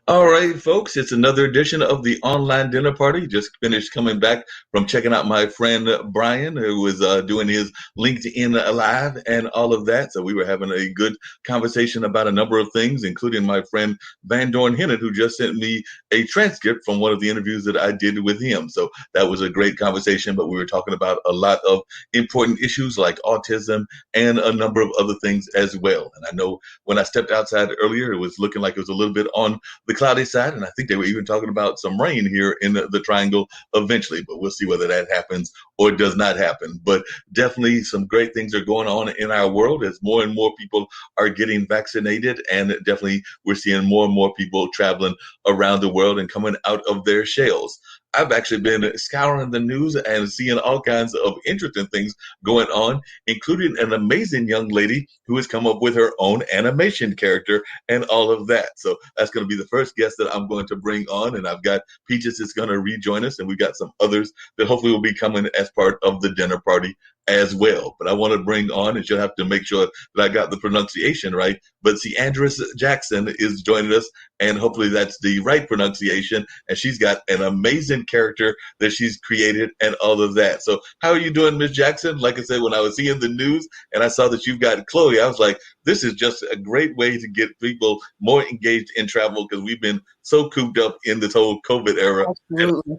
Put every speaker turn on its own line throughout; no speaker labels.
All right, folks, it's another edition of the online dinner party. Just finished coming back from checking out my friend Brian, who was doing his LinkedIn Live and all of that. So we were having a good conversation about a number of things, including my friend Van Dorn Hennett, who just sent me a transcript from one of the interviews that I did with him. So that was a great conversation, but we were talking about a lot of important issues like autism and a number of other things as well. And I know when I stepped outside earlier, it was looking like it was a little bit on the cloudy side, and I think they were even talking about some rain here in the triangle eventually, but we'll see whether that happens or does not happen. But definitely some great things are going on in our world as more and more people are getting vaccinated, and definitely we're seeing more and more people traveling around the world and coming out of their shells. I've actually been scouring the news and seeing all kinds of interesting things going on, including an amazing young lady who has come up with her own animation character and all of that. So that's going to be the first guest that I'm going to bring on. And I've got Peaches is going to rejoin us, and we've got some others that hopefully will be coming as part of the dinner party as well. But I want to bring on, and she'll have to make sure that I got the pronunciation right, but see, Andress Jackson is joining us, and hopefully that's the right pronunciation. And she's got an amazing character that she's created and all of that. So how are you doing, Miss Jackson? Like I said, when I was seeing the news and I saw that you've got Chloe, I was like, this is just a great way to get people more engaged in travel, because we've been so cooped up in this whole COVID era.
Absolutely.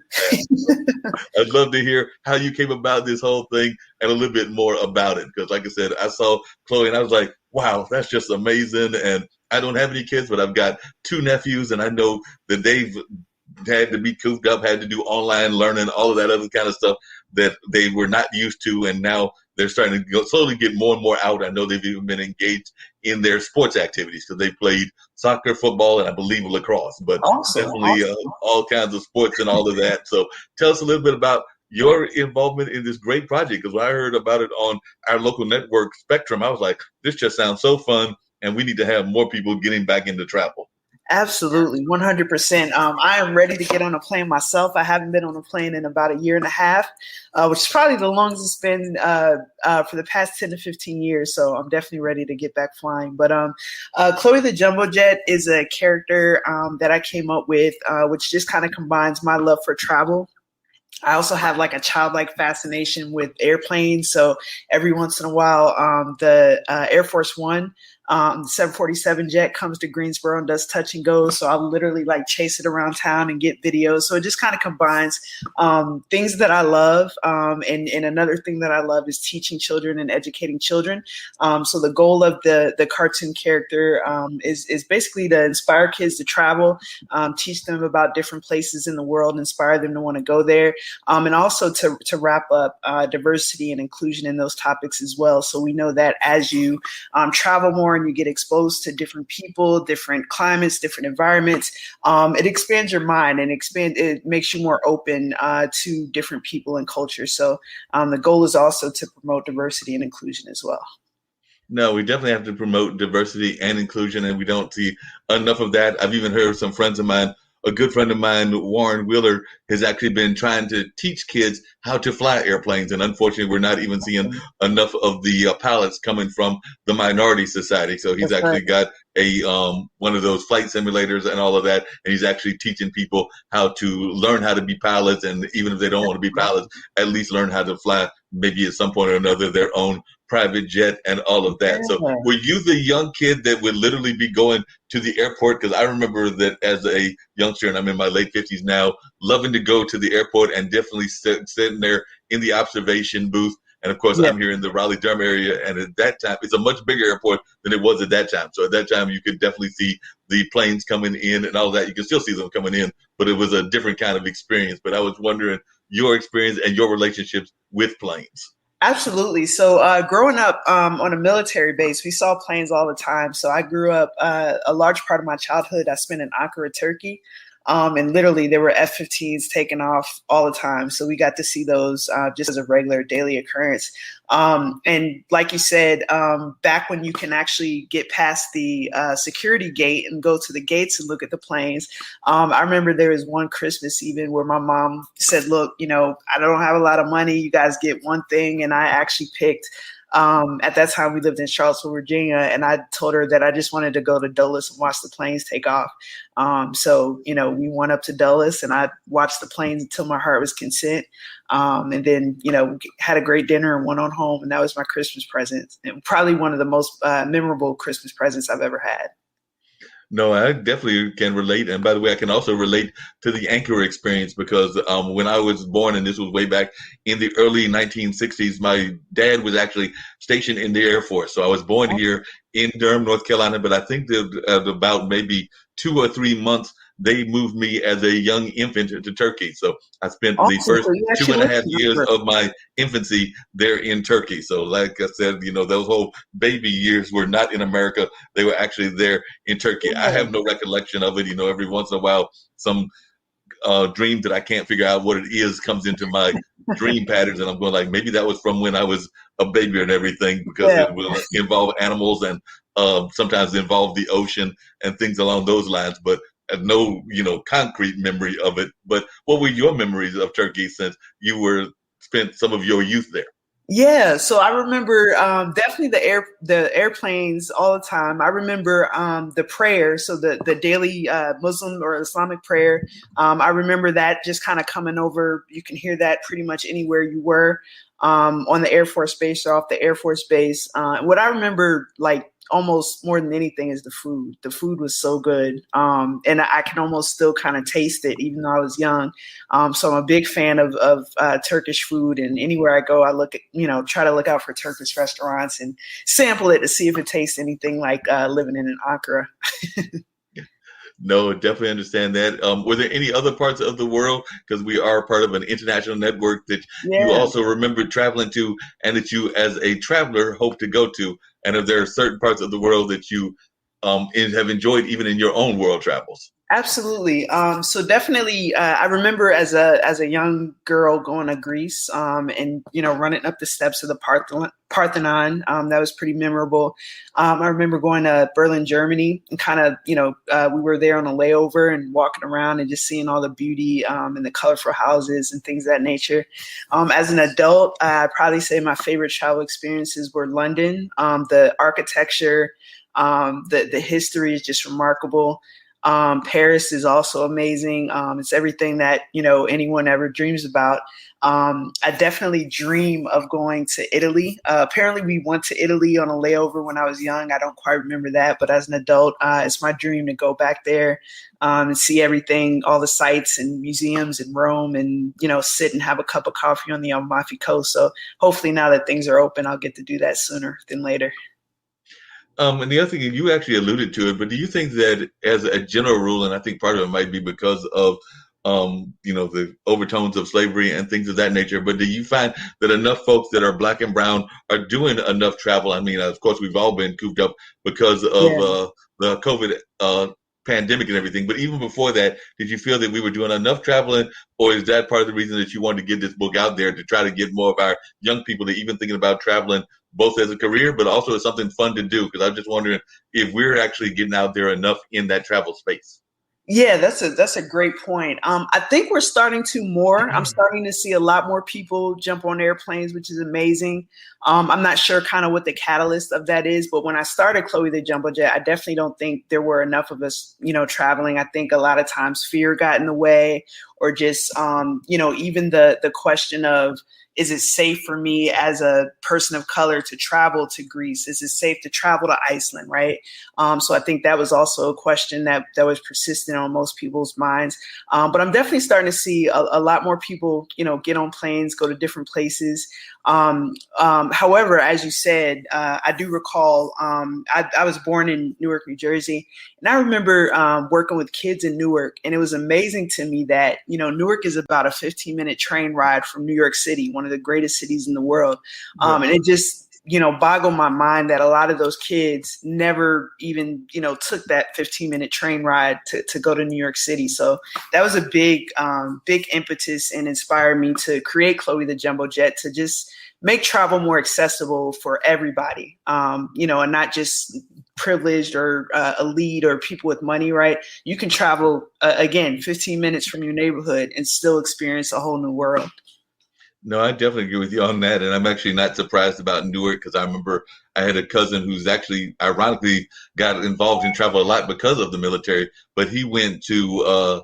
I'd love to hear how you came about this whole thing and a little bit more about it. Because like I said, I saw Chloe and I was like, wow, that's just amazing. And I don't have any kids, but I've got two nephews, and I know that they've had to be cooped up, had to do online learning, all of that other kind of stuff that they were not used to. And now they're starting to slowly get more and more out. I know they've even been engaged in their sports activities, because they played soccer, football, and I believe lacrosse, but definitely all kinds of sports and all of that. So tell us a little bit about your involvement in this great project, because when I heard about it on our local network Spectrum, I was like, this just sounds so fun, and we need to have more people getting back into travel.
Absolutely, 100%. I am ready to get on a plane myself. I haven't been on a plane in about a year and a half, which is probably the longest it's been for the past 10 to 15 years. So I'm definitely ready to get back flying. But Chloe the Jumbo Jet is a character that I came up with, which just kind of combines my love for travel. I also have like a childlike fascination with airplanes. So every once in a while, the Air Force One, 747 jet comes to Greensboro and does touch and go. So I'll literally like chase it around town and get videos. So it just kind of combines things that I love. And another thing that I love is teaching children and educating children. So the goal of the cartoon character is basically to inspire kids to travel, teach them about different places in the world, inspire them to want to go there. And also to wrap up diversity and inclusion in those topics as well. So we know that as you travel more and you get exposed to different people, different climates, different environments, it expands your mind and it makes you more open to different people and cultures. So the goal is also to promote diversity and inclusion as well.
No, we definitely have to promote diversity and inclusion, and we don't see enough of that. I've even heard some friends of mine, a good friend of mine, Warren Wheeler, has actually been trying to teach kids how to fly airplanes. And unfortunately, we're not even seeing enough of the pilots coming from the Minority Society. So he's actually got a one of those flight simulators and all of that. And he's actually teaching people how to learn how to be pilots. And even if they don't want to be pilots, at least learn how to fly, maybe at some point or another, their own private jet and all of that. So were you the young kid that would literally be going to the airport? Because I remember that as a youngster, and I'm in my late 50s now, loving to go to the airport and definitely sitting there in the observation booth. And of course, I'm here in the Raleigh-Durham area, and at that time, it's a much bigger airport than it was at that time. So at that time, you could definitely see the planes coming in and all that. You can still see them coming in, but it was a different kind of experience. But I was wondering your experience and your relationships with planes.
Absolutely. So growing up on a military base, we saw planes all the time. So I grew up a large part of my childhood. I spent in Ankara, Turkey. And literally there were F-15s taking off all the time. So we got to see those just as a regular daily occurrence. And like you said, back when you can actually get past the security gate and go to the gates and look at the planes, I remember there was one Christmas even where my mom said, look, I don't have a lot of money. You guys get one thing. And I actually picked At that time, we lived in Charlottesville, Virginia, and I told her that I just wanted to go to Dulles and watch the planes take off. So, we went up to Dulles, and I watched the planes until my heart was content. And then, had a great dinner and went on home, and that was my Christmas present, and probably one of the most memorable Christmas presents I've ever had.
No, I definitely can relate. And by the way, I can also relate to the Anchor experience because when I was born, and this was way back in the early 1960s, my dad was actually stationed in the Air Force. So I was born here in Durham, North Carolina, but I think that at about maybe 2 or 3 months, they moved me as a young infant to Turkey. So I spent the
Awesome.
first
So you
two
actually
and a
lived
half
in
years
Denver.
of my infancy there in Turkey. So like I said, those whole baby years were not in America. They were actually there in Turkey. I
Yeah.
have no recollection of it. Every once in a while, some dream that I can't figure out what it is comes into my dream patterns, and I'm going like, maybe that was from when I was a baby and everything, because
Yeah.
it will involve animals and sometimes involve the ocean and things along those lines. But no, concrete memory of it. But what were your memories of Turkey since you were spent some of your youth there?
Yeah, so I remember definitely the airplanes all the time. I remember the prayer, so the daily Muslim or Islamic prayer. I remember that just kind of coming over. You can hear that pretty much anywhere you were on the Air Force Base or off the Air Force Base. What I remember, like almost more than anything, is the food. The food was so good, and I can almost still kind of taste it, even though I was young. So I'm a big fan of Turkish food, and anywhere I go, I look at, try to look out for Turkish restaurants and sample it to see if it tastes anything like living in an Ankara.
No, definitely understand that. Were there any other parts of the world, because we are part of an international network, that you
Yeah.
also remember traveling to and that you, as a traveler, hope to go to? And if there are certain parts of the world that you have enjoyed even in your own world travels?
Absolutely. So definitely, I remember as a young girl going to Greece, and running up the steps of the Parthenon. That was pretty memorable. I remember going to Berlin, Germany, and kind of we were there on a layover and walking around and just seeing all the beauty and the colorful houses and things of that nature. As an adult, I'd probably say my favorite travel experiences were London. The architecture, the history is just remarkable. Paris is also amazing. It's everything that anyone ever dreams about. I definitely dream of going to Italy. Apparently, we went to Italy on a layover when I was young. I don't quite remember that, but as an adult, it's my dream to go back there and see everything, all the sites and museums in Rome, and sit and have a cup of coffee on the Amalfi Coast. So hopefully, now that things are open, I'll get to do that sooner than later.
And the other thing, you actually alluded to it, but do you think that, as a general rule, and I think part of it might be because of the overtones of slavery and things of that nature, but do you find that enough folks that are black and brown are doing enough travel? I mean, of course, we've all been cooped up because of
Yeah.
the COVID pandemic and everything, but even before that, did you feel that we were doing enough traveling, or is that part of the reason that you wanted to get this book out there, to try to get more of our young people to even thinking about traveling, both as a career, but also as something fun to do? Because I'm just wondering if we're actually getting out there enough in that travel space.
Yeah, that's a great point. I think we're starting to more. I'm starting to see a lot more people jump on airplanes, which is amazing. I'm not sure kind of what the catalyst of that is, but when I started Chloe the Jumbo Jet, I definitely don't think there were enough of us, traveling. I think a lot of times fear got in the way, or just even the question of, is it safe for me as a person of color to travel to Greece? Is it safe to travel to Iceland, right? So I think that was also a question that was persistent on most people's minds. But I'm definitely starting to see a lot more people, get on planes, go to different places. However, as you said, I do recall I was born in Newark, New Jersey, and I remember working with kids in Newark, and it was amazing to me that Newark is about a 15-minute train ride from New York City, one of the greatest cities in the world,
Right.
and it just boggled my mind that a lot of those kids never even took that 15-minute train ride to go to New York City. So that was a big impetus and inspired me to create Chloe the Jumbo Jet, to just make travel more accessible for everybody, and not just privileged or elite or people with money, right? You can travel, again, 15 minutes from your neighborhood and still experience a whole new world.
No, I definitely agree with you on that. And I'm actually not surprised about Newark because I remember I had a cousin who's actually ironically got involved in travel a lot because of the military, but he went to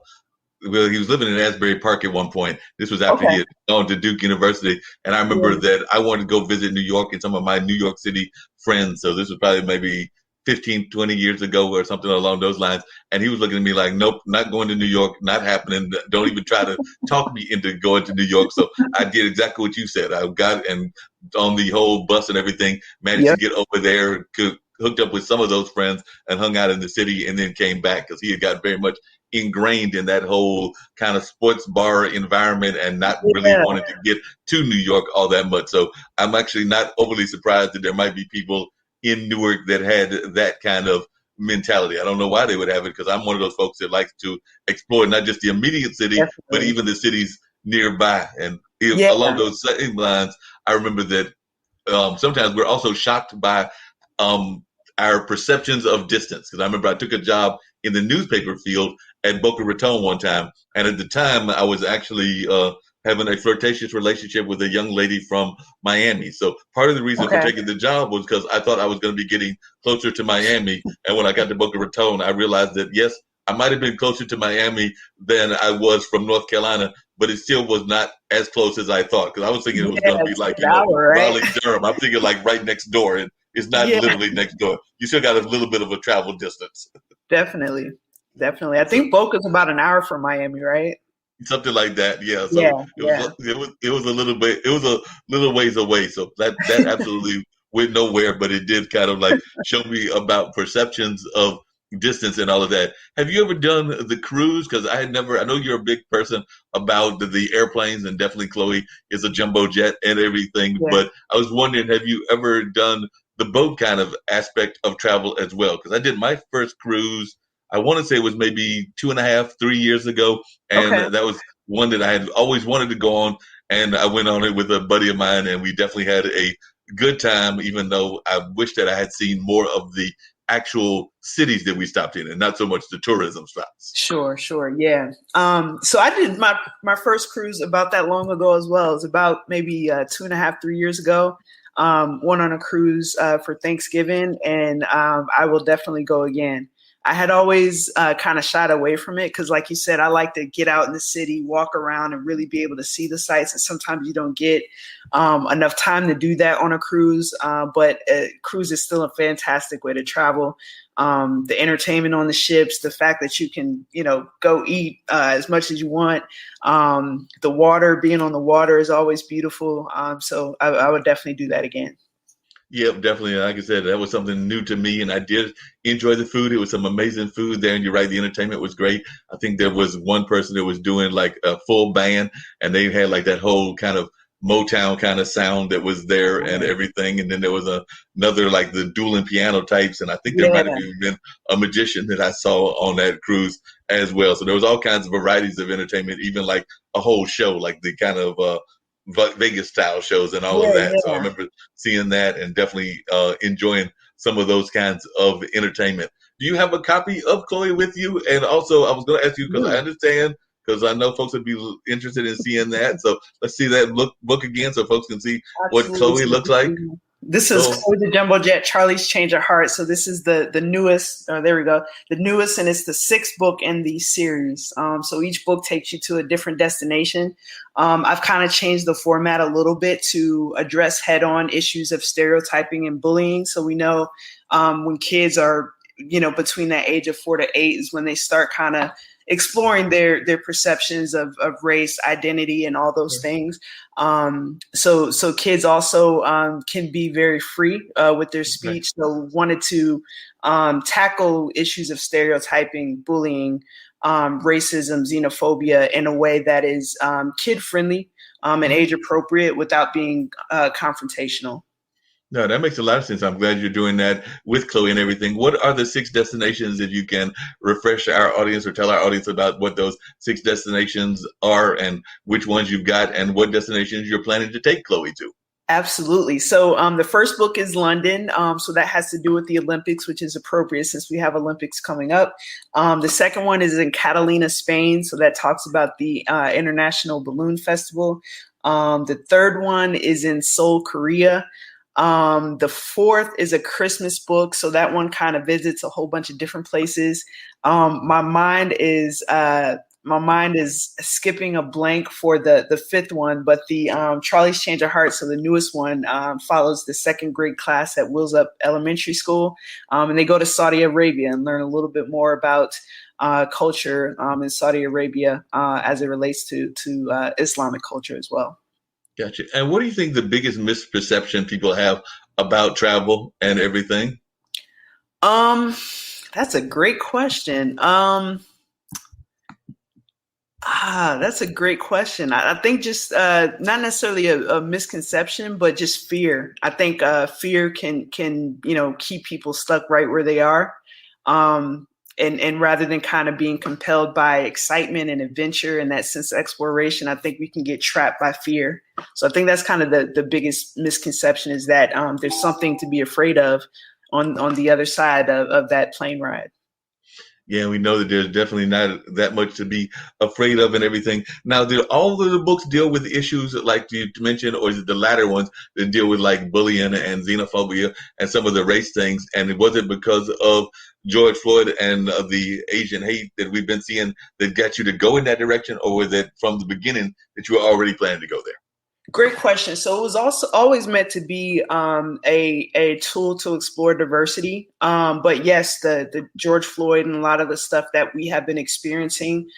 well, he was living in Asbury Park at one point. This was after he
Okay.
had gone to Duke University. And I remember
Yeah.
that I wanted to go visit New York and some of my New York City friends. So this was probably maybe 15, 20 years ago or something along those lines. And he was looking at me like, nope, not going to New York, not happening. Don't even try to talk me into going to New York. So I did exactly what you said. I got and on the whole bus and everything, managed to
Yep.
get over there, hooked up with some of those friends and hung out in the city and then came back because he had got very much ingrained in that whole kind of sports bar environment and not really
Yeah.
wanting to get to New York all that much. So I'm actually not overly surprised that there might be people in Newark that had that kind of mentality. I don't know why they would have it because I'm one of those folks that likes to explore not just the immediate city, but
Definitely.
even the cities nearby. And
Yeah.
along those same lines, I remember that sometimes we're also shocked by um, our perceptions of distance. Because I remember I took a job in the newspaper field at Boca Raton one time, and at the time I was actually having a flirtatious relationship with a young lady from Miami. So part of the reason for
Okay.
taking the job was because I thought I was going to be getting closer to Miami, and when I got to Boca Raton, I realized that yes, I might have been closer to Miami than I was from North Carolina, but it still was not as close as I thought because I was thinking it was
Yeah,
going to be
it's
like,
an hour, right?
Raleigh, Durham. I'm thinking like right next door. And it's not
Yeah,
literally next door. You still got a little bit of a travel distance.
definitely. Definitely. I
So
think Boca's about an hour from Miami, right?
something like that. Yeah. So
Yeah, yeah.
it was a little bit it was a little ways away. So that absolutely went nowhere, but it did kind of like show me about perceptions of distance and all of that. Have you ever done the cruise? Because I had never. I know you're a big person about the airplanes, and definitely Chloe is a jumbo jet and everything.
Yeah.
But I was wondering, have you ever done the boat kind of aspect of travel as well? Because I did my first cruise. I want to say it was maybe 2.5, 3 years ago, and
Okay.
that was one that I had always wanted to go on. And I went on it with a buddy of mine, and we definitely had a good time, even though I wish that I had seen more of the actual cities that we stopped in and not so much the tourism spots.
Sure, sure. Yeah. So I did my first cruise about that long ago as well. It was about maybe 2.5, 3 years ago. Went on a cruise for Thanksgiving, and I will definitely go again. I had always kind of shied away from it because, like you said, I like to get out in the city, walk around, and really be able to see the sights. And sometimes you don't get enough time to do that on a cruise. But a cruise is still a fantastic way to travel. The entertainment on the ships, the fact that you can, go eat as much as you want. The water, being on the water is always beautiful. So I would definitely do that again.
Yep, definitely. Like I said, that was something new to me, and I did enjoy the food. It was some amazing food there, and you're right, the entertainment was great. I think there was one person that was doing like a full band, and they had like that whole kind of Motown kind of sound that was there and everything. And then there was another like the dueling piano types, and I think there
Yeah,
might have even been a magician that I saw on that cruise as well. So there was all kinds of varieties of entertainment, even like a whole show, like the kind of Vegas style shows and all of
yeah,
that. So I
yeah.
remember seeing that and definitely enjoying some of those kinds of entertainment. Do you have a copy of Chloe with you? And also, I was going to ask you because I
Mm,
understand because I know folks would be interested in seeing that. So let's see that book again so folks can see what
absolutely.
Chloe
So
looks like.
this is
So
Chloe the Jumbo Jet, Charlie's Change of Heart. So this is the newest. There we go. The newest, and it's the sixth book in the series. So each book takes you to a different destination. I've kind of changed the format a little bit to address head-on issues of stereotyping and bullying. So we know when kids are, between that age of 4 to 8 is when they start kind of exploring their perceptions of race, identity, and all those things. So kids also can be very free with their
okay.
speech. So wanted to tackle issues of stereotyping, bullying, racism, xenophobia in a way that is kid friendly and age appropriate without being confrontational.
No, that makes a lot of sense. I'm glad you're doing that with Chloe and everything. What are the six destinations that you can refresh our audience or tell our audience about what those six destinations are and which ones you've got and what destinations you're planning to take Chloe to?
Absolutely. So the first book is London. So that has to do with the Olympics, which is appropriate since we have Olympics coming up. The second one is in Catalina, Spain. So that talks about the International Balloon Festival. The third one is in Seoul, Korea. The fourth is a Christmas book, so that one kind of visits a whole bunch of different places. My mind is skipping a blank for the fifth one, but the Charlie's Change of Heart, so the newest one, follows the second grade class at Wills Up Elementary School, and they go to Saudi Arabia and learn a little bit more about culture in Saudi Arabia as it relates to Islamic culture as well.
Gotcha. And what do you think the biggest misperception people have about travel and everything?
That's a great question. That's a great question. I think just not necessarily a misconception, but just fear. I think fear can keep people stuck right where they are. And rather than kind of being compelled by excitement and adventure and that sense of exploration, I think we can get trapped by fear. So I think that's kind of the biggest misconception, is that there's something to be afraid of on the other side of that plane ride.
Yeah, we know that there's definitely not that much to be afraid of and everything. Now, do all of the books deal with issues like you mentioned, or is it the latter ones that deal with like bullying and xenophobia and some of the race things? And was it because of George Floyd and the Asian hate that we've been seeing that got you to go in that direction, or was it from the beginning that you were already planning to go there?
Great question. So it was also always meant to be a tool to explore diversity. But yes, the George Floyd and a lot of the stuff that we have been experiencing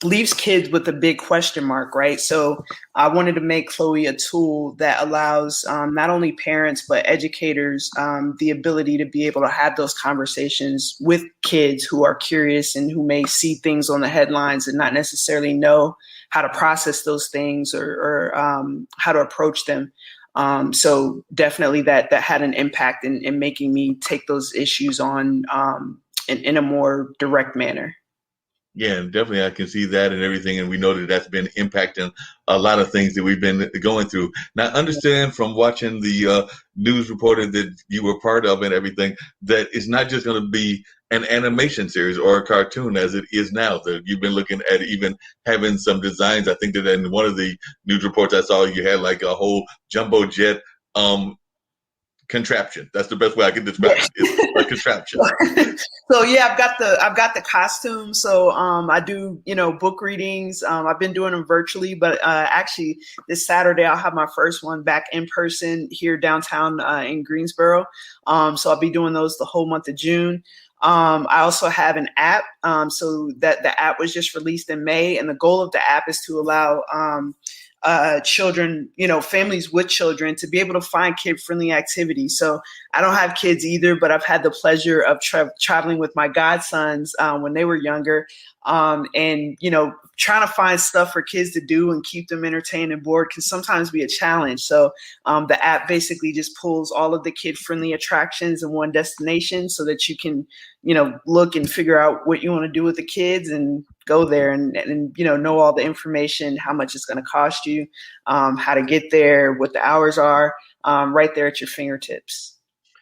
leaves kids with a big question mark, right? So I wanted to make Chloe a tool that allows not only parents, but educators the ability to be able to have those conversations with kids who are curious and who may see things on the headlines and not necessarily know how to process those things or how to approach them. So definitely that had an impact in making me take those issues on in a more direct manner.
Yeah, definitely. I can see that and everything. And we know that that's been impacting a lot of things that we've been going through. Now, understand from watching the news reporting that you were part of and everything, that it's not just going to be an animation series or a cartoon as it is now. That you've been looking at even having some designs. I think that in one of the news reports I saw, you had like a whole jumbo jet contraption. That's the best way I can describe it. It's a contraption.
So yeah, I've got the costume. So I do book readings. I've been doing them virtually, but actually this Saturday I'll have my first one back in person here downtown in Greensboro. So I'll be doing those the whole month of June. I also have an app. So that the app was just released in May, and the goal of the app is to allow children, families with children, to be able to find kid-friendly activities. So I don't have kids either, but I've had the pleasure of traveling with my godsons when they were younger, and trying to find stuff for kids to do and keep them entertained and bored can sometimes be a challenge. So the app basically just pulls all of the kid-friendly attractions in one destination so that you can look and figure out what you want to do with the kids and go there and know all the information, how much it's going to cost you, how to get there, what the hours are, right there at your fingertips.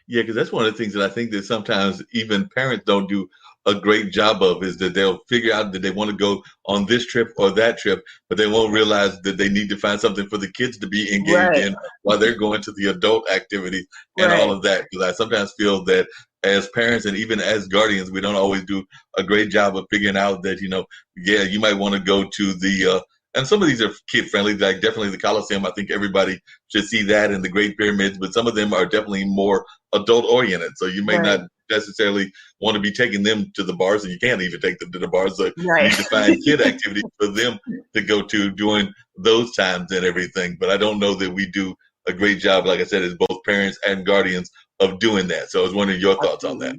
Yeah, because that's one of the things that I think that sometimes even parents don't do a great job of, is that they'll figure out that they want to go on this trip or that trip, but they won't realize that they need to find something for the kids to be engaged in while they're going to the adult activities and all of that. Because I sometimes feel that as parents and even as guardians, we don't always do a great job of figuring out that, you might want to go to the and some of these are kid friendly, like definitely the Coliseum. I think everybody should see that, and the Great Pyramids, but some of them are definitely more adult oriented. So you may not necessarily want to be taking them to the bars, and you can't even take them to the bars. So you need to find kid activities for them to go to during those times and everything. But I don't know that we do a great job, like I said, as both parents and guardians, of doing that. So I was wondering your thoughts on that.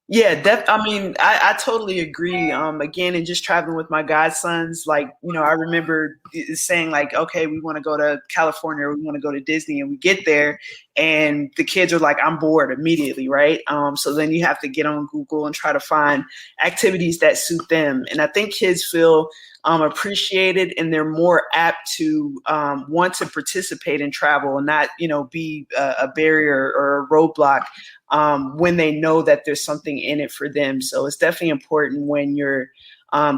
Yeah, I totally agree. Again, and just traveling with my godsons, I remember saying like, okay, we want to go to California, or we want to go to Disney, and we get there and the kids are like, I'm bored immediately, right? So then you have to get on Google and try to find activities that suit them. And I think kids feel appreciated, and they're more apt to want to participate in travel and not, be a barrier or a roadblock when they know that there's something in it for them. So it's definitely important when you're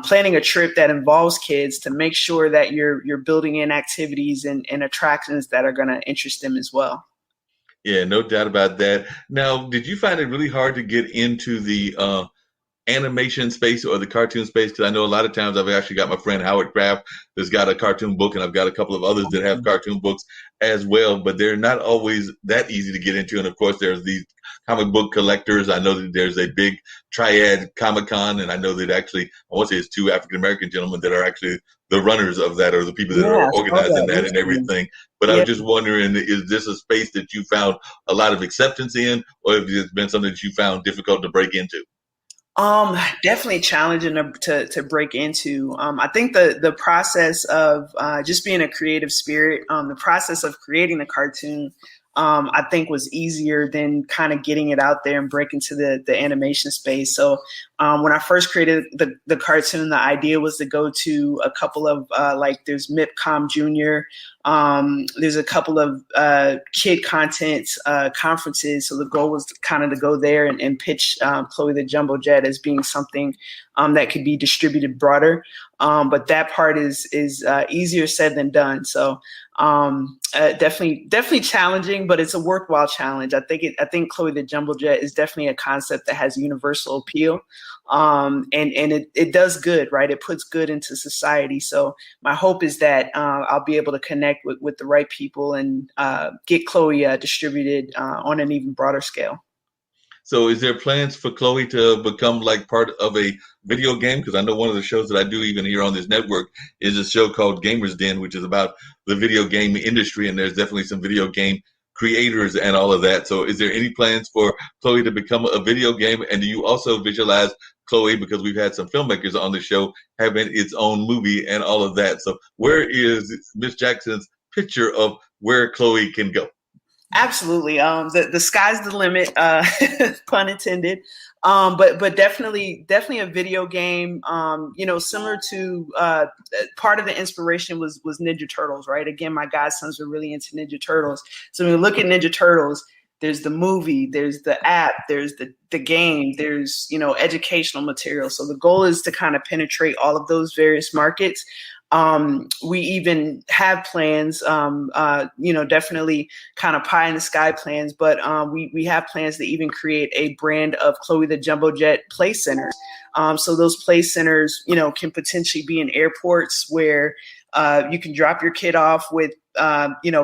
planning a trip that involves kids to make sure that you're building in activities and attractions that are going to interest them as well.
Yeah, no doubt about that. Now, did you find it really hard to get into the animation space or the cartoon space? Because I know a lot of times I've actually got my friend Howard Kraft that's got a cartoon book, and I've got a couple of others that have cartoon books as well, but they're not always that easy to get into. And of course, there's these comic book collectors. I know that there's a big triad Comic Con, and I know that actually, I want to say it's two African American gentlemen that are actually the runners of that, or the people that are organizing that and everything. But I was just wondering, is this a space that you found a lot of acceptance in, or have it been something that you found difficult to break into?
Definitely challenging to break into. I think the process of just being a creative spirit, the process of creating the cartoon, I think was easier than kind of getting it out there and breaking to the animation space. So when I first created the cartoon, the idea was to go to a couple of like there's MIPCOM Junior. There's a couple of kid content conferences. So the goal was kind of to go there and pitch Chloe the Jumbo Jet as being something that could be distributed broader. But that part is easier said than done. So definitely challenging, but it's a worthwhile challenge. I think Chloe the Jumbo Jet is definitely a concept that has universal appeal. And it does good, right? It puts good into society. So my hope is that I'll be able to connect with the right people and get Chloe distributed on an even broader scale.
So is there plans for Chloe to become like part of a video game? Because I know one of the shows that I do even here on this network is a show called Gamers Den, which is about the video game industry. And there's definitely some video game creators and all of that. So is there any plans for Chloe to become a video game? And do you also visualize Chloe, because we've had some filmmakers on the show, having its own movie and all of that? So where is Miss Jackson's picture of where Chloe can go?
Absolutely. The sky's the limit, pun intended. But definitely a video game, similar to part of the inspiration was Ninja Turtles, right? Again, my godsons were really into Ninja Turtles. So when we look at Ninja Turtles, there's the movie, there's the app, there's the game, there's, educational material. So the goal is to kind of penetrate all of those various markets. We even have plans, definitely kind of pie in the sky plans, but we have plans to even create a brand of Chloe the Jumbo Jet play centers. So those play centers, can potentially be in airports where you can drop your kid off with,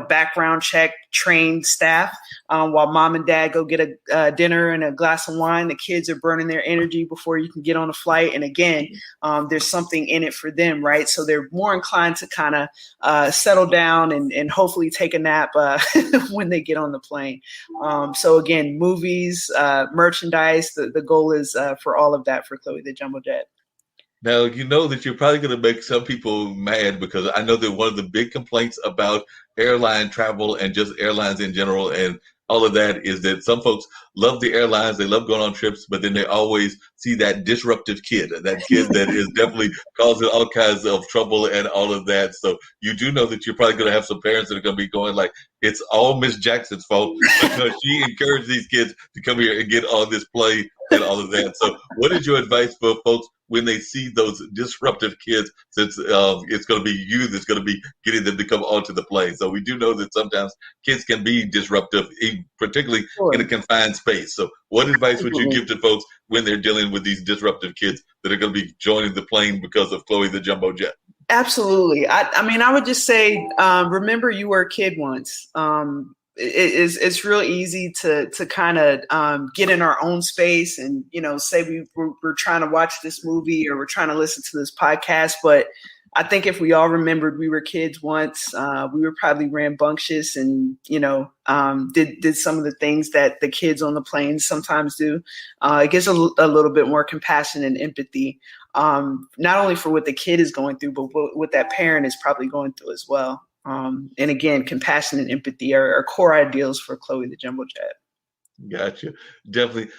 background check trained staff while mom and dad go get a dinner and a glass of wine. The kids are burning their energy before you can get on a flight. And again, there's something in it for them, right? So they're more inclined to kind of settle down and hopefully take a nap when they get on the plane. So again, movies, merchandise, the goal is for all of that for Chloe the Jumbo Jet.
Now, you know that you're probably going to make some people mad, because I know that one of the big complaints about airline travel and just airlines in general and all of that is that some folks love the airlines, they love going on trips, but then they always see that disruptive kid, that kid that is definitely causing all kinds of trouble and all of that. So you do know that you're probably going to have some parents that are going to be going like, it's all Miss Jackson's fault because she encouraged these kids to come here and get all this play and all of that. So what is your advice for folks when they see those disruptive kids, since it's going to be you that's going to be getting them to come onto the plane? So we do know that sometimes kids can be disruptive, particularly in a confined space. So what advice would you give to folks when they're dealing with these disruptive kids that are going to be joining the plane because of Chloe the Jumbo Jet?
Absolutely. I would just say, remember you were a kid once. It's real easy to kind of get in our own space and, say we're trying to watch this movie or we're trying to listen to this podcast. But I think if we all remembered we were kids once, we were probably rambunctious and, did some of the things that the kids on the plane sometimes do. It gives a little bit more compassion and empathy, not only for what the kid is going through, but what that parent is probably going through as well. And again, compassion and empathy are core ideals for Chloe the Jumbo Jet.
Gotcha. Definitely.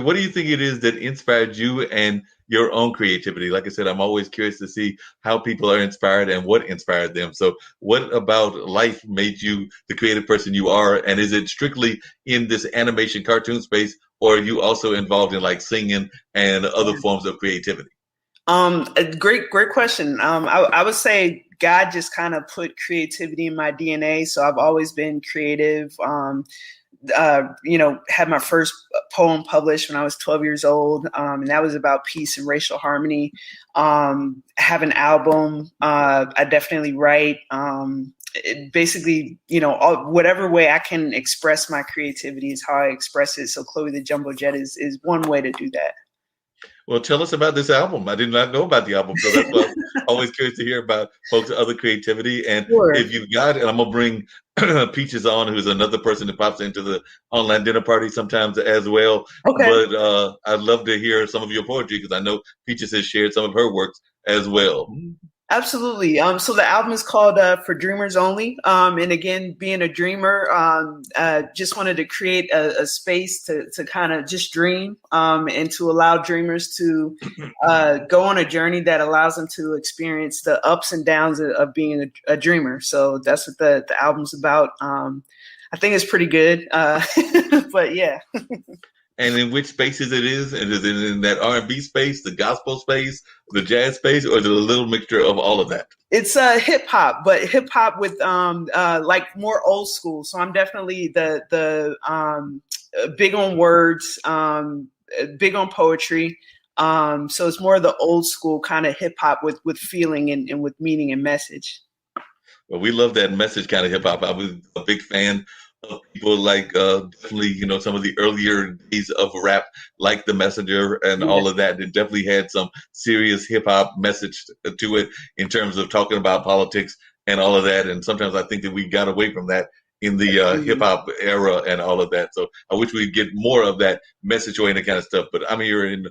What do you think it is that inspired you and your own creativity? Like I said, I'm always curious to see how people are inspired and what inspired them. So what about life made you the creative person you are? And is it strictly in this animation cartoon space, or are you also involved in like singing and other forms of creativity?
A great question. I would say God just kind of put creativity in my DNA. So I've always been creative. Had my first poem published when I was 12 years old. And that was about peace and racial harmony. Have an album. I definitely write. Basically, whatever way I can express my creativity is how I express it. So Chloe the Jumbo Jet is one way to do that.
Well, tell us about this album. I did not know about the album, so that's why I'm always curious to hear about folks' other creativity. And
Sure.
if you've got, and I'm gonna bring Peaches on, who's another person that pops into the online dinner party sometimes as well.
Okay.
But I'd love to hear some of your poetry because I know Peaches has shared some of her works as well.
Absolutely. So the album is called For Dreamers Only. And again, being a dreamer, just wanted to create a space to kind of just dream and to allow dreamers to go on a journey that allows them to experience the ups and downs of being a dreamer. So that's what the album's about. I think it's pretty good. But yeah.
And in which spaces it is? And is it in that R&B space, the gospel space, the jazz space, or is it a little mixture of all of that?
It's hip hop, but hip hop with like more old school. So I'm definitely the big on words, big on poetry. So it's more of the old school kind of hip hop with feeling and with meaning and message.
Well, we love that message kind of hip hop. I was a big fan of people like definitely, some of the earlier days of rap, like The Messenger and all of that. It definitely had some serious hip hop message to it in terms of talking about politics and all of that. And sometimes I think that we got away from that in the hip hop era and all of that. So I wish we'd get more of that message oriented kind of stuff. But I'm here in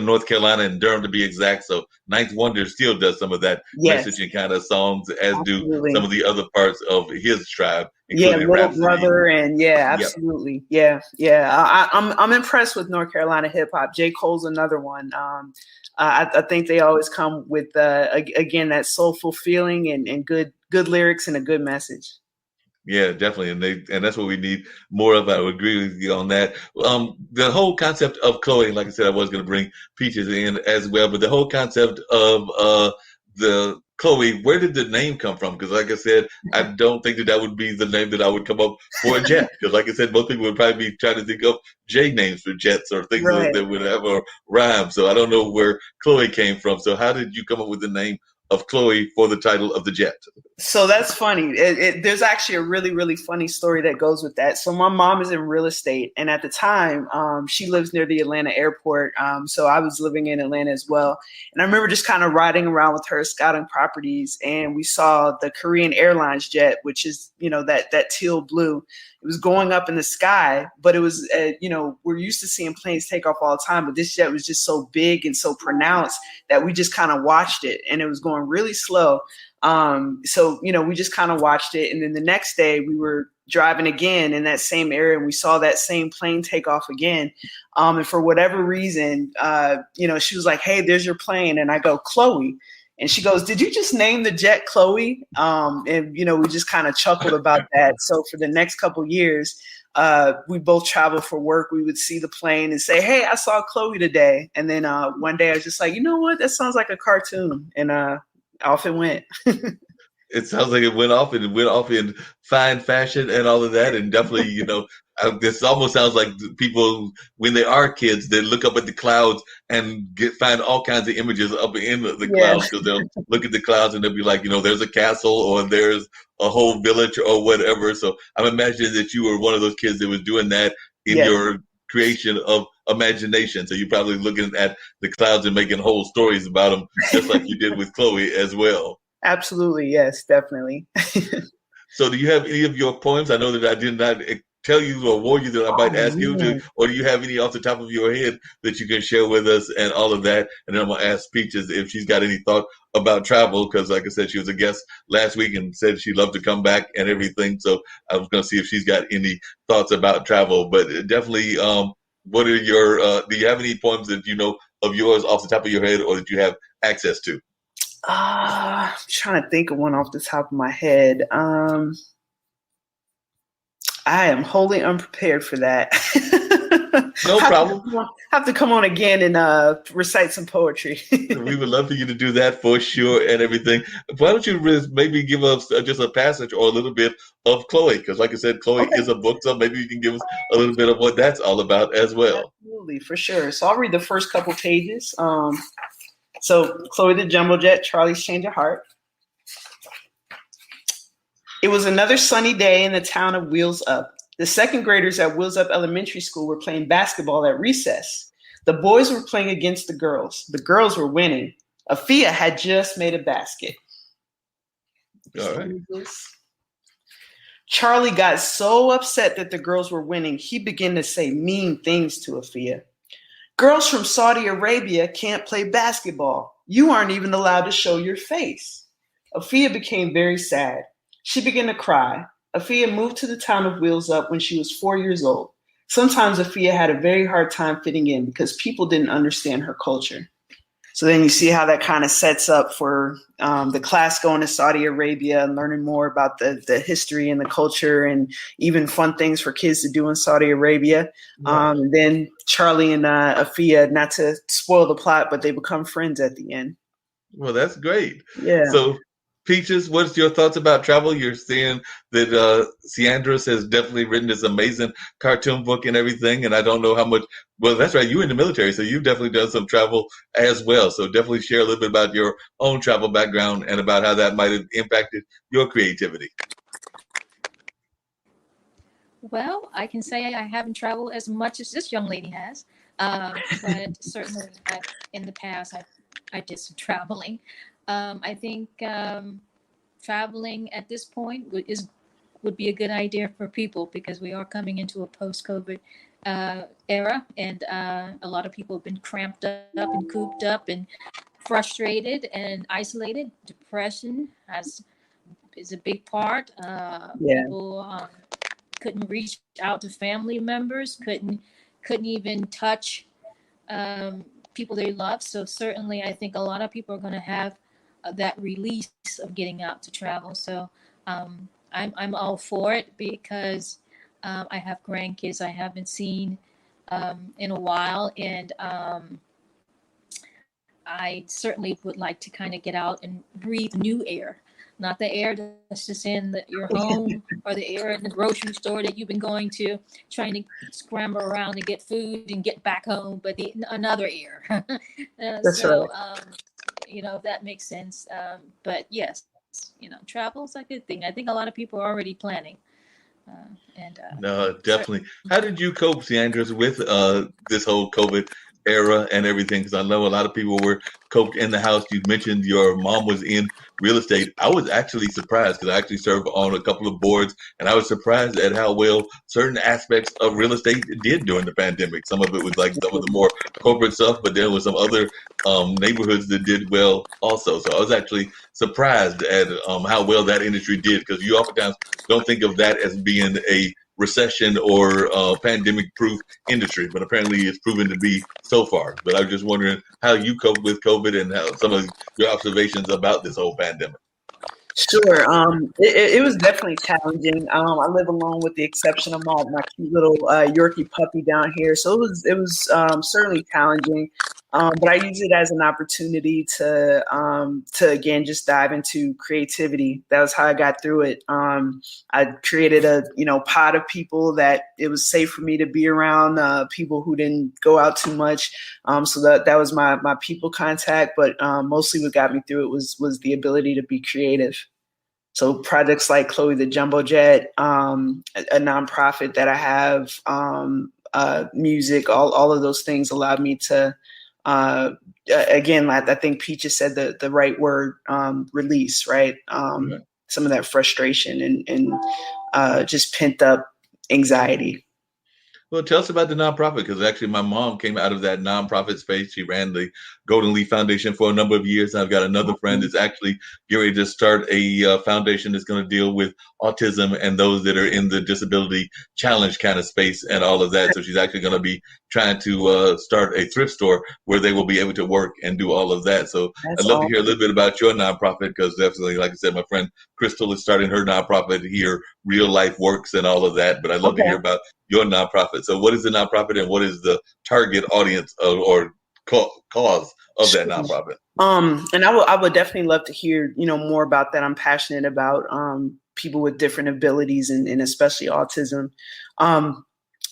North Carolina, in Durham to be exact. So Ninth Wonder still does some of that messaging kind of songs, as do some of the other parts of his tribe.
Yeah, Little Brother, and absolutely, yeah. I'm impressed with North Carolina hip hop. J. Cole's another one. I think they always come with again that soulful feeling and good lyrics and a good message.
Yeah, definitely, and that's what we need more of. I would agree with you on that. The whole concept of Chloe, like I said, I was going to bring Peaches in as well, but the whole concept of the Chloe, where did the name come from? Because, like I said, I don't think that would be the name that I would come up for a jet. Because, like I said, most people would probably be trying to think of J names for jets or things that would have a rhyme. So I don't know where Chloe came from. So how did you come up with the name of Chloe for the title of the jet?
So that's funny. There's actually a really, really funny story that goes with that. So my mom is in real estate, and at the time, she lives near the Atlanta airport. So I was living in Atlanta as well. And I remember just kind of riding around with her, scouting properties, and we saw the Korean Airlines jet, which is, that teal blue. It was going up in the sky, but it was, we're used to seeing planes take off all the time, but this jet was just so big and so pronounced that we just kind of watched it, and it was going really slow. So, we just kind of watched it. And then the next day we were driving again in that same area, and we saw that same plane take off again. And for whatever reason, she was like, "Hey, there's your plane." And I go, "Chloe." And she goes, "Did you just name the jet Chloe?" And, we just kind of chuckled about that. So for the next couple years, we both traveled for work. We would see the plane and say, "Hey, I saw Chloe today." And then one day I was just like, "You know what? That sounds like a cartoon." And off it went.
It sounds like it went off, and it went off in fine fashion and all of that. And definitely, this almost sounds like people, when they are kids, they look up at the clouds and find all kinds of images up in the clouds, because they'll look at the clouds and they'll be like, there's a castle or there's a whole village or whatever. So I'm imagining that you were one of those kids that was doing that in your creation of imagination. So you're probably looking at the clouds and making whole stories about them, just like you did with Chloe as well.
Absolutely. Yes, definitely.
So do you have any of your poems? I know that I did not tell you or warn you that I might ask you to, or do you have any off the top of your head that you can share with us and all of that? And then I'm going to ask Peaches if she's got any thought about travel, because like I said, she was a guest last week and said she'd love to come back and everything. So I was going to see if she's got any thoughts about travel, but definitely, what are your, do you have any poems that you know of yours off the top of your head or that you have access to?
I'm trying to think of one off the top of my head. I am wholly unprepared for that.
No problem.
Have to come on again and recite some poetry.
We would love for you to do that for sure and everything. Why don't you maybe give us just a passage or a little bit of Chloe? Because, like I said, Chloe
Okay.
is a book, so maybe you can give us a little bit of what that's all about as well.
Absolutely, for sure. So I'll read the first couple pages. So Chloe the Jumbo Jet, Charlie's Change of Heart. It was another sunny day in the town of Wheels Up. The second graders at Wheels Up Elementary School were playing basketball at recess. The boys were playing against the girls. The girls were winning. Afia had just made a basket.
All right.
Charlie got so upset that the girls were winning, he began to say mean things to Afia. Girls from Saudi Arabia can't play basketball. You aren't even allowed to show your face. Afia became very sad. She began to cry. Afia moved to the town of Wheels Up when she was 4 years old. Sometimes Afia had a very hard time fitting in because people didn't understand her culture. So then you see how that kind of sets up for the class going to Saudi Arabia and learning more about the history and the culture and even fun things for kids to do in Saudi Arabia. Then Charlie and Afia, not to spoil the plot, but they become friends at the end.
Well, that's great.
Yeah.
So, Peaches, what's your thoughts about travel? You're seeing that Ciandras has definitely written this amazing cartoon book and everything, and I don't know how much. Well, that's right. You're in the military, so you've definitely done some travel as well. So definitely share a little bit about your own travel background and about how that might have impacted your creativity.
Well, I can say I haven't traveled as much as this young lady has, but certainly in the past I did some traveling. I think traveling at this point would be a good idea for people because we are coming into a post-COVID era, and a lot of people have been cramped up and cooped up and frustrated and isolated. Depression is a big part. People couldn't reach out to family members, couldn't even touch people they love. So certainly, I think a lot of people are going to have that release of getting out to travel. So I'm all for it because I have grandkids I haven't seen in a while, and I certainly would like to kind of get out and breathe new air. Not the air that's just in your home or the air in the grocery store that you've been going to, trying to scramble around to get food and get back home, but another air.
That's right.
If that makes sense. But yes, travel is a good thing. I think a lot of people are already planning.
No, definitely. How did you cope, Ciandras, with this whole COVID era and everything? Because I know a lot of people were coped in the house. You mentioned your mom was in real estate. I was actually surprised because I actually served on a couple of boards, and I was surprised at how well certain aspects of real estate did during the pandemic. Some of it was like some of the more corporate stuff, but there was some other neighborhoods that did well also. So I was actually surprised at how well that industry did, because you oftentimes don't think of that as being a recession or pandemic-proof industry, but apparently it's proven to be so far. But I was just wondering how you cope with COVID and how some of your observations about this whole pandemic.
Sure. It was definitely challenging. I live alone with the exception of my cute little Yorkie puppy down here. So it was certainly challenging. But I use it as an opportunity to again just dive into creativity. That was how I got through it. I created a pod of people that it was safe for me to be around, people who didn't go out too much. So that was my people contact. But mostly what got me through it was the ability to be creative. So projects like Chloe the Jumbo Jet, a nonprofit that I have, music, all of those things allowed me to. Again, I think Peaches said the right word, release, right? Some of that frustration and just pent up anxiety.
Well, tell us about the nonprofit, because actually my mom came out of that nonprofit space. She ran the Golden Leaf Foundation for a number of years. And I've got another friend that's actually getting ready to start a foundation that's going to deal with autism and those that are in the disability challenge kind of space and all of that. So she's actually going to be trying to start a thrift store where they will be able to work and do all of that. So I'd love to hear a little bit about your nonprofit, because definitely, like I said, my friend Crystal is starting her nonprofit here, Real Life Works and all of that. But I'd love to hear about your nonprofit. So what is the nonprofit and what is the target audience or cause of that
Sure.
nonprofit?
And I would definitely love to hear, more about that. I'm passionate about people with different abilities and especially autism.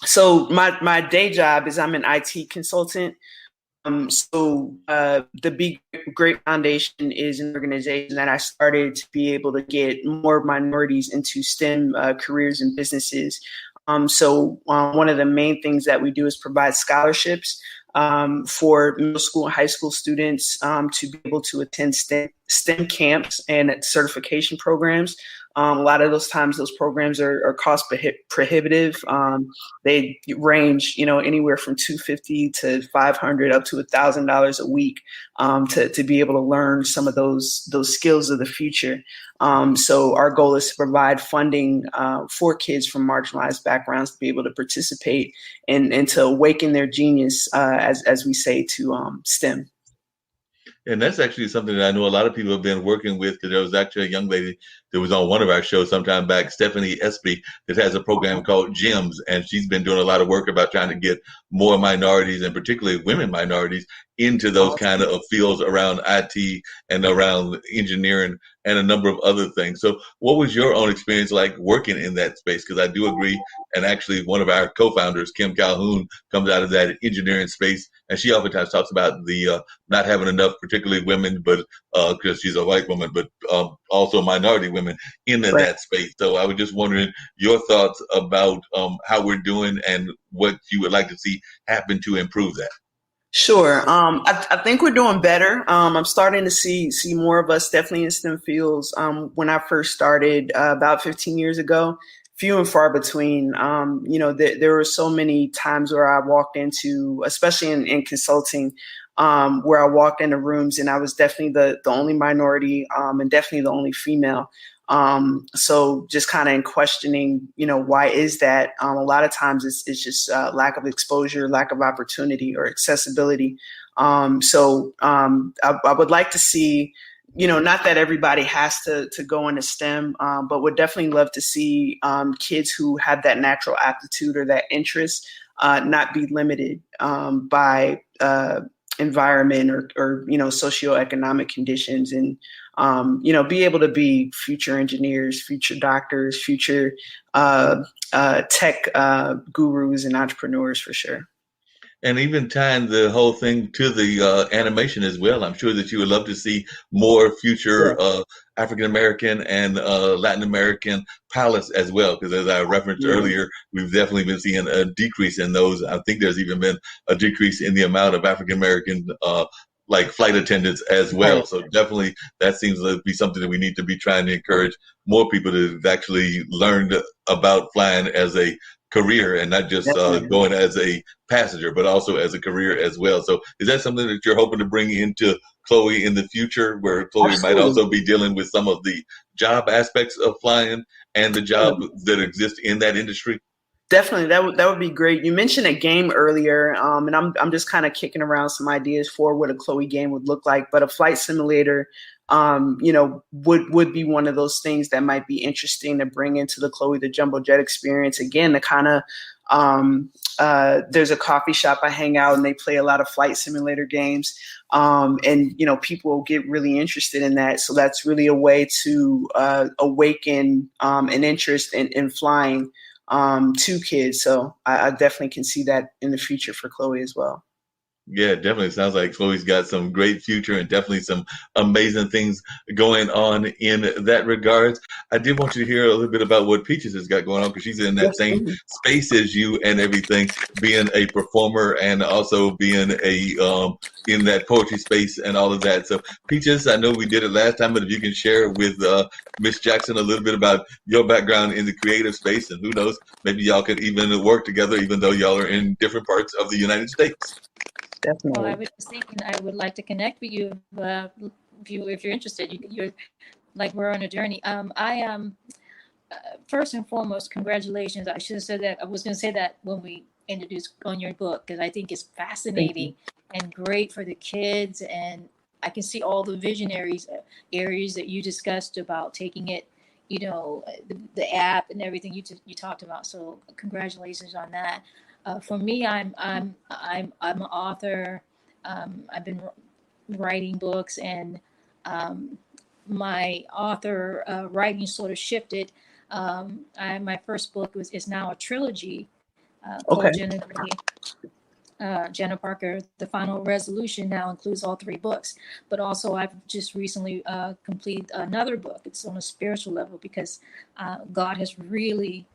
So my day job is I'm an IT consultant. The Be Great Foundation is an organization that I started to be able to get more minorities into STEM careers and businesses. One of the main things that we do is provide scholarships for middle school and high school students to be able to attend STEM camps and certification programs. A lot of those times, those programs are cost prohibitive. They range, anywhere from $250 to $500 up to $1,000 a week to be able to learn some of those skills of the future. So our goal is to provide funding for kids from marginalized backgrounds to be able to participate and to awaken their genius, as we say, to STEM.
And that's actually something that I know a lot of people have been working with, because there was actually a young lady that was on one of our shows sometime back, Stephanie Espy, that has a program called GEMS, and she's been doing a lot of work about trying to get more minorities, and particularly women minorities, into those kind of fields around IT and around engineering and a number of other things. So what was your own experience like working in that space? Because I do agree, and actually one of our co-founders, Kim Calhoun, comes out of that engineering space, and she oftentimes talks about the not having enough, particularly women, but because she's a white woman, but also minority women in
Right.
that space. So I was just wondering your thoughts about how we're doing and what you would like to see happen to improve that.
Sure. I think we're doing better. I'm starting to see more of us definitely in STEM fields. When I first started about 15 years ago, few and far between. There were so many times where I walked into, especially in consulting, where I walked into rooms and I was definitely the only minority and definitely the only female. So just kind of in questioning, why is that? A lot of times it's just lack of exposure, lack of opportunity or accessibility. I would like to see, not that everybody has to go into STEM, but would definitely love to see kids who have that natural aptitude or that interest not be limited by environment or socioeconomic conditions, and be able to be future engineers, future doctors, future tech gurus and entrepreneurs for sure.
And even tying the whole thing to the animation as well, I'm sure that you would love to see more future African American and Latin American pilots as well. Because as I referenced earlier, we've definitely been seeing a decrease in those. I think there's even been a decrease in the amount of African American like flight attendants as well.
Right.
So definitely that seems to be something that we need to be trying to encourage more people to actually learn about flying as a career and not just going as a passenger, but also as a career as well. So is that something that you're hoping to bring into Chloe in the future, where Chloe might also be dealing with some of the job aspects of flying and the job that exist in that industry?
Definitely, that would be great. You mentioned a game earlier, and I'm just kind of kicking around some ideas for what a Chloe game would look like. But a flight simulator, would be one of those things that might be interesting to bring into the Chloe the Jumbo Jet experience. Again, the kind of there's a coffee shop I hang out, and they play a lot of flight simulator games, and people will get really interested in that. So that's really a way to awaken an interest in flying to kids. So I definitely can see that in the future for Chloe as well.
Yeah, definitely sounds like Chloe's got some great future and definitely some amazing things going on in that regards. I did want you to hear a little bit about what Peaches has got going on, because she's in that same space as you and everything, being a performer and also being a in that poetry space and all of that. So Peaches, I know we did it last time, but if you can share with Miss Jackson a little bit about your background in the creative space, and who knows, maybe y'all could even work together, even though y'all are in different parts of the United States.
Definitely.
Well, I was just thinking I would like to connect with you if you're interested. You're like, we're on a journey. First and foremost, congratulations. I should have said that. I was going to say that when we introduced on your book, because I think it's fascinating and great for the kids. And I can see all the visionaries areas that you discussed about taking it, the app and everything you talked about. So congratulations on that. For me, I'm an author. I've been writing books, and my author writing sort of shifted. My first book is now a trilogy called
Okay.
Jenna Parker, The Final Resolution now includes all three books. But also, I've just recently completed another book. It's on a spiritual level because God has really,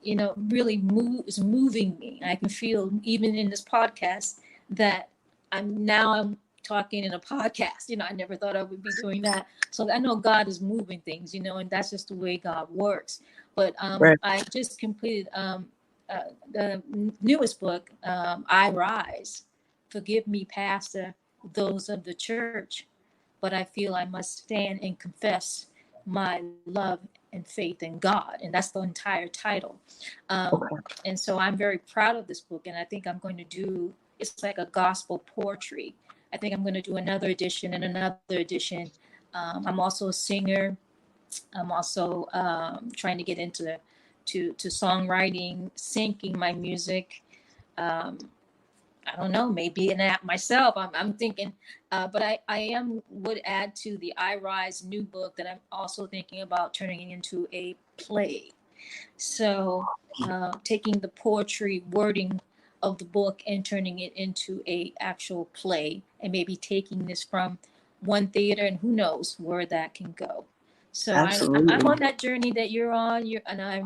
is moving me. I can feel even in this podcast that I'm talking in a podcast. I never thought I would be doing that. So I know God is moving things, and that's just the way God works. But
Right.
I just completed the newest book, I Rise. Forgive me, Pastor, those of the church, but I feel I must stand and confess my love and faith in God. And that's the entire title.
Okay.
And so I'm very proud of this book. And I think I'm going to do, it's like a gospel poetry. I think I'm going to do another edition and another edition. I'm also a singer. I'm also trying to get into songwriting, syncing my music. I don't know, maybe an app myself. I'm thinking, but I would add to the I Rise new book that I'm also thinking about turning it into a play. So taking the poetry wording of the book and turning it into a actual play, and maybe taking this from one theater, and who knows where that can go. So I'm on that journey that you're on, and I'm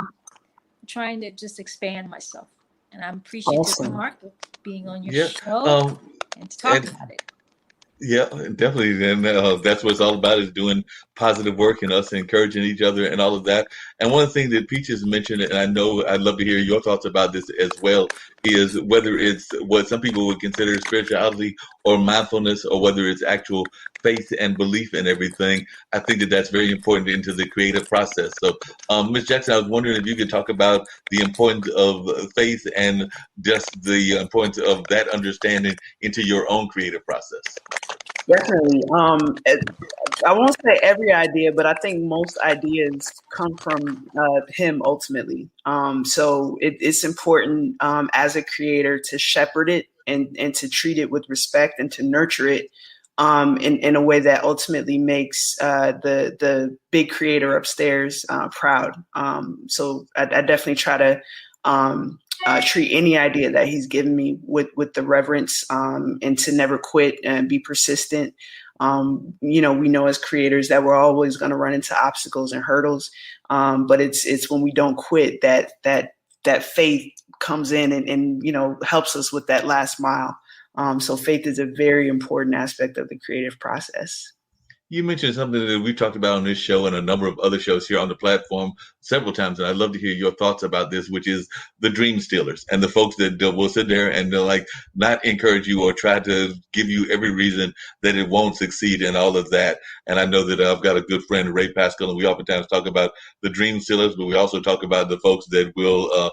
trying to just expand myself. And I'm appreciative,
Awesome.
Mark, for being on your
Yeah.
show and to talk
And
about it.
Yeah, definitely. And that's what it's all about, is doing positive work and us encouraging each other and all of that. And one of the things that Peaches mentioned, and I know I'd love to hear your thoughts about this as well, is whether it's what some people would consider spirituality or mindfulness, or whether it's actual faith and belief in everything. I think that that's very important into the creative process. So, Ms. Jackson, I was wondering if you could talk about the importance of faith and just the importance of that understanding into your own creative process.
Definitely. I won't say every idea, but I think most ideas come from him ultimately. So it's important as a creator to shepherd it and to treat it with respect and to nurture it in a way that ultimately makes the big creator upstairs proud. So I definitely try to treat any idea that he's given me with the reverence and to never quit and be persistent. We know as creators that we're always going to run into obstacles and hurdles, but it's when we don't quit that faith comes in and helps us with that last mile. So faith is a very important aspect of the creative process.
You mentioned something that we've talked about on this show and a number of other shows here on the platform several times, and I'd love to hear your thoughts about this, which is the dream stealers and the folks that will sit there and they'll not encourage you or try to give you every reason that it won't succeed and all of that. And I know that I've got a good friend, Ray Pascal, and we oftentimes talk about the dream stealers, but we also talk about the folks that will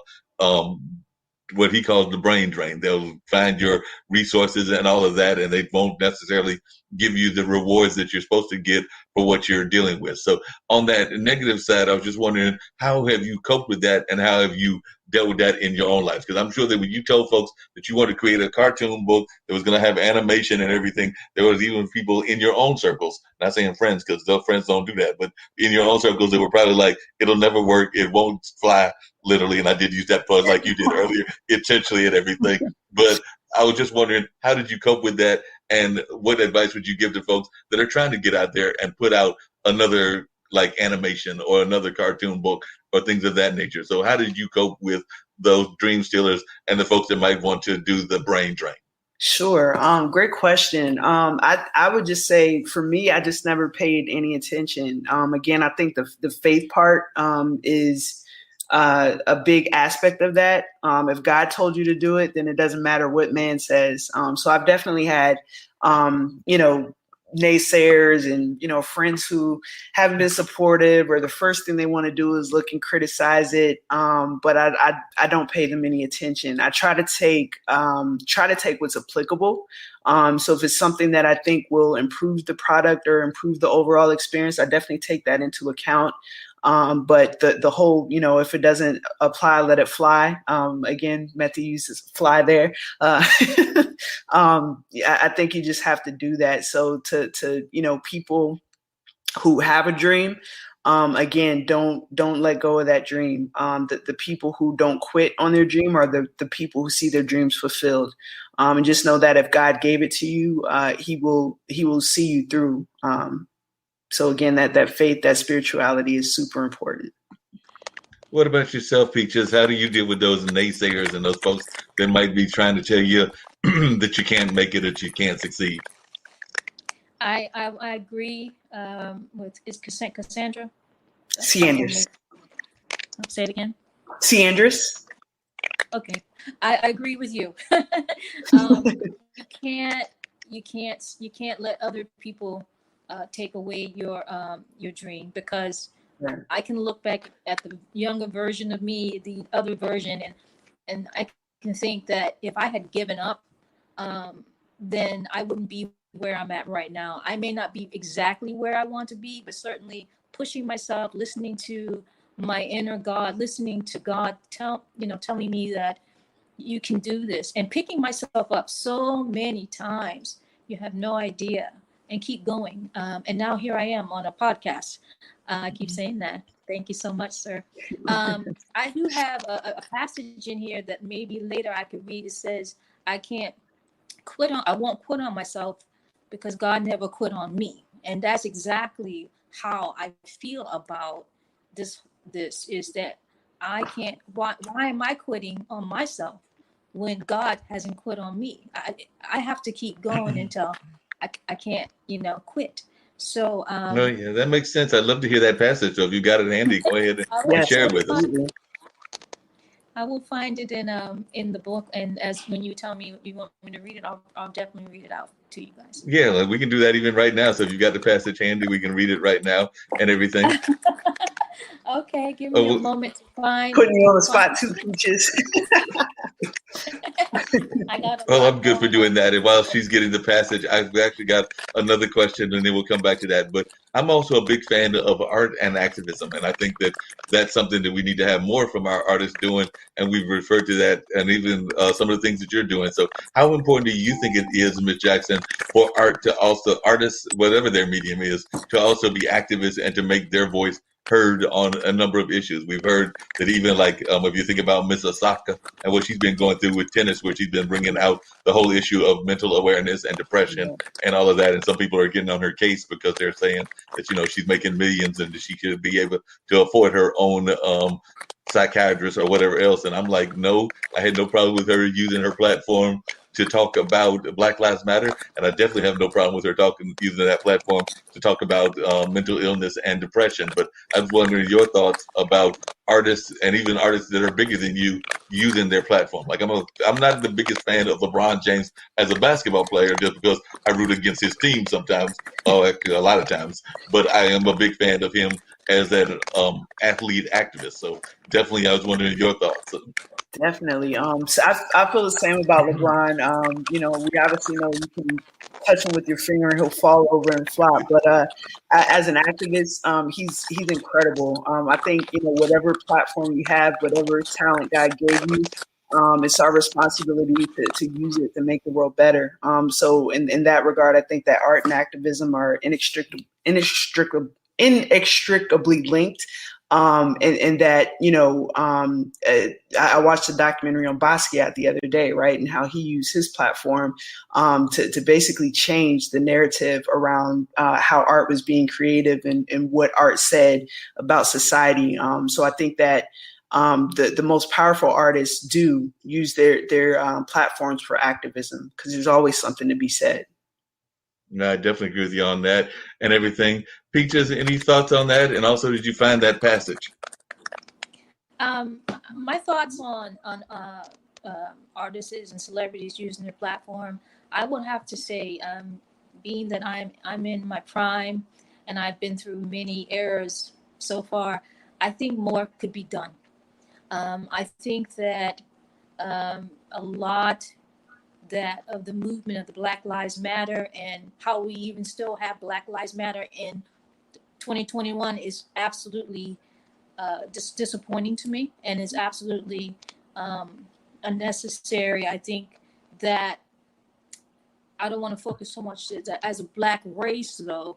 what he calls the brain drain. They'll find your resources and all of that, and they won't necessarily give you the rewards that you're supposed to get for what you're dealing with. So on that negative side, I was just wondering, how have you coped with that, and how have you dealt with that in your own life? Because I'm sure that when you told folks that you wanted to create a cartoon book that was going to have animation and everything, there was even people in your own circles, not saying friends, because their friends don't do that, but in your own circles that were probably like, it'll never work, it won't fly, literally, and I did use that pun like you did earlier, intentionally and everything. But I was just wondering, how did you cope with that, and what advice would you give to folks that are trying to get out there and put out another animation or another cartoon book or things of that nature? So how did you cope with those dream stealers and the folks that might want to do the brain drain?
Sure. Great question. I would just say, for me, I just never paid any attention. Again, I think the faith part is a big aspect of that. If God told you to do it, then it doesn't matter what man says. So I've definitely had, naysayers and, friends who haven't been supportive, or the first thing they want to do is look and criticize it. But I don't pay them any attention. I try to take what's applicable. So if it's something that I think will improve the product or improve the overall experience, I definitely take that into account. But the whole, if it doesn't apply, let it fly. Again, meant to use this fly there. Yeah, I think you just have to do that. So to people who have a dream, again, don't let go of that dream. The people who don't quit on their dream are the people who see their dreams fulfilled. And just know that if God gave it to you, he will see you through. So again, that faith, that spirituality is super important.
What about yourself, Peaches? How do you deal with those naysayers and those folks that might be trying to tell you that you can't make it, that you can't succeed?
I agree with Cassandra.
Sanders.
Say it again.
Sanders.
Okay, I agree with you. You can't let other people take away your dream, because I can look back at the younger version of me, the other version, and I can think that if I had given up, then I wouldn't be where I'm at right now. I may not be exactly where I want to be, but certainly pushing myself, listening to my inner God, listening to God telling me that you can do this, and picking myself up so many times. You have no idea, and keep going. And now here I am on a podcast. I keep saying that. Thank you so much, sir. I do have a passage in here that maybe later I could read. It says, I won't quit on myself, because God never quit on me. And that's exactly how I feel about this is that I can't, why am I quitting on myself when God hasn't quit on me? I have to keep going until I can't, quit. So
No, yeah, that makes sense. I'd love to hear that passage. So if you got it handy, go ahead and
Yes,
share it with us.
absolutely.
I will find it in the book, and as when you tell me you want me to read it, I'll definitely read it out to you guys.
Yeah, like we can do that even right now. So if you got the passage handy, we can read it right now and everything.
Okay, give me a moment to find.
Putting you on the spot too, Peaches.
Well, I'm good for doing that. And while she's getting the passage, I've actually got another question, and then we'll come back to that. But I'm also a big fan of art and activism, and I think that that's something that we need to have more from our artists doing. And we've referred to that, and even some of the things that you're doing. So, how important do you think it is, Ms. Jackson, for artists, whatever their medium is, to also be activists and to make their voice heard on a number of issues? We've heard that even if you think about Miss Osaka and what she's been going through with tennis, where she's been bringing out the whole issue of mental awareness and depression and all of that. And some people are getting on her case because they're saying that, she's making millions and that she should be able to afford her own psychiatrist or whatever else. And I'm like, no, I had no problem with her using her platform to talk about Black Lives Matter, and I definitely have no problem with her using that platform to talk about mental illness and depression. But I was wondering your thoughts about artists, and even artists that are bigger than you, using their platform. Like I'm not the biggest fan of LeBron James as a basketball player, just because I root against his team sometimes, a lot of times. But I am a big fan of him as an athlete activist. So definitely, I was wondering your thoughts.
Definitely. So I feel the same about LeBron. We obviously know you can touch him with your finger and he'll fall over and flop. But as an activist, he's incredible. I think whatever platform you have, whatever talent God gave you, it's our responsibility to use it to make the world better. So in that regard, I think that art and activism are inextricably linked. And that, I watched a documentary on Basquiat the other day, right? And how he used his platform to basically change the narrative around how art was being creative and what art said about society. So I think that the most powerful artists do use their platforms for activism, because there's always something to be said.
No, I definitely agree with you on that and everything. Peaches, any thoughts on that? And also, did you find that passage?
My thoughts on artists and celebrities using their platform, I would have to say, being that I'm in my prime and I've been through many eras so far, I think more could be done. I think that a lot that of the movement of the Black Lives Matter and how we even still have Black Lives Matter in 2021 is absolutely disappointing to me, and it's absolutely unnecessary. I think that I don't want to focus so much as a Black race, though.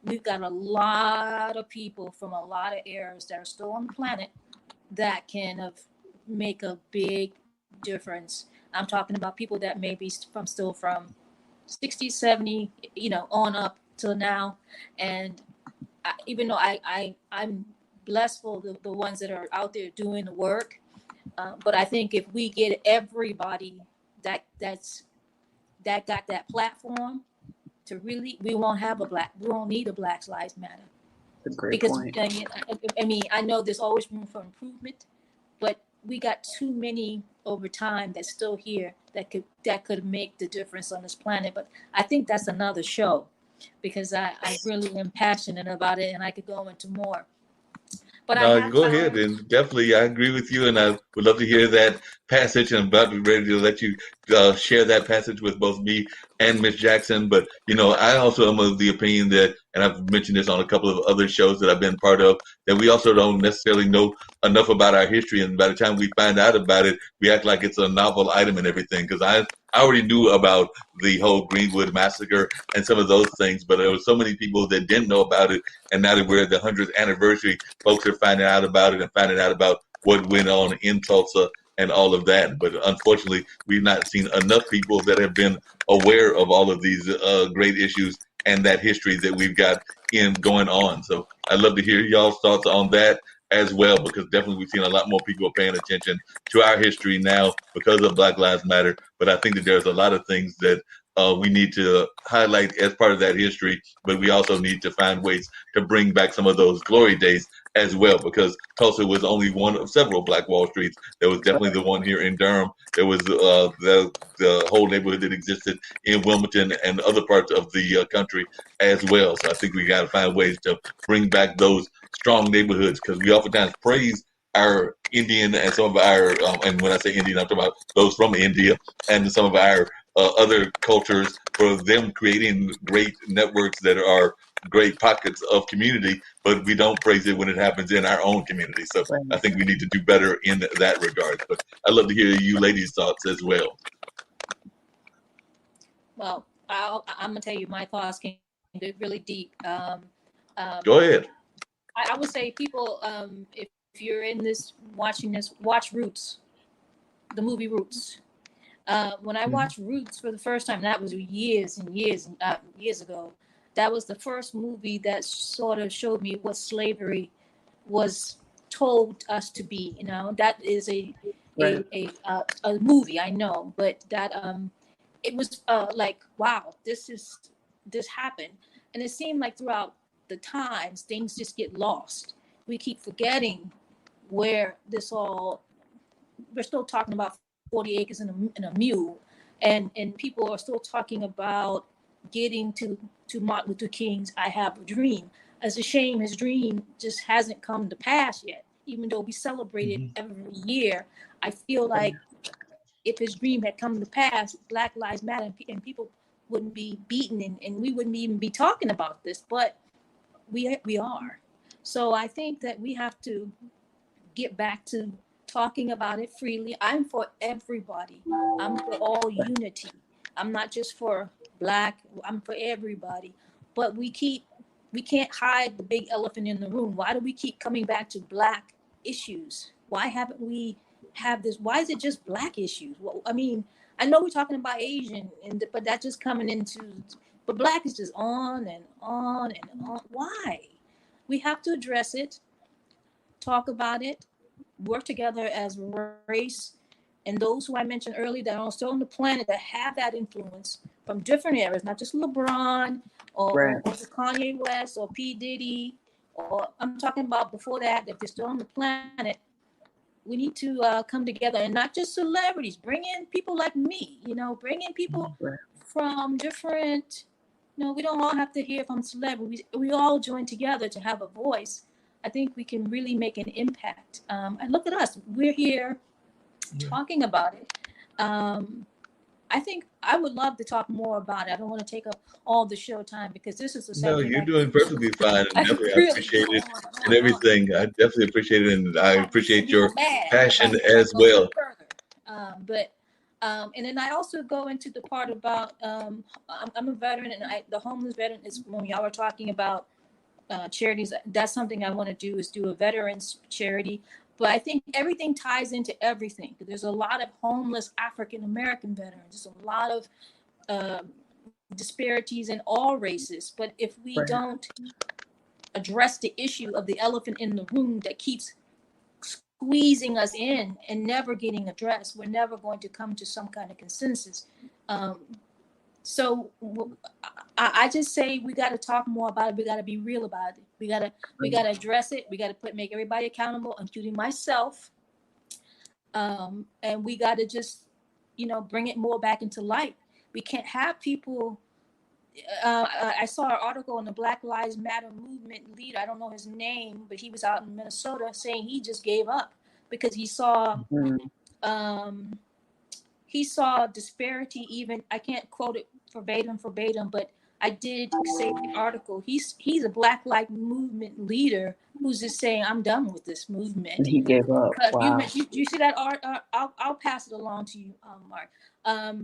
We've got a lot of people from a lot of eras that are still on the planet that can make a big difference. I'm talking about people that may be from 60, 70, on up till now. And even though I'm blessed for the ones that are out there doing the work, but I think if we get everybody that got that platform to really, we won't need a Black Lives Matter.
That's a great
Because
point.
I mean, I know there's always room for improvement, but we got too many over time that's still here that could make the difference on this planet. But I think that's another show, because I really am passionate about it, and I could go into more. But I
No,
have
go ahead,
found,
and definitely I agree with you, and I would love to hear that passage. And I'm about to be ready to let you share that passage with both me and Miss Jackson. But I also am of the opinion that, and I've mentioned this on a couple of other shows that I've been part of, that we also don't necessarily know enough about our history, and by the time we find out about it, we act like it's a novel item and everything. Because I already knew about the whole Greenwood massacre and some of those things, but there were so many people that didn't know about it, and now that we're at the 100th anniversary, folks are finding out about it and finding out about what went on in Tulsa and all of that. But unfortunately, we've not seen enough people that have been aware of all of these great issues and that history that we've got in going on. So I'd love to hear y'all's thoughts on that as well, because definitely we've seen a lot more people paying attention to our history now because of Black Lives Matter. But I think that there's a lot of things that we need to highlight as part of that history, but we also need to find ways to bring back some of those glory days as well, because Tulsa was only one of several Black Wall Streets. There was definitely the one here in Durham. There was the whole neighborhood that existed in Wilmington and other parts of the country as well. So I think we got to find ways to bring back those strong neighborhoods, because we oftentimes praise our Indian and some of our, and when I say Indian, I'm talking about those from India and some of our other cultures, for them creating great networks that are great pockets of community, but we don't praise it when it happens in our own community. So I think we need to do better in that regard. But I'd love to hear you ladies' thoughts as well.
well, I'm gonna tell you my thoughts can get really deep.
Go ahead.
I would say people, if you're in this watching this, watch Roots, the movie Roots. When I watched Roots for the first time, that was years and years ago. That was the first movie that sort of showed me what slavery was told us to be. That is a movie, I know, but that it was like, wow, this happened, and it seemed like throughout the times things just get lost. We keep forgetting where this all. We're still talking about 40 acres and a mule, and people are still talking about getting to Martin Luther King's "I Have a Dream." It's a shame his dream just hasn't come to pass yet, even though we celebrate it every year. I feel like if his dream had come to pass, Black Lives Matter, and people wouldn't be beaten, and we wouldn't even be talking about this, but we are. So I think that we have to get back to talking about it freely. I'm for everybody. I'm for all unity. I'm not just for Black. I'm for everybody. But we can't hide the big elephant in the room. Why do we keep coming back to Black issues? Why haven't we have this? Why is it just Black issues? Well, I mean, I know we're talking about Asian, but that's just coming into. But Black is just on and on and on. Why? We have to address it, talk about it, work together as a race, and those who I mentioned earlier that are still on the planet that have that influence from different eras, not just LeBron or Kanye West or P. Diddy, or I'm talking about before that, if they're still on the planet, we need to come together, and not just celebrities. Bring in people like me, bring in people from different, we don't all have to hear from celebrities. We all join together to have a voice. I think we can really make an impact. And look at us. We're here talking about it. I think I would love to talk more about it. I don't want to take up all the show time because this is a
No,
subject
you're doing perfectly fine, and
I could
definitely I
really
appreciate
go
it
on and
and
on and on.
everything. I definitely appreciate it, and I
Have some
appreciate your
people mad
passion
if I
as
go any
well.
further. But and then I also go into the part about I'm a veteran, and the homeless veteran is when y'all were talking about charities. That's something I want to do, is do a veterans charity. But I think everything ties into everything. There's a lot of homeless African American veterans. There's a lot of disparities in all races. But if we
Right.
don't address the issue of the elephant in the room that keeps squeezing us in and never getting addressed, we're never going to come to some kind of consensus. So I just say we got to talk more about it. We got to be real about it. We got to address it. We got to make everybody accountable, including myself. And we got to just, bring it more back into light. We can't have people. I saw an article on the Black Lives Matter movement leader. I don't know his name, but he was out in Minnesota saying he just gave up because he saw disparity. Even I can't quote it verbatim, but I did say the article. He's a Black Lives Movement leader who's just saying, I'm done with this movement.
And he gave up. Wow.
You see that art? I'll pass it along to you, Mark.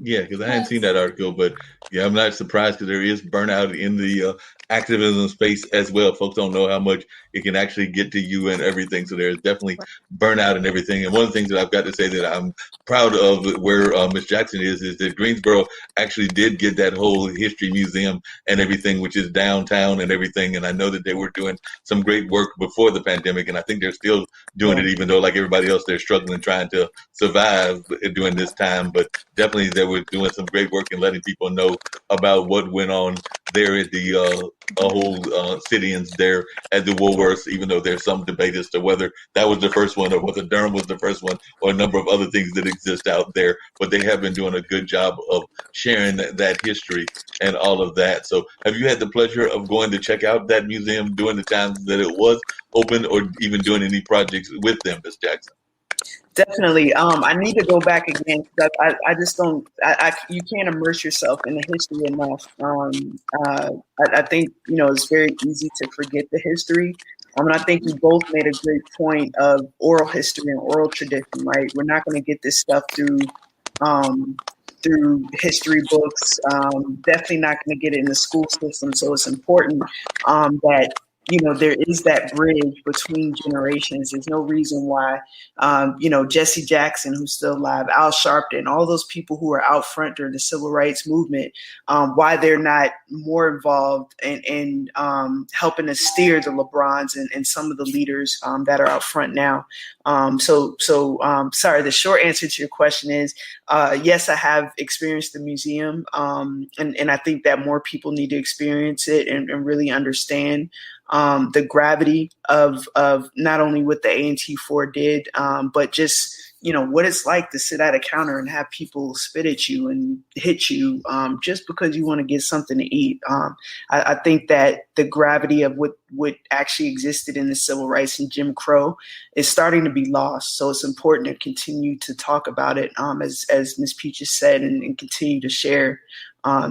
Yeah, because I hadn't seen that article, but yeah, I'm not surprised because there is burnout in the activism space as well. Folks don't know how much it can actually get to you and everything. So there's definitely burnout and everything. And one of the things that I've got to say that I'm proud of where Miss Jackson is that Greensboro actually did get that whole history museum and everything, which is downtown and everything. And I know that they were doing some great work before the pandemic, and I think they're still doing it, even though like everybody else, they're struggling trying to survive during this time. But definitely they were doing some great work and letting people know about what went on there at the whole sit-ins there at the Woolworths, even though there's some debate as to whether that was the first one or whether Durham was the first one or a number of other things that exist out there. But they have been doing a good job of sharing that history and all of that. So have you had the pleasure of going to check out that museum during the times that it was open, or even doing any projects with them, Ms. Jackson?
Definitely. I need to go back again because I just don't. You can't immerse yourself in the history enough. I think it's very easy to forget the history. And I think you both made a great point of oral history and oral tradition. Right, we're not going to get this stuff through history books. Definitely not going to get it in the school system. So it's important that there is that bridge between generations. There's no reason why, Jesse Jackson, who's still alive, Al Sharpton, all those people who are out front during the civil rights movement, why they're not more involved in helping to steer the LeBrons and some of the leaders that are out front now. Sorry, the short answer to your question is, yes, I have experienced the museum. And I think that more people need to experience it and really understand the gravity of not only what the A&T4 did, but just, what it's like to sit at a counter and have people spit at you and hit you just because you want to get something to eat. I think that the gravity of what actually existed in the civil rights and Jim Crow is starting to be lost. So it's important to continue to talk about it, as Ms. Peaches said, and continue to share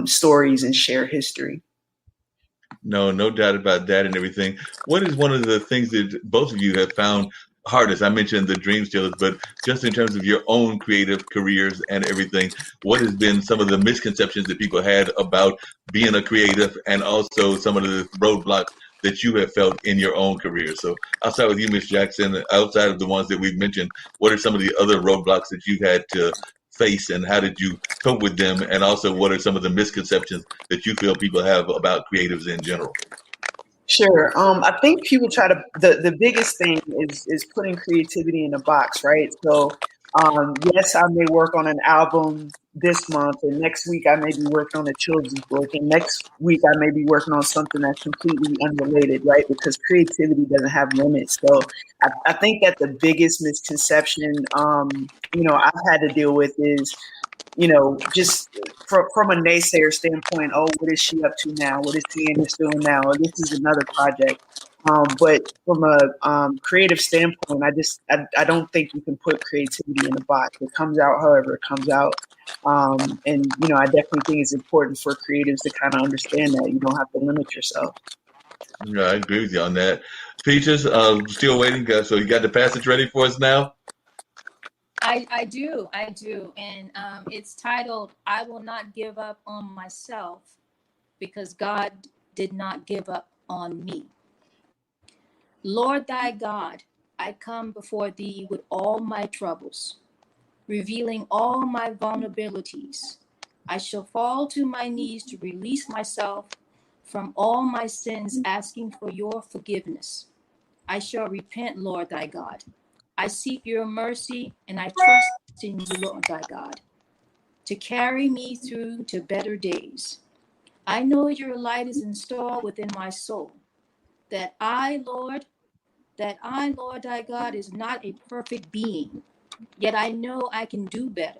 stories and share history.
No doubt about that and everything. What is one of the things that both of you have found hardest? I mentioned the dream stealers, but just in terms of your own creative careers and everything, what has been some of the misconceptions that people had about being a creative, and also some of the roadblocks that you have felt in your own career? So I'll start with you, Ms. Jackson. Outside of the ones that we've mentioned, what are some of the other roadblocks that you've had to face, and how did you cope with them? And also, what are some of the misconceptions that you feel people have about creatives in general?
Sure. I think people try to, the biggest thing is putting creativity in a box, right? So, yes, I may work on an album this month, and next week I may be working on a children's book, and next week I may be working on something that's completely unrelated, right? Because creativity doesn't have limits. So I think that the biggest misconception, I've had to deal with is, just from a naysayer standpoint, oh, what is she up to now? What is Candace doing now? Or this is another project. But from a creative standpoint, I don't think you can put creativity in a box. It comes out however it comes out. And, I definitely think it's important for creatives to kind of understand that you don't have to limit yourself.
Yeah, I agree with you on that. Peaches, still waiting. So you got the passage ready for us now?
I do. And it's titled, I Will Not Give Up on Myself because God did not give up on me. Lord thy God, I come before thee with all my troubles, revealing all my vulnerabilities. I shall fall to my knees to release myself from all my sins, asking for your forgiveness. I shall repent, Lord thy God. I seek your mercy and I trust in you, Lord thy God, to carry me through to better days. I know your light is installed within my soul, that I, Lord thy God, is not a perfect being, yet I know I can do better.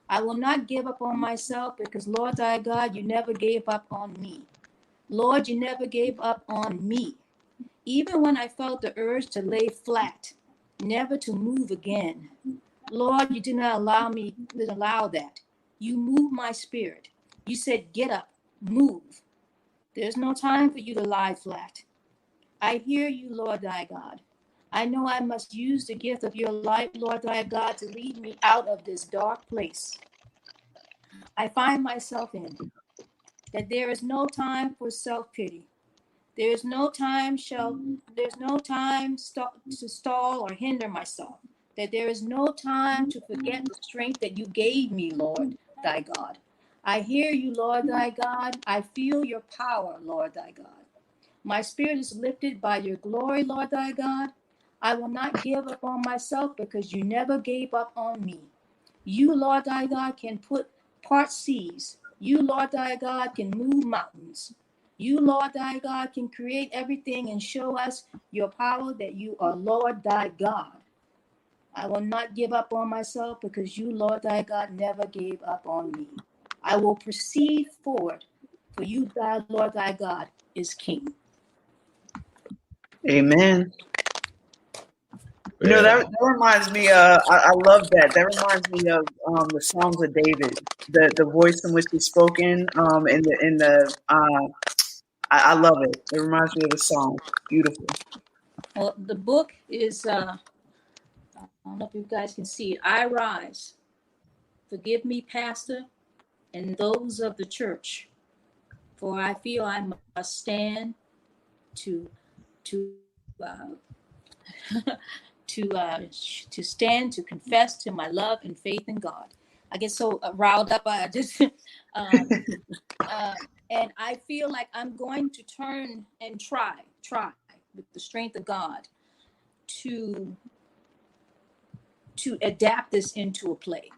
I will not give up on myself because, Lord thy God, you never gave up on me. Lord, you never gave up on me. Even when I felt the urge to lay flat, never to move again. Lord, you did not allow that. You moved my spirit. You said, get up, move. There's no time for you to lie flat. I hear you, Lord thy God. I know I must use the gift of your light, Lord thy God, to lead me out of this dark place I find myself in, that there is no time for self-pity. There's no time to stall or hinder myself. That there is no time to forget the strength that you gave me, Lord thy God. I hear you, Lord thy God. I feel your power, Lord thy God. My spirit is lifted by your glory, Lord thy God. I will not give up on myself because you never gave up on me. You, Lord thy God, can part seas. You, Lord thy God, can move mountains. You, Lord thy God, can create everything and show us your power that you are Lord thy God. I will not give up on myself because you, Lord thy God, never gave up on me. I will proceed forward, for you, thy Lord thy God, is King.
Amen.
Yeah.
That reminds me. I love that. That reminds me of the Psalms of David, the voice in which he's spoken. I love it. It reminds me of the song. Beautiful.
Well, the book is, I don't know if you guys can see it. I rise. Forgive me, Pastor, and those of the church, for I feel I must stand to uh, to stand to confess to my love and faith in God. I get so riled up. I just and I feel like I'm going to turn and try with the strength of God to adapt this into a play,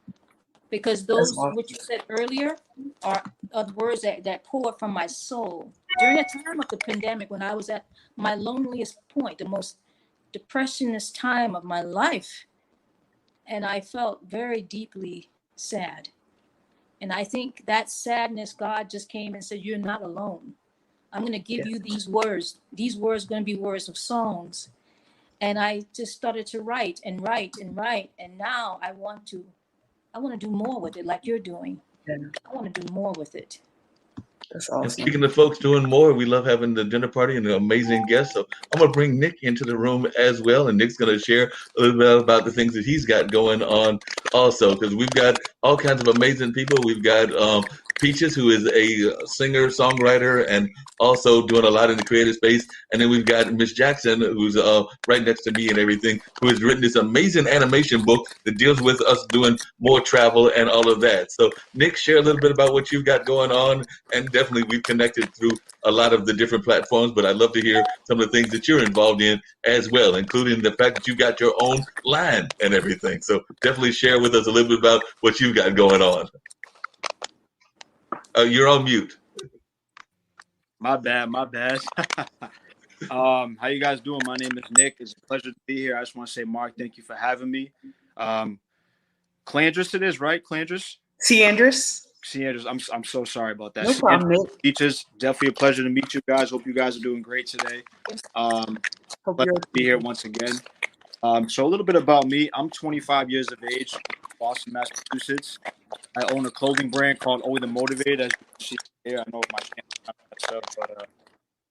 because
That's
those
awesome.
what you said earlier are the words that pour from my soul during the time of the pandemic, when I was at my loneliest point, the most depressionist time of my life, and I felt very deeply sad. And I think that sadness, God just came and said, you're not alone. I'm going to give
Yeah.
you these words. These words are going to be words of songs. And I just started to write and write and write. And now I want to do more with it, like you're doing.
Yeah.
I want to do more with it.
That's
And
awesome.
speaking of folks doing more, we love having the dinner party and the amazing guests. So I'm going to bring Nick into the room as well. And Nick's going to share a little bit about the things that he's got going on also, because we've got all kinds of amazing people. We've got Peaches, who is a singer, songwriter, and also doing a lot in the creative space. And then we've got Miss Jackson, who's right next to me and everything, who has written this amazing animation book that deals with us doing more travel and all of that. So Nick, share a little bit about what you've got going on. And definitely we've connected through a lot of the different platforms, but I'd love to hear some of the things that you're involved in as well, including the fact that you got your own line and everything. So definitely share with us a little bit about what you've got going on. You're on mute.
My bad. How you guys doing? My name is Nick. It's a pleasure to be here. I just want to say, Mark, thank you for having me. Clandris it is, right? Clandris?
C. Andrews.
Seniors, I'm so sorry about that.
No
Seniors,
problem, Nick.
teachers, definitely a pleasure to meet you guys. Hope you guys are doing great today.
Hope
Pleasure
you're
to be here once again. So a little bit about me. I'm 25 years of age, Boston, Massachusetts. I own a clothing brand called Only the Motivated. As you can see here, I know my channel is not messed up, but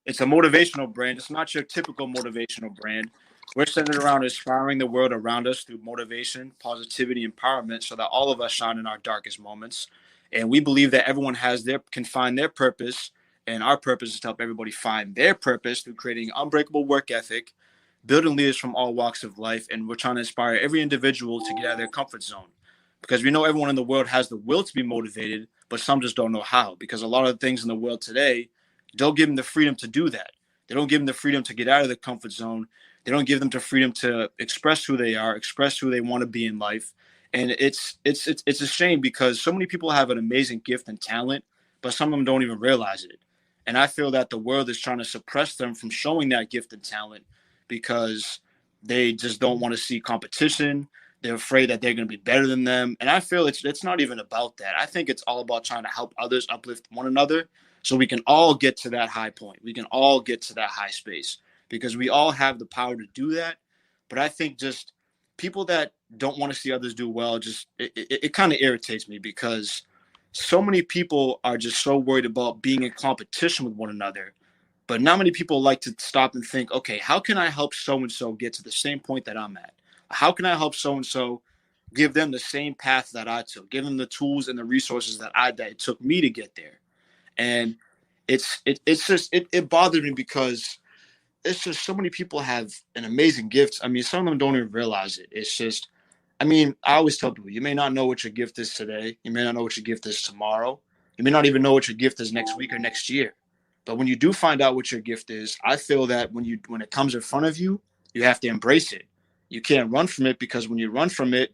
it's a motivational brand. It's not your typical motivational brand. We're centered around inspiring the world around us through motivation, positivity, empowerment, so that all of us shine in our darkest moments. And we believe that everyone can find their purpose, and our purpose is to help everybody find their purpose through creating unbreakable work ethic, building leaders from all walks of life, and we're trying to inspire every individual to get out of their comfort zone. Because we know everyone in the world has the will to be motivated, but some just don't know how. Because a lot of the things in the world today don't give them the freedom to do that. They don't give them the freedom to get out of the comfort zone. They don't give them the freedom to express who they are, express who they want to be in life. And it's a shame because so many people have an amazing gift and talent, but some of them don't even realize it. And I feel that the world is trying to suppress them from showing that gift and talent because they just don't want to see competition. They're afraid that they're going to be better than them. And I feel it's not even about that. I think it's all about trying to help others uplift one another so we can all get to that high point. We can all get to that high space because we all have the power to do that. But I think just people that don't want to see others do well, just it kind of irritates me because so many people are just so worried about being in competition with one another. But not many people like to stop and think, okay, how can I help so-and-so get to the same point that I'm at? How can I help so-and-so give them the same path that I took, give them the tools and the resources that it took me to get there? And it bothered me because it's just so many people have an amazing gift. I mean, some of them don't even realize it. It's just, I mean, I always tell people, you may not know what your gift is today. You may not know what your gift is tomorrow. You may not even know what your gift is next week or next year. But when you do find out what your gift is, I feel that when it comes in front of you, you have to embrace it. You can't run from it because when you run from it,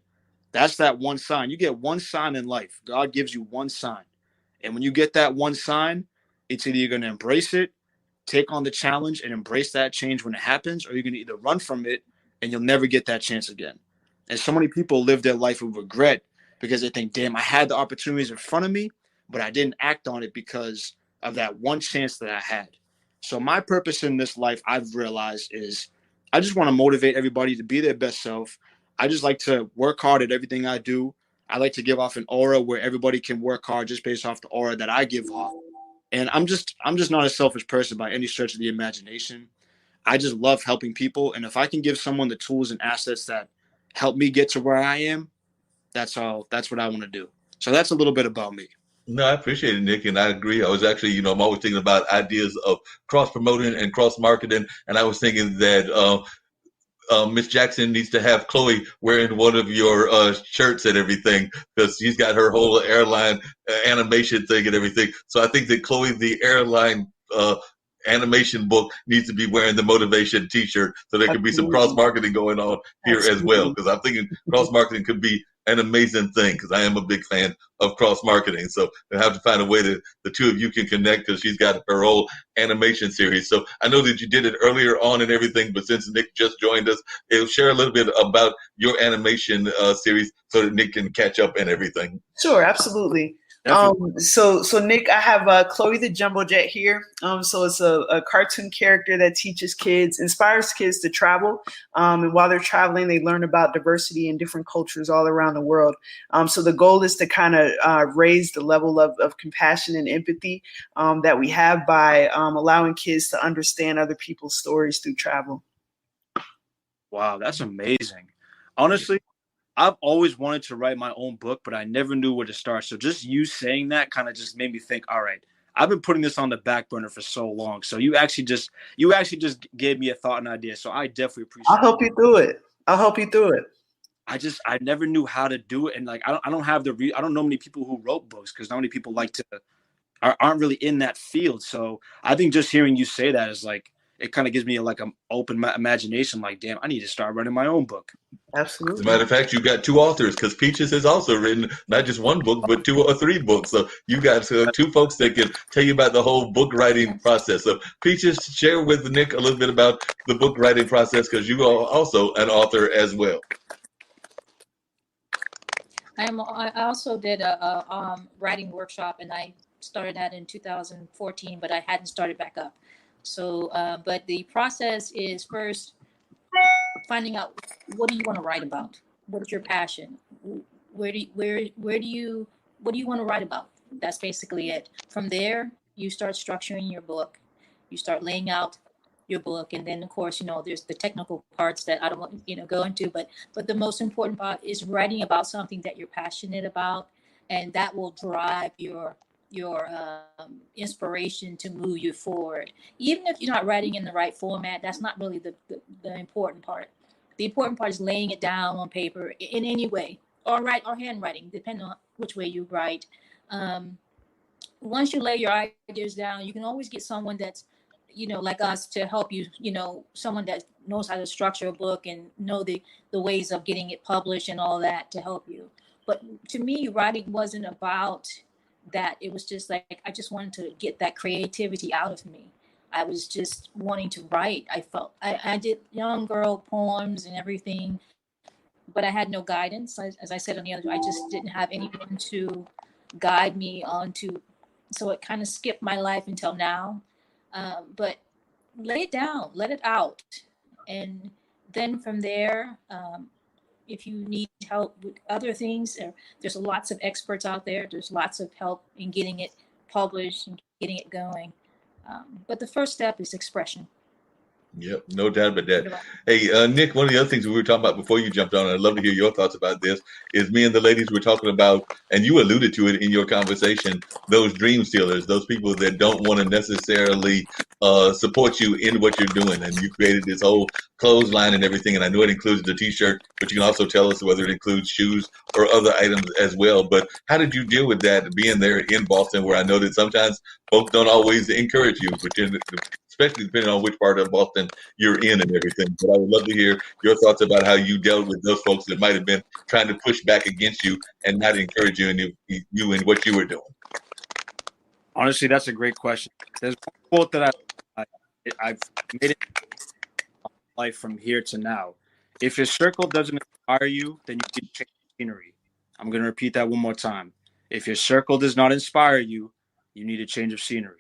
that's that one sign. You get one sign in life. God gives you one sign. And when you get that one sign, it's either you're going to embrace it, take on the challenge and embrace that change when it happens, or you're going to either run from it and you'll never get that chance again. And so many people live their life with regret because they think, damn, I had the opportunities in front of me, but I didn't act on it because of that one chance that I had. So my purpose in this life, I've realized, is I just want to motivate everybody to be their best self. I just like to work hard at everything I do. I like to give off an aura where everybody can work hard just based off the aura that I give off. And I'm just not a selfish person by any stretch of the imagination. I just love helping people. And if I can give someone the tools and assets that help me get to where I am, that's what I want to do. So that's a little bit about me.
No, I appreciate it, Nick, and I agree. I was actually, I'm always thinking about ideas of cross promoting and cross marketing, and I was thinking that Miss Jackson needs to have Chloe wearing one of your shirts and everything because she's got her whole airline animation thing and everything. So I think that Chloe, the airline animation book, needs to be wearing the motivation T-shirt so there could be some cross marketing going on here as well. Because I'm thinking cross marketing could be an amazing thing because I am a big fan of cross marketing. So I have to find a way that the two of you can connect because she's got her whole animation series. So I know that you did it earlier on and everything, but since Nick just joined us, it'll share a little bit about your animation series so that Nick can catch up and everything.
Sure, absolutely. So Nick, I have Chloe the Jumbo Jet here. So it's a cartoon character that teaches kids, inspires kids to travel. And while they're traveling, they learn about diversity in different cultures all around the world. So the goal is to kind of raise the level of compassion and empathy that we have by allowing kids to understand other people's stories through travel.
Wow, that's amazing. Honestly, I've always wanted to write my own book, but I never knew where to start. So just you saying that kind of just made me think, all right, I've been putting this on the back burner for so long. So you actually just gave me a thought and idea. So I definitely appreciate it.
I'll help you through it.
I never knew how to do it. And like, I don't know many people who wrote books because not many people aren't really in that field. So I think just hearing you say that is like, it kind of gives me like an open imagination. Like, damn, I need to start writing my own book.
Absolutely.
As a matter of fact, you've got two authors because Peaches has also written not just one book, but 2 or 3 books. So you got 2 folks that can tell you about the whole book writing process. So Peaches, share with Nick a little bit about the book writing process because you are also an author as well.
I also did a writing workshop, and I started that in 2014, but I hadn't started back up. So, but the process is first finding out what do you want to write about? What is your passion? Where do you what do you want to write about? That's basically it. From there, you start structuring your book. You start laying out your book, and then of course, there's the technical parts that I don't want go into, but the most important part is writing about something that you're passionate about, and that will drive your inspiration to move you forward. Even if you're not writing in the right format, that's not really the important part. The important part is laying it down on paper in any way, or write or handwriting, depending on which way you write. Um, Once you lay your ideas down, you can always get someone that's, like us to help you, someone that knows how to structure a book and know the ways of getting it published and all that to help you. But to me, writing wasn't about that. It was just like, I just wanted to get that creativity out of me. I was just wanting to write. I did young girl poems and everything, but I had no guidance. As I said on the other, I just didn't have anyone to guide me onto. So it kind of skipped my life until now. But lay it down, let it out. And then from there, if you need help with other things, there's lots of experts out there. There's lots of help in getting it published and getting it going. But the first step is expression.
Yep, no doubt about that. Hey, Nick, one of the other things we were talking about before you jumped on, and I'd love to hear your thoughts about this, is me and the ladies were talking about, and you alluded to it in your conversation, those dream stealers, those people that don't want to necessarily support you in what you're doing. And you created this whole clothesline and everything, and I know it includes the T-shirt, but you can also tell us whether it includes shoes or other items as well. But how did you deal with that, being there in Boston, where I know that sometimes folks don't always encourage you, but especially depending on which part of Boston you're in and everything. But I would love to hear your thoughts about how you dealt with those folks that might have been trying to push back against you and not encourage you in what you were doing.
Honestly, that's a great question. There's one quote that I've made it life from here to now. If your circle doesn't inspire you, then you need to change the scenery. I'm going to repeat that one more time. If your circle does not inspire you, you need a change of scenery.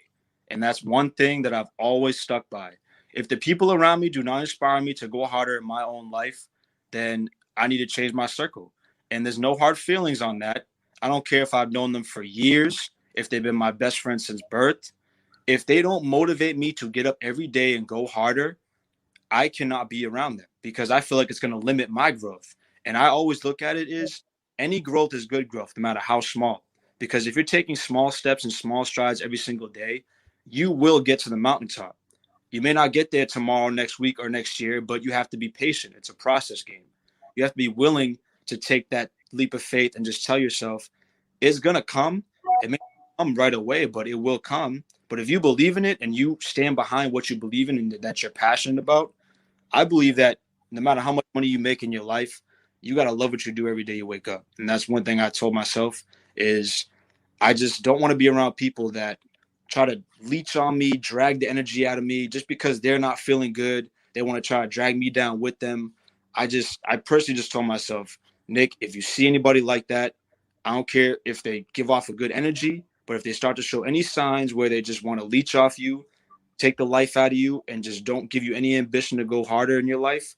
And that's one thing that I've always stuck by. If the people around me do not inspire me to go harder in my own life, then I need to change my circle. And there's no hard feelings on that. I don't care if I've known them for years, if they've been my best friend since birth. If they don't motivate me to get up every day and go harder, I cannot be around them because I feel like it's going to limit my growth. And I always look at it as any growth is good growth, no matter how small. Because if you're taking small steps and small strides every single day, you will get to the mountaintop. You may not get there tomorrow, next week, or next year, but you have to be patient. It's a process game. You have to be willing to take that leap of faith and just tell yourself, it's going to come. It may not come right away, but it will come. But if you believe in it and you stand behind what you believe in and that you're passionate about, I believe that no matter how much money you make in your life, you got to love what you do every day you wake up. And that's one thing I told myself is I just don't want to be around people that try to leech on me, drag the energy out of me just because they're not feeling good. They want to try to drag me down with them. I personally just told myself, Nick, if you see anybody like that, I don't care if they give off a good energy, but if they start to show any signs where they just want to leech off you, take the life out of you, and just don't give you any ambition to go harder in your life,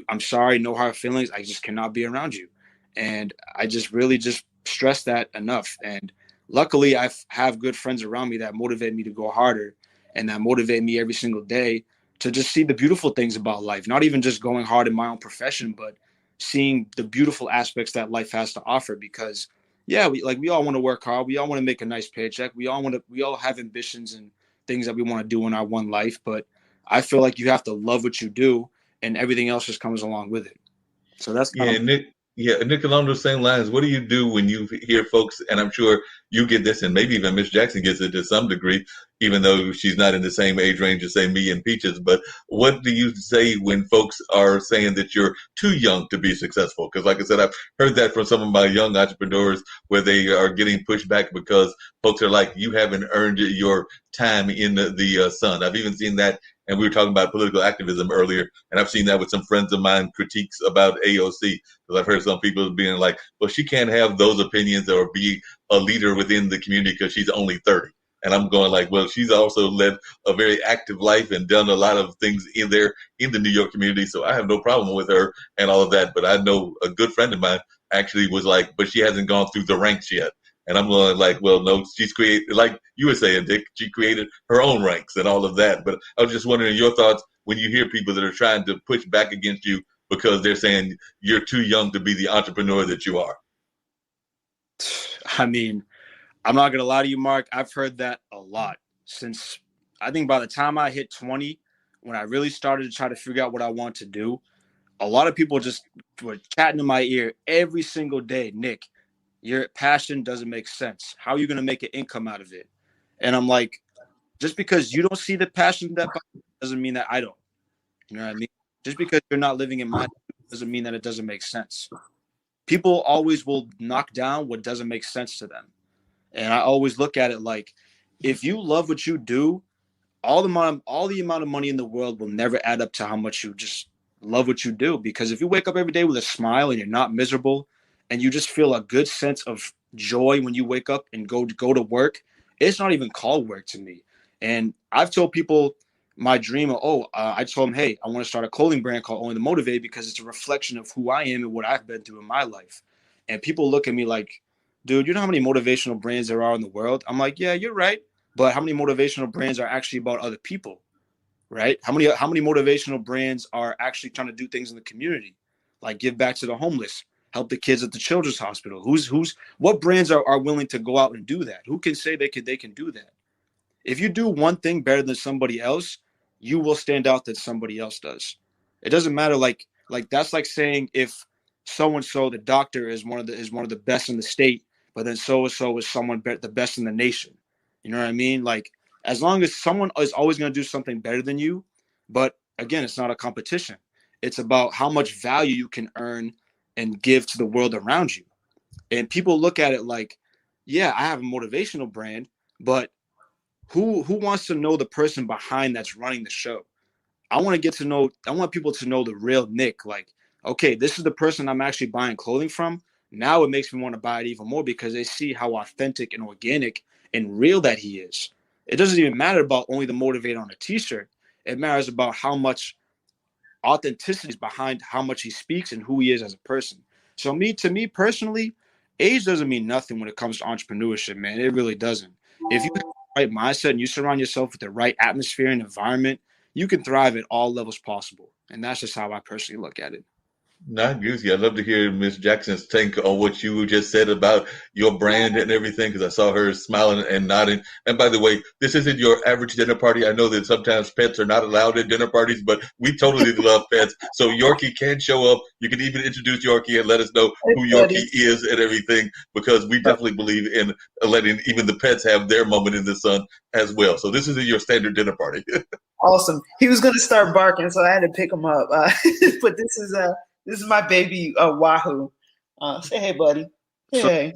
I'm sorry, no hard feelings. I just cannot be around you. And I just really just stress that enough. And luckily, I have good friends around me that motivate me to go harder and that motivate me every single day to just see the beautiful things about life, not even just going hard in my own profession, but seeing the beautiful aspects that life has to offer. Because, yeah, we all want to work hard. We all want to make a nice paycheck. We all have ambitions and things that we want to do in our one life. But I feel like you have to love what you do and everything else just comes along with it. So that's kind of
Nick, along those same lines, what do you do when you hear folks, and I'm sure you get this, and maybe even Miss Jackson gets it to some degree, even though she's not in the same age range as, say, me and Peaches, but what do you say when folks are saying that you're too young to be successful? Because like I said, I've heard that from some of my young entrepreneurs where they are getting pushed back because folks are like, you haven't earned your time in the sun. I've even seen that And we were talking about political activism earlier, and I've seen that with some friends of mine critiques about AOC, because I've heard some people being like, well, she can't have those opinions or be a leader within the community because she's only 30. And I'm going like, well, she's also led a very active life and done a lot of things in there in the New York community. So I have no problem with her and all of that. But I know a good friend of mine actually was like, but she hasn't gone through the ranks yet. And I'm going like, well, no, she's created, like you were saying, Dick, she created her own ranks and all of that. But I was just wondering your thoughts when you hear people that are trying to push back against you because they're saying you're too young to be the entrepreneur that you are.
I mean, I'm not going to lie to you, Mark. I've heard that a lot since I think by the time I hit 20, when I really started to try to figure out what I want to do, a lot of people just were chatting in my ear every single day. Nick, your passion doesn't make sense. How are you going to make an income out of it? And I'm like, just because you don't see the passion that doesn't mean that I don't. You know what I mean? Just because you're not living in my doesn't mean that it doesn't make sense. People always will knock down what doesn't make sense to them. And I always look at it like, if you love what you do, all the amount of money in the world will never add up to how much you just love what you do. Because if you wake up every day with a smile and you're not miserable and you just feel a good sense of joy when you wake up and go to work, it's not even called work to me. And I've told people my dream of, I told them, hey, I want to start a clothing brand called Only the Motivate because it's a reflection of who I am and what I've been through in my life. And people look at me like, dude, you know how many motivational brands there are in the world? I'm like, yeah, you're right. But how many motivational brands are actually about other people, right? How many motivational brands are actually trying to do things in the community, like give back to the homeless, help the kids at the children's hospital? What brands are willing to go out and do that? Who can say they can do that? If you do one thing better than somebody else, you will stand out that somebody else does. It doesn't matter. Like that's like saying if so-and-so, the doctor is one of the best in the state, but then so-and-so is the best in the nation. You know what I mean? Like, as long as someone is always going to do something better than you, but again, it's not a competition. It's about how much value you can earn and give to the world around you. And people look at it like, yeah, I have a motivational brand, but who wants to know the person behind that's running the show? I want people to know the real Nick. Like, okay, this is the person I'm actually buying clothing from. Now it makes me want to buy it even more because they see how authentic and organic and real that he is. It doesn't even matter about only the motivate on a t-shirt. It matters about how much authenticity is behind how much he speaks and who he is as a person. So to me personally, age doesn't mean nothing when it comes to entrepreneurship, man. It really doesn't. If you have the right mindset and you surround yourself with the right atmosphere and environment, you can thrive at all levels possible. And that's just how I personally look at it.
Not usually. I'd love to hear Miss Jackson's take on what you just said about your brand and everything, because I saw her smiling and nodding. And by the way, this isn't your average dinner party. I know that sometimes pets are not allowed at dinner parties, but we totally love pets. So Yorkie can show up. You can even introduce Yorkie and let us know who Yorkie is and everything, because we definitely believe in letting even the pets have their moment in the sun as well. So this isn't your standard dinner party.
Awesome. He was going to start barking, so I had to pick him up. But this is my baby, Wahoo. Say hey, buddy. Hey.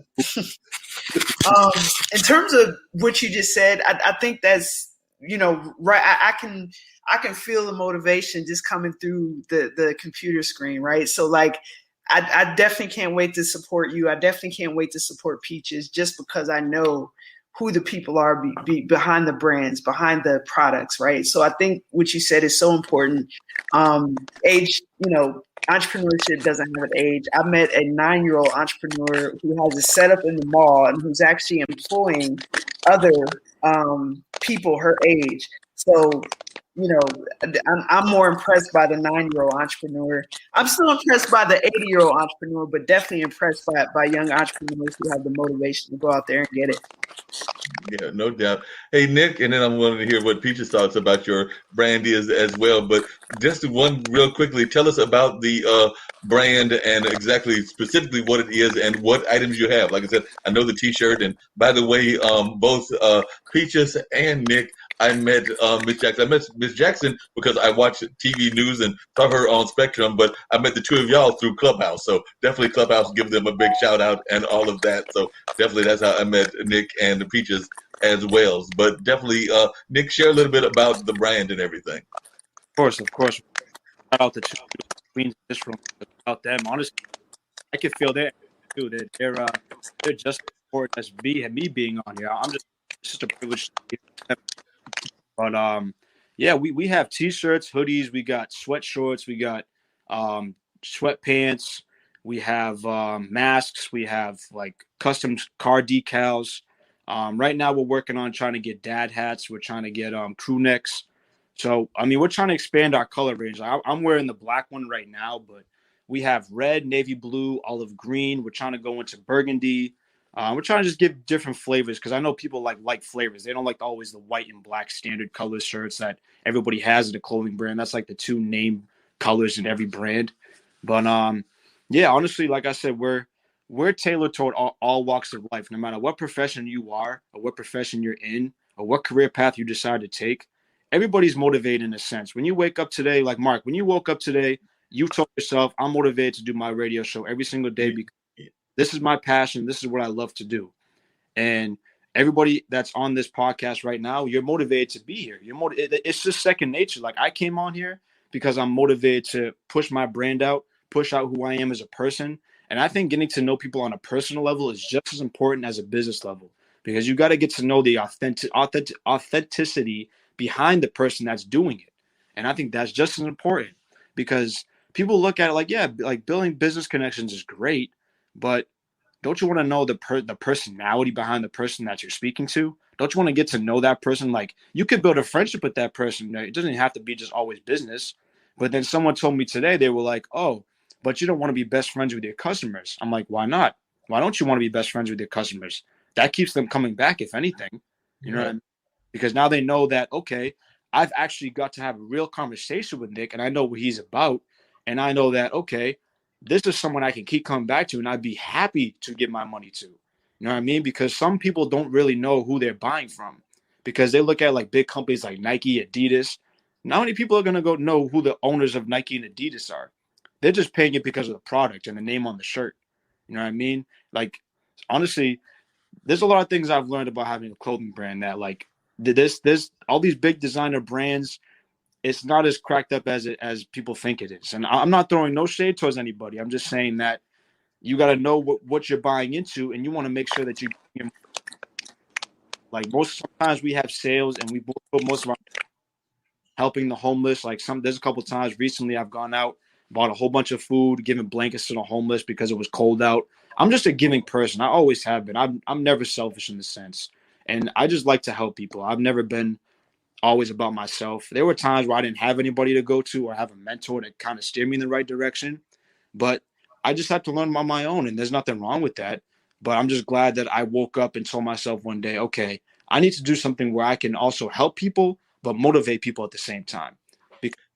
In terms of what you just said, I think that's, right. I can feel the motivation just coming through the computer screen, right? So like, I definitely can't wait to support you. I definitely can't wait to support Peaches, just because I know who the people are behind the brands, behind the products, right? So I think what you said is so important. Age, entrepreneurship doesn't have an age. I met a 9-year-old entrepreneur who has a setup in the mall and who's actually employing other people her age. So, I'm more impressed by the 9-year-old entrepreneur. I'm still impressed by the 80-year-old entrepreneur, but definitely impressed by young entrepreneurs who have the motivation to go out there and get it.
Yeah, no doubt. Hey, Nick, and then I'm wanting to hear what Peaches thoughts about your brand is as well. But just one real quickly, tell us about the brand and specifically what it is and what items you have. Like I said, I know the T-shirt. And by the way, both Peaches and Nick, I met Miss Jackson. I met Miss Jackson because I watched TV news and saw her on Spectrum, but I met the two of y'all through Clubhouse. So definitely Clubhouse, give them a big shout out and all of that. So definitely that's how I met Nick and the Peaches as well. But definitely, Nick, share a little bit about the brand and everything.
Of course. Shout out the two queens in this room. Without them, honestly, I can feel that too. They're just as important as me being on here. It's just a privilege to be with them. But yeah, we have t-shirts, hoodies, we got sweatshorts, we got sweatpants, we have masks, we have like custom car decals. Right now we're working on trying to get dad hats, we're trying to get crew necks. So I mean, we're trying to expand our color range. I'm wearing the black one right now, but we have red, navy blue, olive green. We're trying to go into burgundy. We're trying to just give different flavors because I know people like flavors. They don't like always the white and black standard color shirts that everybody has in a clothing brand. That's like the two name colors in every brand. But yeah, honestly, like I said, we're tailored toward all walks of life, no matter what profession you are or what profession you're in or what career path you decide to take. Everybody's motivated in a sense. When you wake up today, like Mark, when you woke up today, you told yourself, I'm motivated to do my radio show every single day because this is my passion. This is what I love to do. And everybody that's on this podcast right now, you're motivated to be here. It's just second nature. Like I came on here because I'm motivated to push my brand out, push out who I am as a person. And I think getting to know people on a personal level is just as important as a business level because you got to get to know the authenticity behind the person that's doing it. And I think that's just as important because people look at it like, yeah, like building business connections is great, but don't you want to know the personality behind the person that you're speaking to? Don't you want to get to know that person? Like you could build a friendship with that person. It doesn't have to be just always business. But then someone told me today, they were like, oh, but you don't want to be best friends with your customers. I'm like, why not? Why don't you want to be best friends with your customers? That keeps them coming back, if anything. You know what I mean? Because now they know that, okay, I've actually got to have a real conversation with Nick and I know what he's about. And I know that, okay, this is someone I can keep coming back to and I'd be happy to give my money to. You know what I mean? Because some people don't really know who they're buying from because they look at like big companies like Nike, Adidas. Not many people are going to go know who the owners of Nike and Adidas are. They're just paying it because of the product and the name on the shirt. You know what I mean? Like, honestly, there's a lot of things I've learned about having a clothing brand that like this all these big designer brands, it's not as cracked up as people think it is. And I'm not throwing no shade towards anybody. I'm just saying that you got to know what you're buying into, and you want to make sure that you like sometimes we have sales, and we put most of our helping the homeless. Like there's a couple of times recently I've gone out, bought a whole bunch of food, giving blankets to the homeless because it was cold out. I'm just a giving person. I always have been. I'm never selfish in the sense, and I just like to help people. I've never been always about myself. There were times where I didn't have anybody to go to or have a mentor to kind of steer me in the right direction. But I just had to learn on my own, and there's nothing wrong with that. But I'm just glad that I woke up and told myself one day, okay, I need to do something where I can also help people, but motivate people at the same time.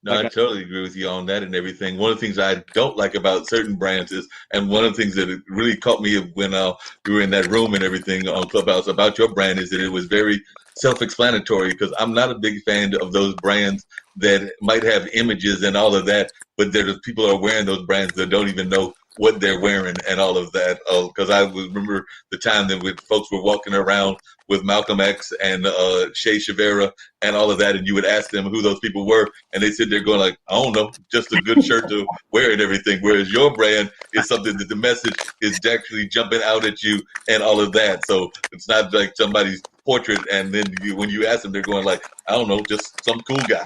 No, I totally agree with you on that and everything. One of the things I don't like about certain brands is, and one of the things that it really caught me when we were in that room and everything on Clubhouse about your brand is that it was very self-explanatory because I'm not a big fan of those brands that might have images and all of that, but there's people are wearing those brands that don't even know what they're wearing and all of that. Because I remember the time that when folks were walking around with Malcolm X and Che Guevara and all of that, and you would ask them who those people were, and they sit there going like, I don't know, just a good shirt to wear and everything. Whereas your brand is something that the message is actually jumping out at you and all of that. So it's not like somebody's portrait, and then when you ask them, they're going like, I don't know, just some cool guy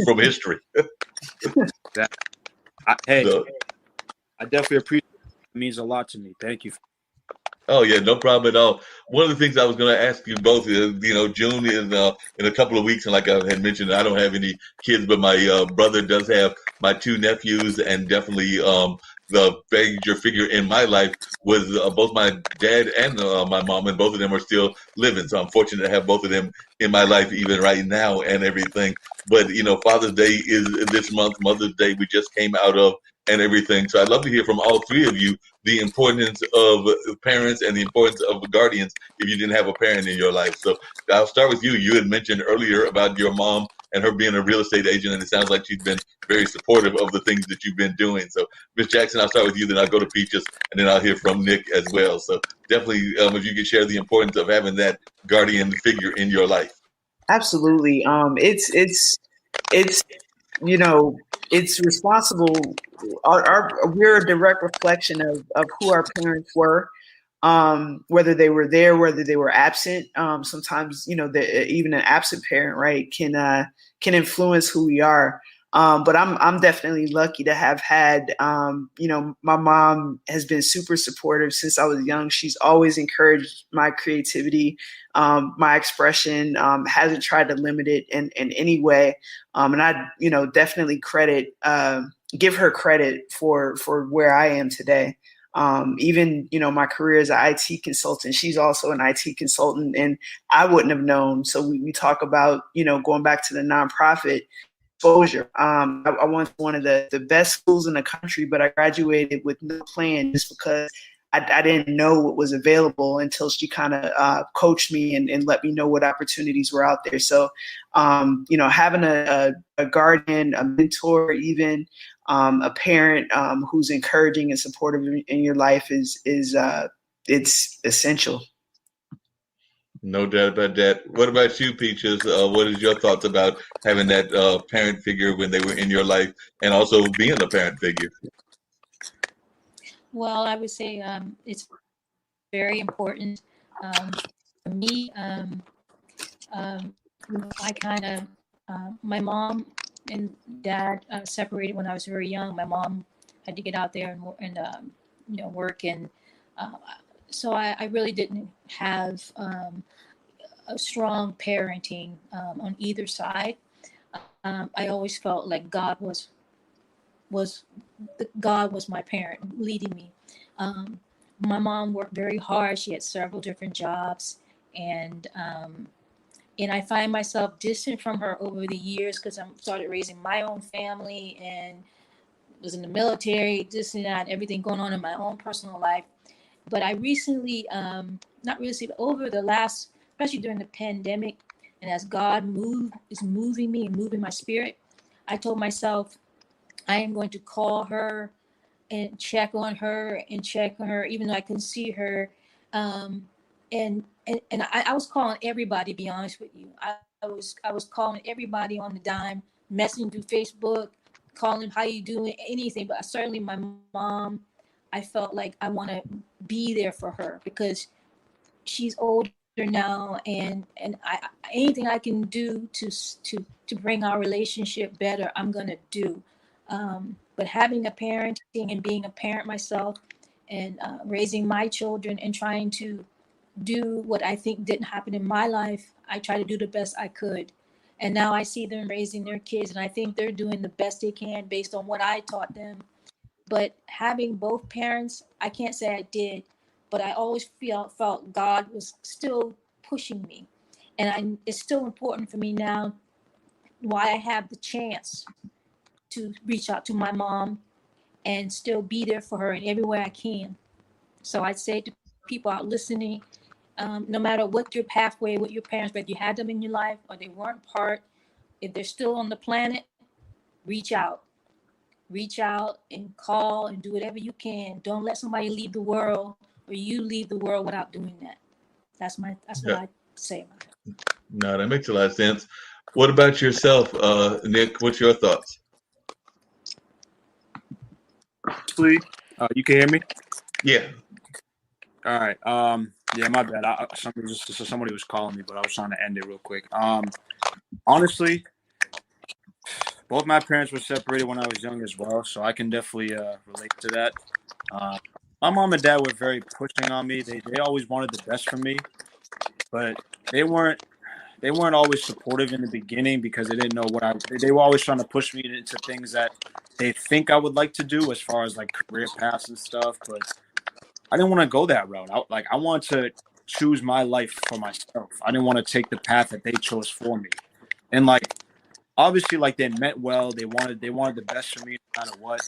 from history.
Hey, so, I definitely appreciate it. It means a lot to me. Thank you.
Oh yeah, no problem at all. One of the things I was going to ask you both is, June is in a couple of weeks, and like I had mentioned, I don't have any kids, but my brother does have my two nephews, and definitely the major figure in my life was both my dad and my mom, and both of them are still living. So I'm fortunate to have both of them in my life even right now and everything. But Father's Day is this month. Mother's Day we just came out of and everything. So I'd love to hear from all three of you the importance of parents and the importance of guardians if you didn't have a parent in your life. So I'll start with you. You had mentioned earlier about your mom and her being a real estate agent, and it sounds like she's been very supportive of the things that you've been doing. So, Ms. Jackson, I'll start with you, then I'll go to Peaches, and then I'll hear from Nick as well. So, definitely, if you could share the importance of having that guardian figure in your life.
Absolutely. It's it's responsible. We're a direct reflection of who our parents were, whether they were there, whether they were absent. Sometimes, even an absent parent, right, can influence who we are. But I'm definitely lucky to have had, my mom has been super supportive since I was young. She's always encouraged my creativity, my expression, hasn't tried to limit it in any way. And I, definitely give her credit for where I am today. Even, my career as an IT consultant, she's also an IT consultant, and I wouldn't have known. So we talk about, going back to the nonprofit exposure. I went to one of the best schools in the country, but I graduated with no plan just because I didn't know what was available until she kind of coached me and let me know what opportunities were out there. So, having a guardian, a mentor, even a parent who's encouraging and supportive in your life is it's essential.
No doubt about that. What about you, Peaches? What is your thoughts about having that parent figure when they were in your life, and also being a parent figure?
Well, I would say it's very important. For me, I kind of, my mom and dad separated when I was very young. My mom had to get out there and work, and so I really didn't have a strong parenting on either side. I always felt like God was my parent leading me. My mom worked very hard. She had several different jobs, and I find myself distant from her over the years because I started raising my own family and was in the military, this and that, everything going on in my own personal life. But I recently, not recently, but over the last, especially during the pandemic, and as God is moving me and moving my spirit, I told myself I am going to call her and check on her, even though I couldn't see her. And I was calling everybody, to be honest with you. I was calling everybody on the dime, messaging through Facebook, calling how you doing, anything. But certainly my mom, I felt like I want to be there for her because she's older now, and anything I can do to bring our relationship better, I'm gonna do. But having a parenting and being a parent myself, and raising my children and trying to do what I think didn't happen in my life, I try to do the best I could. And now I see them raising their kids, and I think they're doing the best they can based on what I taught them. But having both parents, I can't say I did, but I always felt God was still pushing me. And it's still important for me now, why I have the chance to reach out to my mom and still be there for her in every way I can. So I'd say to people out listening, no matter what your pathway, what your parents, whether you had them in your life or they weren't part, if they're still on the planet, reach out. Reach out and call and do whatever you can. Don't let somebody leave the world or you leave the world without doing that. That's what
Yeah.
I say about it.
No, that makes a lot of sense. What about yourself, Nick? What's your thoughts?
Please, you can hear me?
Yeah.
All right. Yeah, my bad. Somebody was calling me, but I was trying to end it real quick. Honestly, both my parents were separated when I was young as well, so I can definitely relate to that. My mom and dad were very pushing on me. They always wanted the best for me, but they weren't always supportive in the beginning because they didn't know they were always trying to push me into things that they think I would like to do as far as like career paths and stuff, but I didn't want to go that route. I want to choose my life for myself. I didn't want to take the path that they chose for me. And like obviously like they meant well. They wanted the best for me no matter what.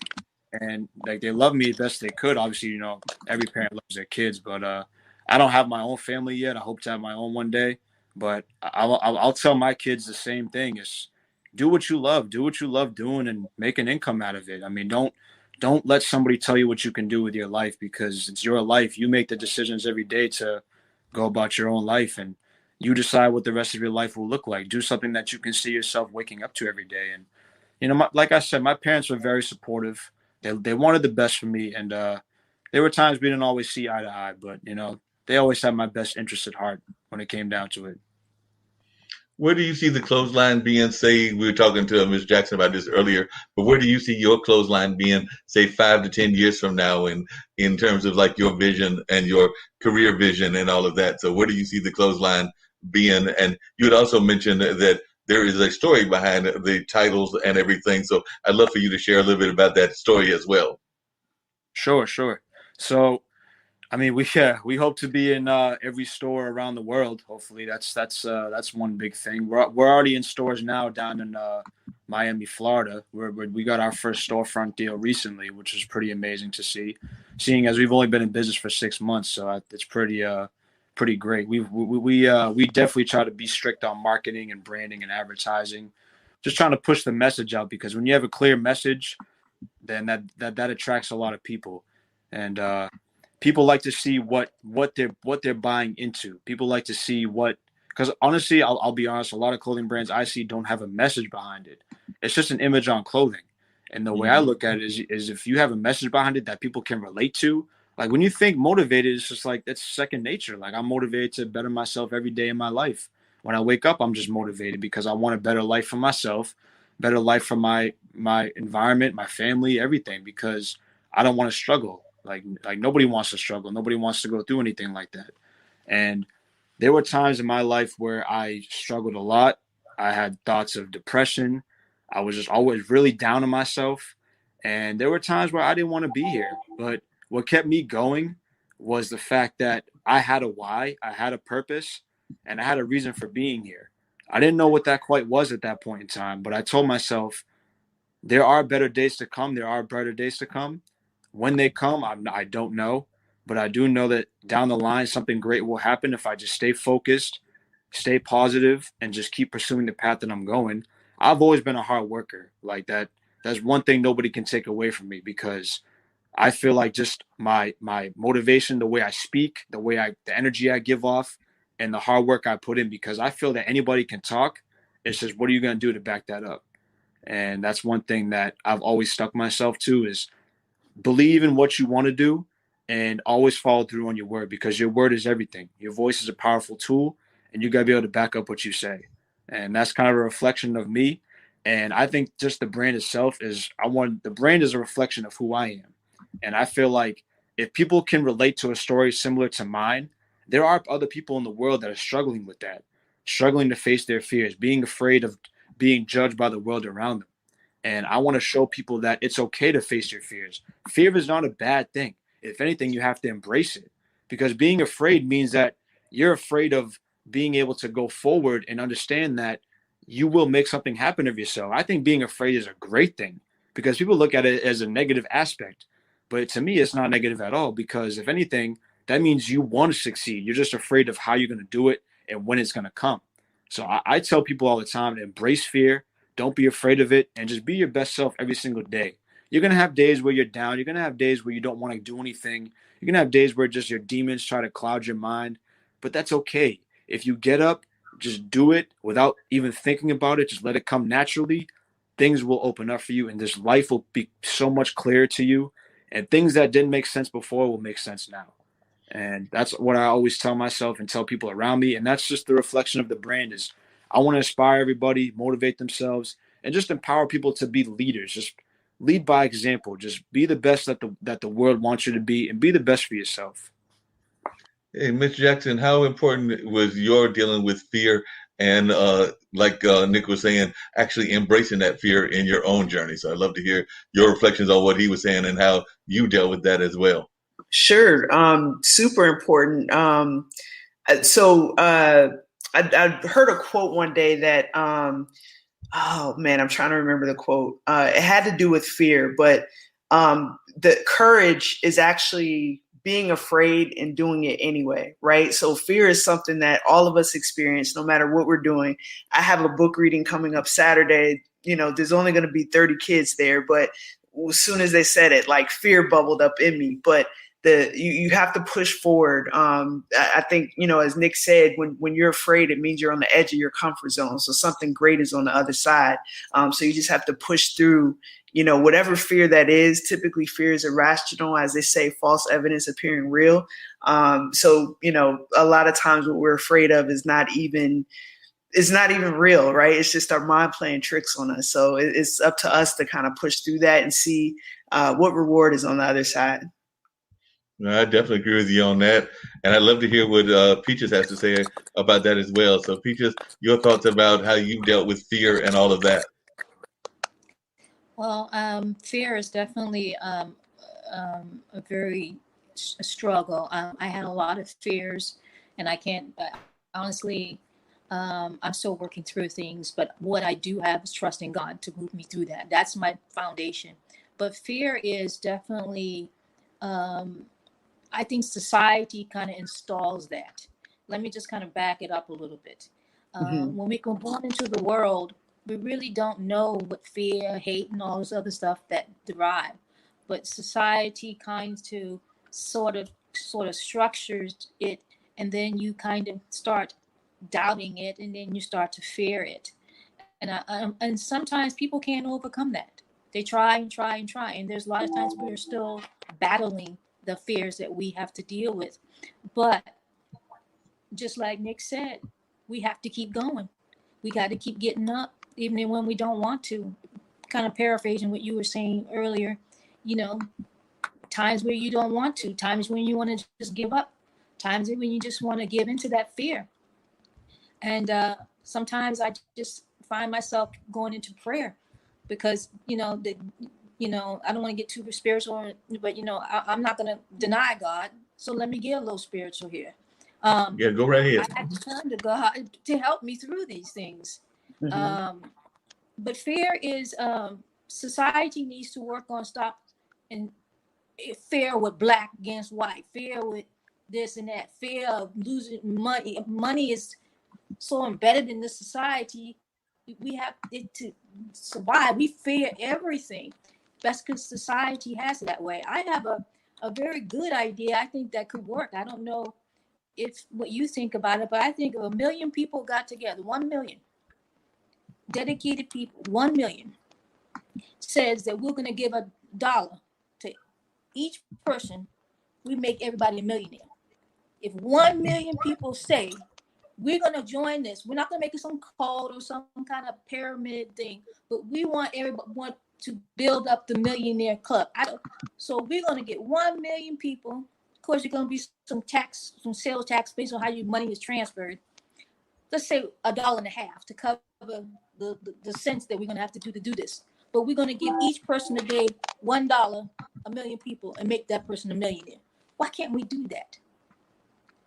And like they loved me the best they could. Obviously, every parent loves their kids, but I don't have my own family yet. I hope to have my own one day. But I'll tell my kids the same thing: is do what you love. Do what you love doing and make an income out of it. I mean, don't let somebody tell you what you can do with your life, because it's your life. You make the decisions every day to go about your own life, and you decide what the rest of your life will look like. Do something that you can see yourself waking up to every day. And like I said, my parents were very supportive. They wanted the best for me, and there were times we didn't always see eye to eye, but they always had my best interest at heart when it came down to it.
Where do you see the clothesline being? Say, we were talking to Ms. Jackson about this earlier, but where do you see your clothesline being, say, 5 to 10 years from now, in terms of like your vision and your career vision and all of that? So, where do you see the clothesline being? And you had also mentioned that there is a story behind the titles and everything. So, I'd love for you to share a little bit about that story as well.
Sure, sure. So, I mean, we hope to be in every store around the world. Hopefully, that's one big thing. We're already in stores now down in Miami, Florida, where we got our first storefront deal recently, which is pretty amazing to see. Seeing as we've only been in business for 6 months, so it's pretty great. We definitely try to be strict on marketing and branding and advertising, just trying to push the message out, because when you have a clear message, then that attracts a lot of people, and people like to see what they're buying into. People like to see because honestly, I'll be honest, a lot of clothing brands I see don't have a message behind it. It's just an image on clothing. And the way I look at it is if you have a message behind it that people can relate to, like when you think motivated, it's just like that's second nature. Like I'm motivated to better myself every day in my life. When I wake up, I'm just motivated because I want a better life for myself, better life for my environment, my family, everything, because I don't want to struggle. Like nobody wants to struggle. Nobody wants to go through anything like that. And there were times in my life where I struggled a lot. I had thoughts of depression. I was just always really down on myself. And there were times where I didn't want to be here. But what kept me going was the fact that I had a why, I had a purpose, and I had a reason for being here. I didn't know what that quite was at that point in time, but I told myself there are better days to come. There are brighter days to come. When they come, I don't know, but I do know that down the line, something great will happen if I just stay focused, stay positive, and just keep pursuing the path that I'm going. I've always been a hard worker. Like that. That's one thing nobody can take away from me, because I feel like just my motivation, the way I speak, the energy I give off, and the hard work I put in, because I feel that anybody can talk. It's just, what are you going to do to back that up? And that's one thing that I've always stuck myself to, is believe in what you want to do and always follow through on your word, because your word is everything. Your voice is a powerful tool, and you got to be able to back up what you say. And that's kind of a reflection of me. And I think just the brand itself the brand is a reflection of who I am. And I feel like if people can relate to a story similar to mine, there are other people in the world that are struggling with that, struggling to face their fears, being afraid of being judged by the world around them. And I want to show people that it's okay to face your fears. Fear is not a bad thing. If anything, you have to embrace it, because being afraid means that you're afraid of being able to go forward and understand that you will make something happen of yourself. I think being afraid is a great thing, because people look at it as a negative aspect. But to me, it's not negative at all, because if anything, that means you want to succeed. You're just afraid of how you're going to do it and when it's going to come. So I tell people all the time to embrace fear. Don't be afraid of it, and just be your best self every single day. You're going to have days where you're down. You're going to have days where you don't want to do anything. You're going to have days where just your demons try to cloud your mind, but that's okay. If you get up, just do it without even thinking about it. Just let it come naturally. Things will open up for you, and this life will be so much clearer to you, and things that didn't make sense before will make sense now. And that's what I always tell myself and tell people around me. And that's just the reflection of the brand. Is I want to inspire everybody, motivate themselves, and just empower people to be leaders. Just lead by example. Just be the best that the world wants you to be, and be the best for yourself.
Hey, Mitch Jackson, how important was your dealing with fear and, like Nick was saying, actually embracing that fear in your own journey? So I'd love to hear your reflections on what he was saying and how you dealt with that as well.
Sure. Super important. I heard a quote one day that, oh man, I'm trying to remember the quote. It had to do with fear, but the courage is actually being afraid and doing it anyway, right? So fear is something that all of us experience no matter what we're doing. I have a book reading coming up Saturday. There's only going to be 30 kids there, but as soon as they said it, like fear bubbled up in me. But you have to push forward. I think, as Nick said, when you're afraid, it means you're on the edge of your comfort zone. So something great is on the other side. So you just have to push through, whatever fear that is. Typically fear is irrational, as they say, false evidence appearing real. So, a lot of times what we're afraid of is not even real, right? It's just our mind playing tricks on us. So it's up to us to kind of push through that and see what reward is on the other side.
I definitely agree with you on that, and I'd love to hear what Peaches has to say about that as well. So, Peaches, your thoughts about how you dealt with fear and all of that?
Well, fear is definitely a very struggle. I had a lot of fears, and I can't honestly. I'm still working through things, but what I do have is trusting God to move me through that. That's my foundation. But fear is definitely. I think society kind of installs that. Let me just kind of back it up a little bit. When we go born into the world, we really don't know what fear, hate, and all this other stuff that derive. But society kind of sort of structures it, and then you kind of start doubting it, and then you start to fear it. And sometimes people can't overcome that. They try and try and try, and there's a lot of times we're still battling the fears that we have to deal with. But just like Nick said, we have to keep going. We got to keep getting up, even when we don't want to. Kind of paraphrasing what you were saying earlier, times where you don't want to, times when you want to just give up, times when you just want to give into that fear. And sometimes I just find myself going into prayer because, I don't want to get too spiritual, but I'm not going to deny God. So let me get a little spiritual here.
Yeah, go right ahead.
I had to turn to God to help me through these things. But fear is society needs to work on stop and fear with black against white, fear with this and that, fear of losing money. Money is so embedded in this society. We have it to survive. We fear everything. That's because society has it that way. I have a very good idea. I think that could work. I don't know if what you think about it, but I think if 1 million people got together, 1 million dedicated people, 1 million says that we're going to give $1 to each person, we make everybody a millionaire. If 1 million people say we're going to join this, we're not going to make it some cult or some kind of pyramid thing, but we want everyone to build up the millionaire club. So we're going to get 1 million people. Of course, there's going to be some sales tax based on how your money is transferred. Let's say $1.50 to cover the cents that we're going to have to do this. But we're going to give each person a day $1, 1 million people, and make that person a millionaire. Why can't we do that?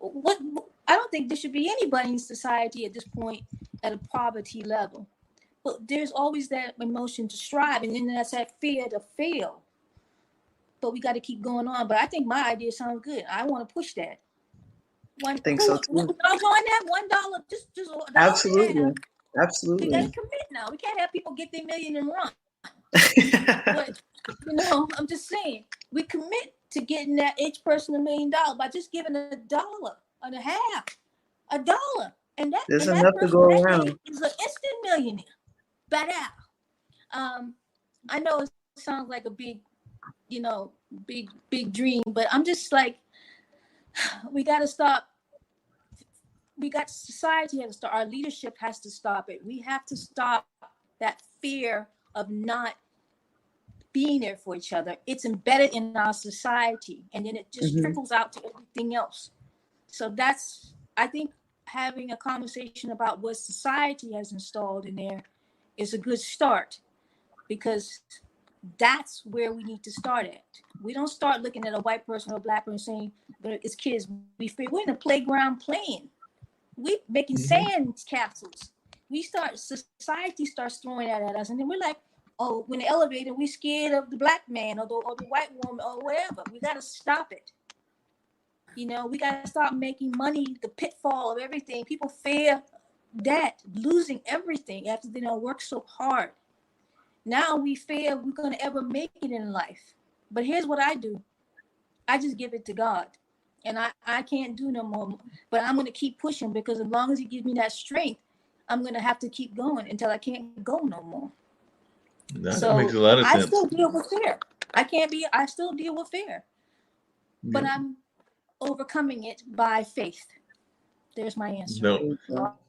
I don't think there should be anybody in society at this point at a poverty level. But there's always that emotion to strive, and then that's that fear to fail. But we got to keep going on. But I think my idea sounds good. I want to push that.
I think so too.
I'll join that $1, just $1.
Absolutely. Absolutely.
We got to commit now. We can't have people get their million and run. But I'm just saying, we commit to getting that each person $1 million by just giving $1.50, $1, and that
there's
and
enough
that
to go around.
is an instant millionaire. I know it sounds like a big, big dream, but I'm just like, we got to stop. Society has to start. Our leadership has to stop it. We have to stop that fear of not being there for each other. It's embedded in our society, and then it just trickles out to everything else. So that's, I think, having a conversation about what society has installed in there is a good start, because that's where we need to start at. We don't start looking at a white person or a black person saying, but it's kids. We're in the playground playing. We making sand castles. Society starts throwing that at us, and then we're like, oh, when the elevator, we scared of the black man or the white woman or whatever. We got to stop it.
You know, we got to stop making money the pitfall of everything. People fear that, losing everything after they work so hard. Now we fear we're going to ever make it in life. But here's what I do. I just give it to God. And I can't do no more. But I'm going to keep pushing, because as long as he gives me that strength, I'm going to have to keep going until I can't go no more.
That makes a lot of
I
sense.
still deal with fear. I still deal with fear. But I'm overcoming it by faith. There's my answer.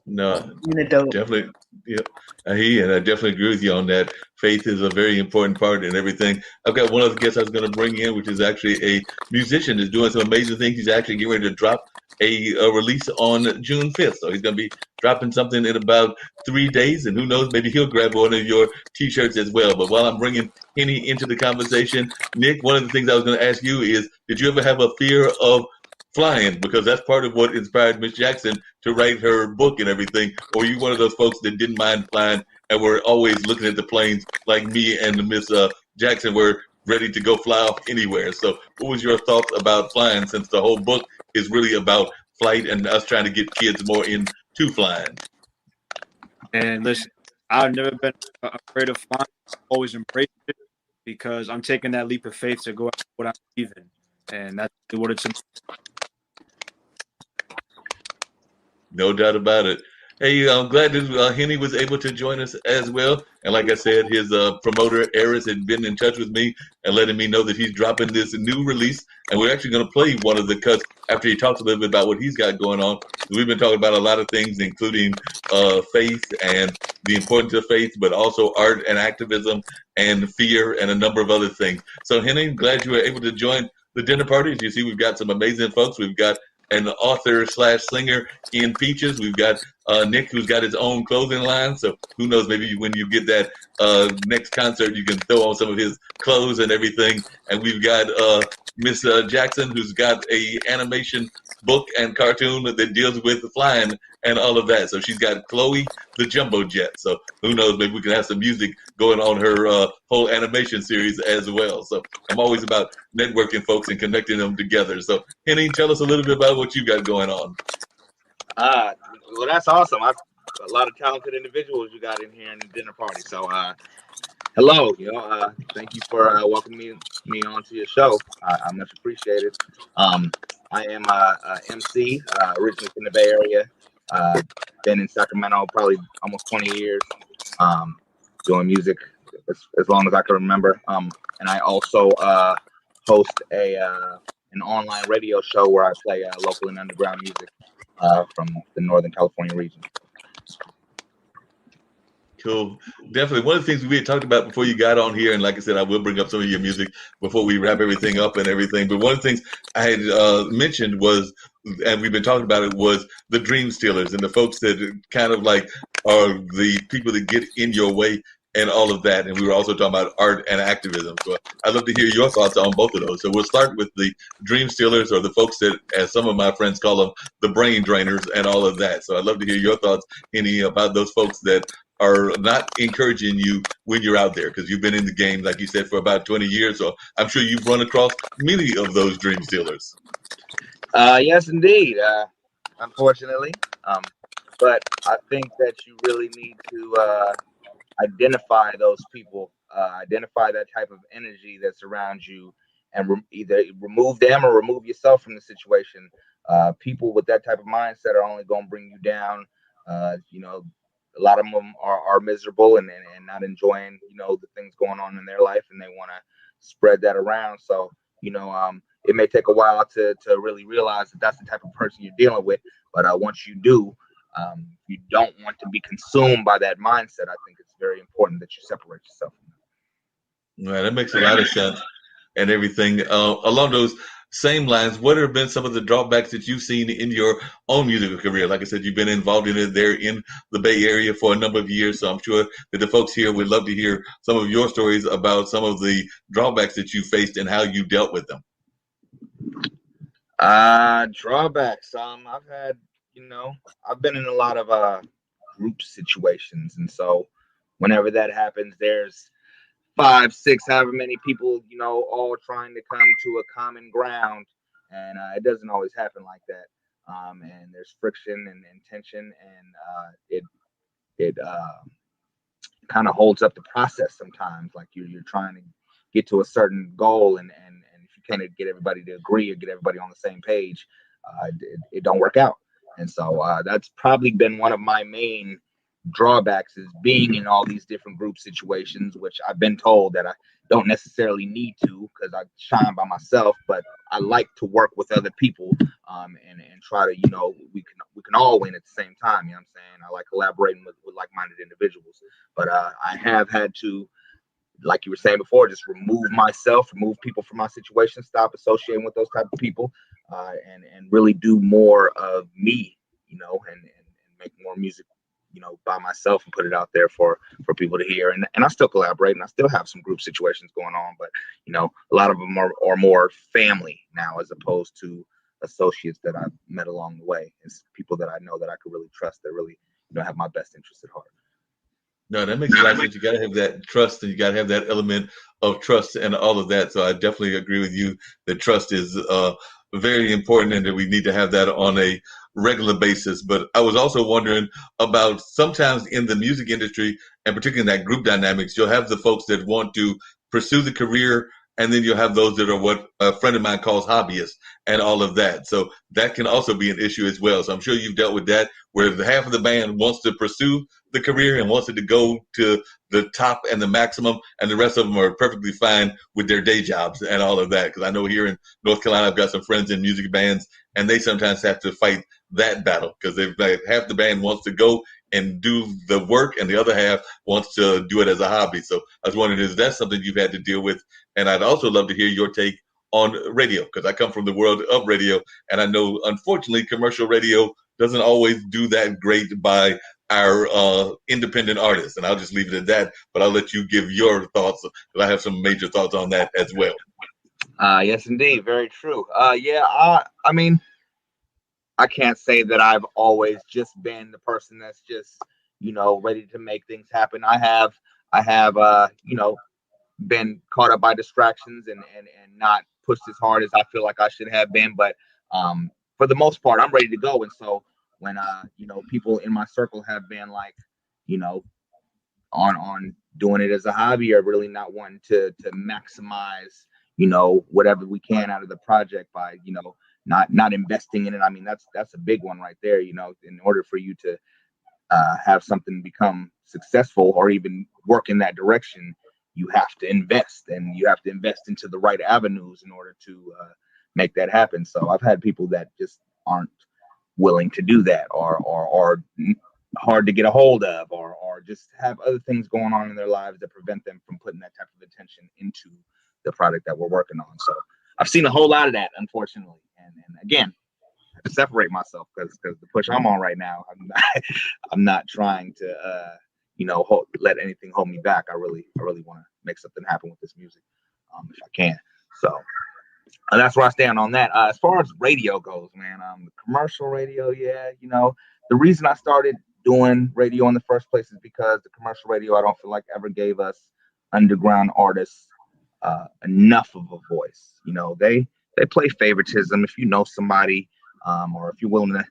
No, definitely. Yeah, I definitely agree with you on that. Faith is a very important part in everything. I've got one other guest I was going to bring in, which is actually a musician that's doing some amazing things. He's actually getting ready to drop a release on June 5th. So he's going to be dropping something in about 3 days, and who knows, maybe he'll grab one of your T-shirts as well. But while I'm bringing Henny into the conversation, Nick, one of the things I was going to ask you is, did you ever have a fear of flying? Because that's part of what inspired Miss Jackson to write her book and everything. Or you one of those folks that didn't mind flying and were always looking at the planes like me and Miss Jackson were ready to go fly off anywhere? So what was your thoughts about flying, since the whole book is really about flight and us trying to get kids more into flying?
And listen, I've never been afraid of flying. I've always embraced it, because I'm taking that leap of faith to go after what I believe in. And that's what it's about.
No doubt about it. Hey, I'm glad that Henny was able to join us as well. And like I said, his promoter, Eris, had been in touch with me and letting me know that he's dropping this new release. And we're actually going to play one of the cuts after he talks a little bit about what he's got going on. We've been talking about a lot of things, including faith and the importance of faith, but also art and activism and fear and a number of other things. So, Henny, glad you were able to join the dinner party. As you see, we've got some amazing folks. We've got an author / singer in Peaches. We've got Nick, who's got his own clothing line. So who knows, maybe when you get that next concert, you can throw on some of his clothes and everything. And we've got Miss Jackson, who's got a animation book and cartoon that deals with flying and all of that. So she's got Chloe the Jumbo Jet. So who knows, maybe we can have some music going on her whole animation series as well. So I'm always about networking folks and connecting them together. So Henny, tell us a little bit about what you got going on.
Well, that's awesome. A lot of talented individuals you got in here in the dinner party. So, hello. Thank you for welcoming me onto your show. I much appreciate it. I am a MC, originally from the Bay Area. Been in Sacramento probably almost 20 years, doing music as long as I can remember. And I also host an online radio show where I play local and underground music from the Northern California region.
Cool. Definitely. One of the things we had talked about before you got on here, and like I said, I will bring up some of your music before we wrap everything up and everything. But one of the things I had mentioned was, and we've been talking about it, was the dream stealers and the folks that kind of like are the people that get in your way and all of that. And we were also talking about art and activism. So I'd love to hear your thoughts on both of those. So we'll start with the dream stealers, or the folks that, as some of my friends call them, the brain drainers and all of that. So I'd love to hear your thoughts, Henny, about those folks that are not encouraging you when you're out there, because you've been in the game, like you said, for about 20 years. So I'm sure you've run across many of those dream stealers.
Yes, indeed. Unfortunately. But I think that you really need to identify those people, identify that type of energy that's around you, and either remove them or remove yourself from the situation. People with that type of mindset are only going to bring you down. A lot of them are miserable and not enjoying, the things going on in their life, and they want to spread that around. So, it may take a while to really realize that that's the type of person you're dealing with. But once you do, you don't want to be consumed by that mindset. I think it's very important that you separate yourself from that.
Right, that makes a lot of sense and everything. Along those same lines, what have been some of the drawbacks that you've seen in your own musical career? Like I said, you've been involved in it there in the Bay Area for a number of years, so I'm sure that the folks here would love to hear some of your stories about some of the drawbacks that you faced and how you dealt with them.
Drawbacks. I've been in a lot of group situations, and so whenever that happens, there's 5, 6, however many people, all trying to come to a common ground, and it doesn't always happen like that. And there's friction and tension, and it kind of holds up the process sometimes. Like you're trying to get to a certain goal, and if you can't get everybody to agree or get everybody on the same page, it don't work out. And so that's probably been one of my main drawbacks, is being in all these different group situations, which I've been told that I don't necessarily need to, because I shine by myself, but I like to work with other people, and try to, we can all win at the same time. You know what I'm saying? I like collaborating with like-minded individuals, but I have had to, like you were saying before, just remove people from my situation, stop associating with those type of people, and really do more of me, and make more music, by myself, and put it out there for people to hear. And I still collaborate, and I still have some group situations going on, but a lot of them are more family now, as opposed to associates that I've met along the way. It's people that I know that I could really trust, that really have my best interest at heart.
No, that makes a lot of sense. You got to have that trust, and you got to have that element of trust and all of that. So I definitely agree with you that trust is very important, and that we need to have that on a regular basis. But I was also wondering about, sometimes in the music industry, and particularly in that group dynamics, you'll have the folks that want to pursue the career, and then you'll have those that are what a friend of mine calls hobbyists and all of that. So that can also be an issue as well. So I'm sure you've dealt with that, where the half of the band wants to pursue the career and wants it to go to the top and the maximum, and the rest of them are perfectly fine with their day jobs and all of that. Because I know here in North Carolina, I've got some friends in music bands, and they sometimes have to fight that battle, because they've like, half the band wants to go and do the work, and the other half wants to do it as a hobby. So I was wondering, is that something you've had to deal with? And I'd also love to hear your take on radio, because I come from the world of radio, and I know, unfortunately, commercial radio doesn't always do that great by our independent artists. And I'll just leave it at that, but I'll let you give your thoughts, because I have some major thoughts on that as well.
Yes, indeed. Very true. Yeah, I mean, I can't say that I've always just been the person that's just, ready to make things happen. I have, been caught up by distractions, and not pushed as hard as I feel like I should have been. But for the most part, I'm ready to go. And so when people in my circle have been like, you know, on doing it as a hobby, or really not wanting to maximize, whatever we can out of the project by, not investing in it. I mean, that's a big one right there. In order for you to have something become successful or even work in that direction, you have to invest, and you have to invest into the right avenues in order to make that happen. So I've had people that just aren't willing to do that, or hard to get a hold of, or just have other things going on in their lives that prevent them from putting that type of attention into the product that we're working on. So I've seen a whole lot of that, unfortunately. And again, I have to separate myself, because the push I'm on right now, I'm not trying to let anything hold me back. I really want to make something happen with this music, if I can. So that's where I stand on that. As far as radio goes, man, commercial radio, yeah, the reason I started doing radio in the first place is because the commercial radio, I don't feel like, ever gave us underground artists enough of a voice. They play favoritism. If you know somebody, or if you're willing to,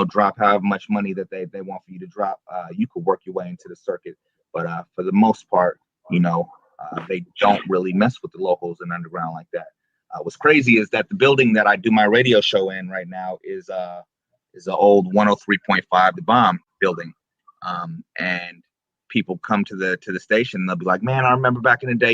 drop however much money that they want for you to drop, you could work your way into the circuit. But for the most part, they don't really mess with the locals and underground like that. What's crazy is that the building that I do my radio show in right now is an old 103.5 The Bomb building, and people come to the station, and they'll be like, "Man, I remember back in the day,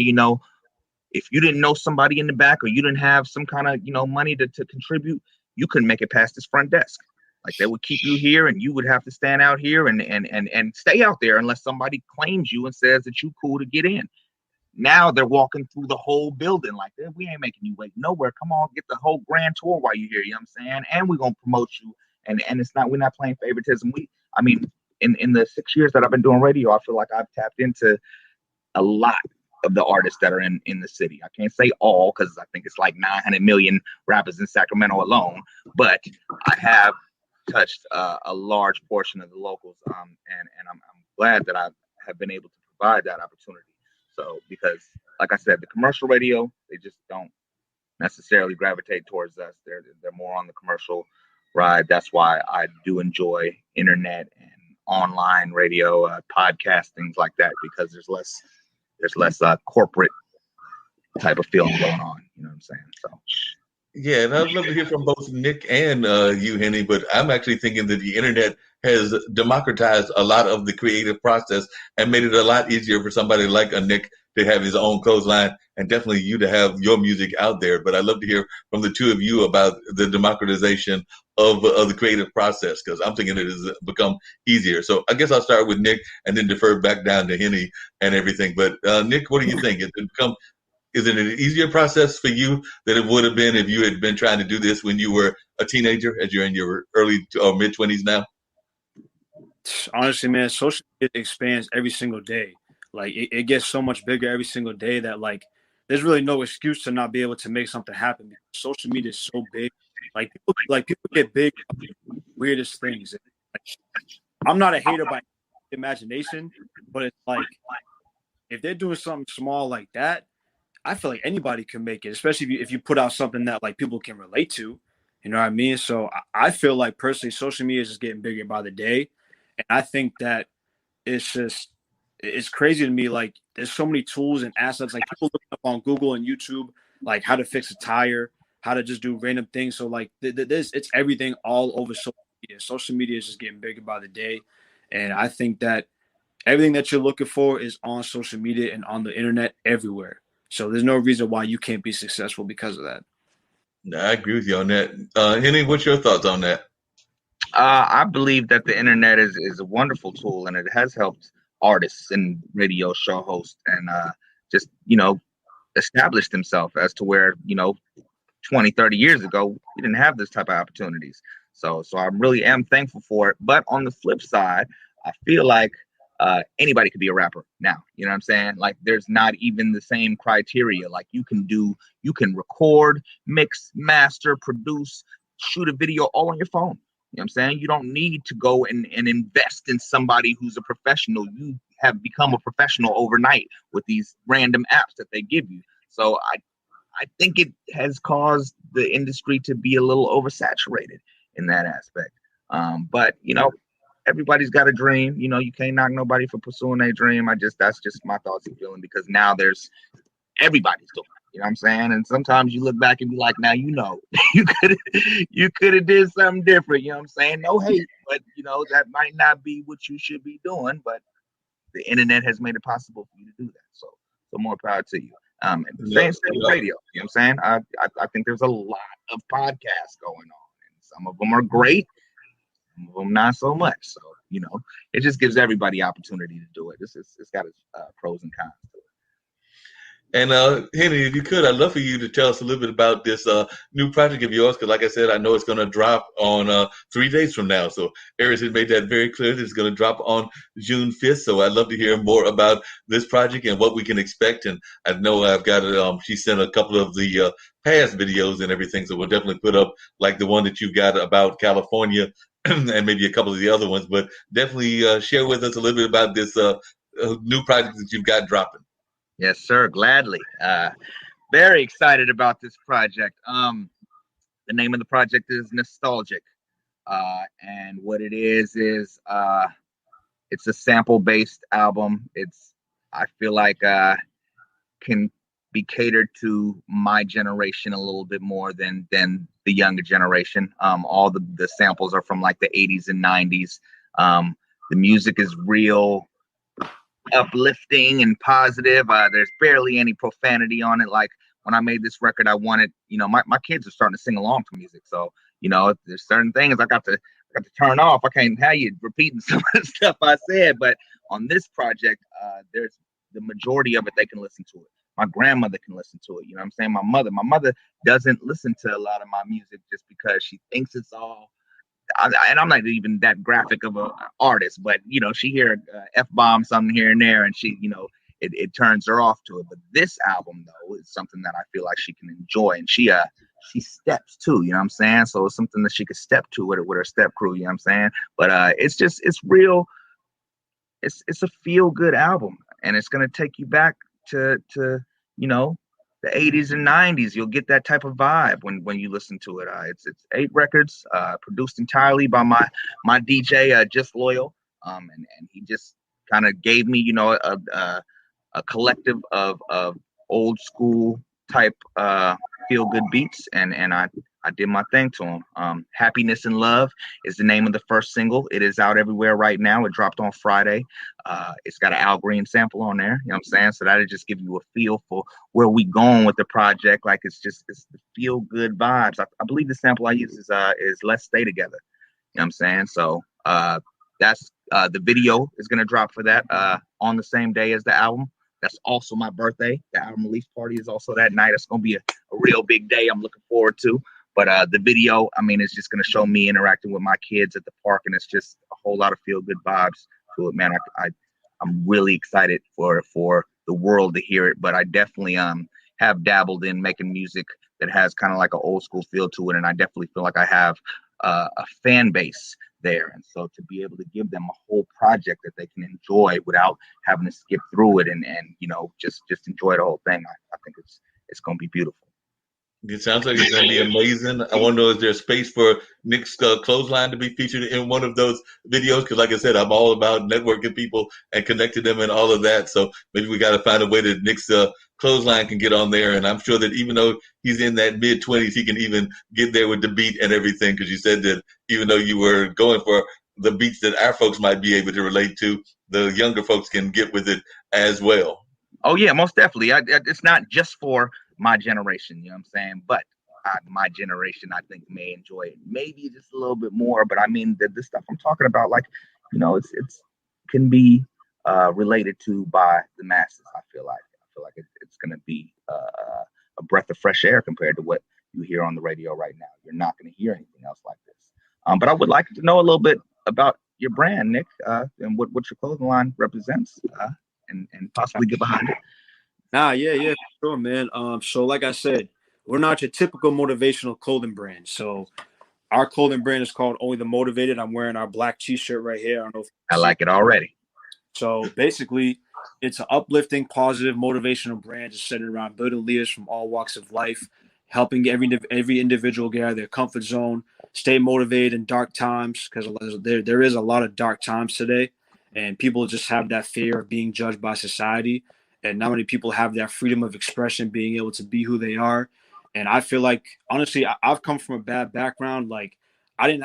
if you didn't know somebody in the back, or you didn't have some kind of money to contribute, you couldn't make it past this front desk. Like, they would keep you here, and you would have to stand out here and stay out there unless somebody claims you and says that you cool to get in." Now they're walking through the whole building like, "We ain't making you wait nowhere. Come on, get the whole grand tour while you're here." You know what I'm saying? And we're gonna promote you. And we're not playing favoritism. In the 6 years that I've been doing radio, I feel like I've tapped into a lot of the artists that are in the city. I can't say all, because I think it's like 900 million rappers in Sacramento alone, but I have touched a large portion of the locals, and I'm glad that I have been able to provide that opportunity. So, because like I said, the commercial radio, they just don't necessarily gravitate towards us. They're more on the commercial ride. That's why I do enjoy internet and online radio, podcast, things like that, because there's less corporate type of feeling going on. You know what I'm saying? So
Yeah, and I'd love to hear from both Nick and you, Henny, but I'm actually thinking that the internet has democratized a lot of the creative process and made it a lot easier for somebody like a Nick to have his own clothesline and definitely you to have your music out there. But I'd love to hear from the two of you about the democratization of the creative process, because I'm thinking it has become easier. So I guess I'll start with Nick and then defer back down to Henny and everything. But Nick, what do you think? Is it an easier process for you than it would have been if you had been trying to do this when you were a teenager, as you're in your early or mid 20s now?
Honestly, man, social media expands every single day. Like it gets so much bigger every single day that like there's really no excuse to not be able to make something happen, because social media is so big. People get big weirdest things. Like, I'm not a hater by imagination, but it's like if they're doing something small like that, I feel like anybody can make it, especially if you put out something that like people can relate to. You know what I mean? So I feel like personally, social media is just getting bigger by the day, and I think that it's crazy to me. Like there's so many tools and assets. Like people look up on Google and YouTube, like how to fix a tire, how to just do random things. So like it's everything all over social media. Social media is just getting bigger by the day, and I think that everything that you're looking for is on social media and on the internet everywhere. So there's no reason why you can't be successful because of that.
No, I agree with you on that. Henny, what's your thoughts on that?
I believe that the internet is a wonderful tool, and it has helped artists and radio show hosts and just establish themselves as to where 20, 30 years ago we didn't have this type of opportunities. So I really am thankful for it. But on the flip side, I feel like anybody could be a rapper now. You know what I'm saying? Like there's not even the same criteria. Like you can record, mix, master, produce, shoot a video all on your phone. You know what I'm saying? You don't need to go and invest in somebody who's a professional. You have become a professional overnight with these random apps that they give you. So I think it has caused the industry to be a little oversaturated in that aspect. But everybody's got a dream. You can't knock nobody for pursuing a dream. That's just my thoughts and feeling, because now everybody's doing it. You know what I'm saying? And sometimes you look back and be like, now you could have did something different. You know what I'm saying? No hate, but that might not be what you should be doing. But the internet has made it possible for you to do that. So more power to you. And same with radio. You know what I'm saying? I think there's a lot of podcasts going on, and some of them are great, some of them not so much. So it just gives everybody opportunity to do it. It's got its pros and cons to it.
And Henry, if you could, I'd love for you to tell us a little bit about this new project of yours, because like I said, I know it's going to drop on 3 days from now. So Aries has made that very clear that it's going to drop on June 5th. So I'd love to hear more about this project and what we can expect. And I know I've got it. She sent a couple of the past videos and everything. So we'll definitely put up like the one that you got about California and maybe a couple of the other ones. But definitely share with us a little bit about this new project that you've got dropping.
Yes, sir. Gladly. Very excited about this project. The name of the project is Nostalgic. And what it is it's a sample-based album. I feel like can be catered to my generation a little bit more than the younger generation. All the samples are from like the 80s and 90s. The music is real uplifting and positive. There's barely any profanity on it. Like when I made this record, I wanted, my kids are starting to sing along to music. So, there's certain things I got to turn off. I can't have you repeating some of the stuff I said, but on this project, there's the majority of it, they can listen to it. My grandmother can listen to it. You know what I'm saying? My mother doesn't listen to a lot of my music just because she thinks it's all, and I'm not even that graphic of an artist, but she hear F-bomb something here and there, and she, it turns her off to it. But this album though is something that I feel like she can enjoy, and she steps too. You know what I'm saying? So it's something that she could step to with her step crew. You know what I'm saying? But it's real. It's a feel good album, and it's gonna take you back to the 80s and 90s. You'll get that type of vibe when you listen to it. It's 8 records, produced entirely by my DJ, Just Loyal. And he just kind of gave me, a collective of old school type feel good beats, and I did my thing to him. Happiness and Love is the name of the first single. It is out everywhere right now. It dropped on Friday. It's got an Al Green sample on there. You know what I'm saying? So that'll just give you a feel for where we going with the project. Like it's the feel good vibes. I believe the sample I use is Let's Stay Together. You know what I'm saying? So that's the video is gonna drop for that on the same day as the album. That's also my birthday. The album release party is also that night. It's gonna be a real big day. I'm looking forward to. But the video, I mean, it's just gonna show me interacting with my kids at the park, and it's just a whole lot of feel good vibes to it, man. I'm really excited for the world to hear it. But I definitely have dabbled in making music that has kind of like an old school feel to it, and I definitely feel like I have a fan base there. And so to be able to give them a whole project that they can enjoy without having to skip through it and just enjoy the whole thing, I think it's going to be beautiful.
It sounds like it's going to be amazing. I want to know, is there space for Nick's Clothesline to be featured in one of those videos? Because like I said, I'm all about networking people and connecting them and all of that. So maybe we got to find a way that Nick's Clothesline can get on there. And I'm sure that even though he's in that mid-20s, he can even get there with the beat and everything. Because you said that even though you were going for the beats that our folks might be able to relate to, the younger folks can get with it as well.
Oh, yeah, most definitely. It's not just for my generation, you know what I'm saying? But my generation, I think, may enjoy it maybe just a little bit more. But I mean, the stuff I'm talking about, like, it's can be related to by the masses. I feel like it's going to be a breath of fresh air compared to what you hear on the radio right now. You're not going to hear anything else like this. But I would like to know a little bit about your brand, Nick, and what your clothing line represents, and possibly get behind it.
Yeah, sure, man. So like I said, we're not your typical motivational clothing brand. So our clothing brand is called Only the Motivated. I'm wearing our black t-shirt right here. I don't know if
I like it already.
So basically, it's an uplifting, positive, motivational brand just centered around building leaders from all walks of life, helping every individual get out of their comfort zone, stay motivated in dark times, because there is a lot of dark times today, and people just have that fear of being judged by society. And not many people have that freedom of expression, being able to be who they are. And I feel like, honestly, I've come from a bad background. Like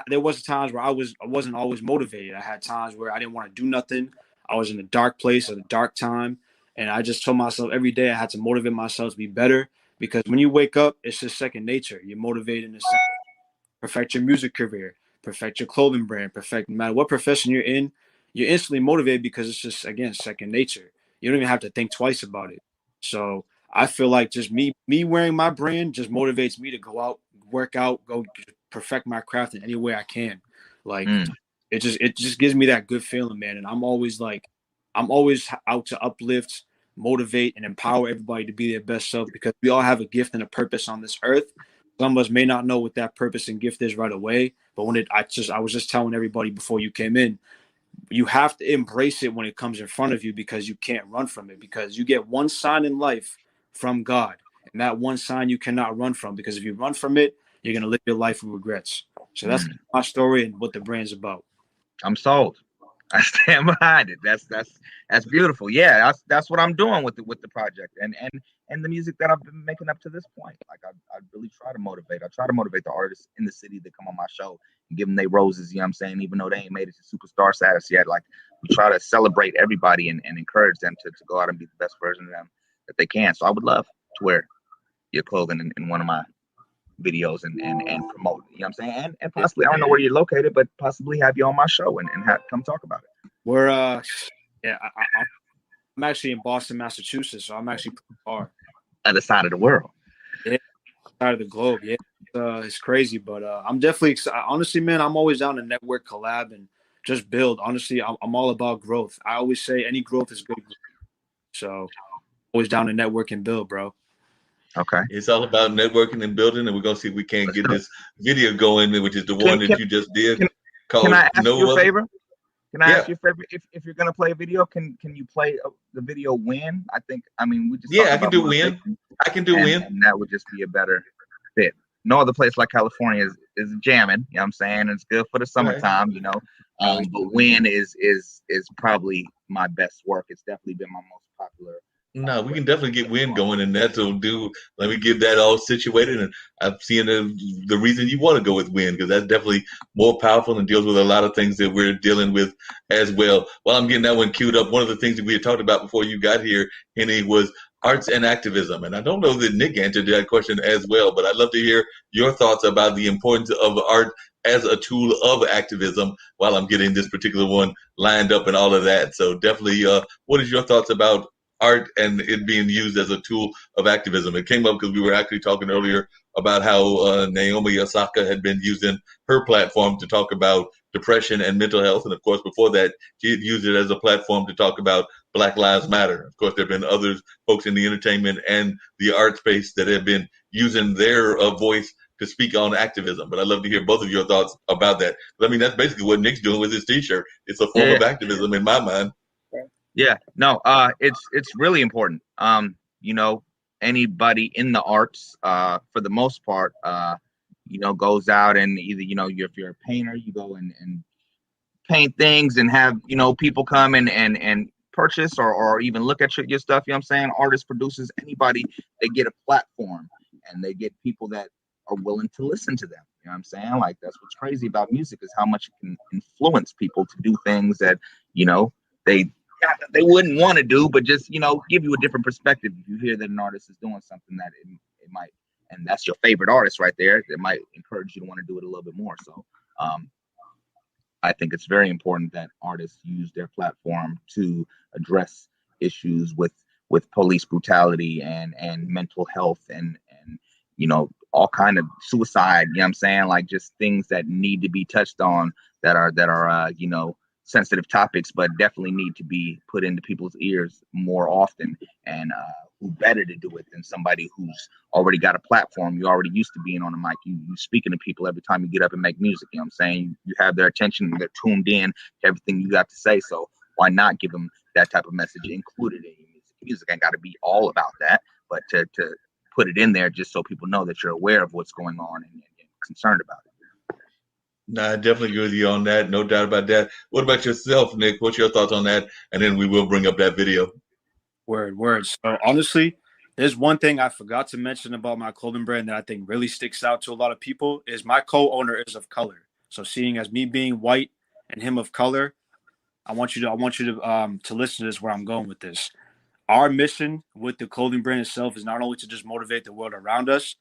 there was times where I wasn't always motivated. I had times where I didn't want to do nothing. I was in a dark place at a dark time. And I just told myself every day I had to motivate myself to be better, because when you wake up, it's just second nature. You're motivated to perfect your music career, perfect your clothing brand, perfect no matter what profession you're in, you're instantly motivated because it's just, again, second nature. You don't even have to think twice about it. So I feel like just me wearing my brand just motivates me to go out, work out, go perfect my craft in any way I can. Like it just gives me that good feeling, man. And I'm always out to uplift, motivate, and empower everybody to be their best self, because we all have a gift and a purpose on this earth. Some of us may not know what that purpose and gift is right away, but I was just telling everybody before you came in, you have to embrace it when it comes in front of you, because you can't run from it, because you get one sign in life from God, and that one sign you cannot run from, because if you run from it, you're going to live your life with regrets. So that's my story and what the brand's about.
I'm sold. I stand behind it. That's beautiful. Yeah, that's what I'm doing with the project and the music that I've been making up to this point. Like I really try to motivate. I try to motivate the artists in the city that come on my show and give them their roses. You know what I'm saying? Even though they ain't made it to superstar status yet, like we try to celebrate everybody and encourage them to go out and be the best version of them that they can. So I would love to wear your clothing in one of my videos and promote it, you know what I'm saying? And possibly, I don't know where you're located, but possibly have you on my show and come talk about it.
We're I'm actually in Boston, Massachusetts, so I'm actually pretty far.
Other side of the world.
Yeah, side of the globe. Yeah, it's crazy, but I'm definitely excited. Honestly, man, I'm always down to network, collab, and just build. Honestly, I'm all about growth. I always say any growth is good growth. So always down to network and build, bro.
Okay.
It's all about networking and building, and we're gonna see if we can't get this video going, which is the one that you just did.
Can I ask you a favor? Can I ask you a favor? If you're gonna play a video, can you play the video when? I mean, we just
I can do when. I can do Win.
and that would just be a better fit. No other place like California is jamming. You know what I'm saying? It's good for the
Right.
summertime. You know, but Win is probably my best work. It's definitely been my most popular.
No, we can definitely get Win going, and that'll do. Let me get that all situated, and I'm seeing the reason you want to go with Win, because that's definitely more powerful and deals with a lot of things that we're dealing with as well. While I'm getting that one queued up, one of the things that we had talked about before you got here, Henny, was arts and activism. And I don't know that Nick answered that question as well, but I'd love to hear your thoughts about the importance of art as a tool of activism while I'm getting this particular one lined up and all of that. So definitely, what is your thoughts about art and it being used as a tool of activism? It came up because we were actually talking earlier about how Naomi Osaka had been using her platform to talk about depression and mental health. And of course, before that, she had used it as a platform to talk about Black Lives Matter. Of course, there have been others, folks in the entertainment and the art space, that have been using their voice to speak on activism. But I'd love to hear both of your thoughts about that. I mean, that's basically what Nick's doing with his T-shirt. It's a form of activism in my mind.
Yeah, no, it's really important. You know, anybody in the arts, for the most part, you know, goes out and either, you know, if you're a painter, you go and paint things and have, you know, people come and purchase or even look at your stuff. You know what I'm saying? Artists, producers, anybody, they get a platform and they get people that are willing to listen to them. You know what I'm saying? Like, that's what's crazy about music, is how much it can influence people to do things that, you know, they wouldn't want to do, but just, you know, give you a different perspective. If you hear that an artist is doing something that it might, and that's your favorite artist right there, it might encourage you to want to do it a little bit more. So I think it's very important that artists use their platform to address issues with police brutality and mental health and you know, all kind of suicide. You know what I'm saying? Like, just things that need to be touched on, that are you know, sensitive topics, but definitely need to be put into people's ears more often. And who better to do it than somebody who's already got a platform? You're already used to being on the mic. You speaking to people every time you get up and make music. You know what I'm saying? You have their attention. They're tuned in to everything you got to say. So why not give them that type of message included in your music? Music ain't got to be all about that, but to put it in there just so people know that you're aware of what's going on and concerned about it.
No, I definitely agree with you on that. No doubt about that. What about yourself, Nick? What's your thoughts on that? And then we will bring up that video.
Word. So honestly, there's one thing I forgot to mention about my clothing brand that I think really sticks out to a lot of people, is my co-owner is of color. So seeing as me being white and him of color, I want you to listen to this, where I'm going with this. Our mission with the clothing brand itself is not only to just motivate the world around us,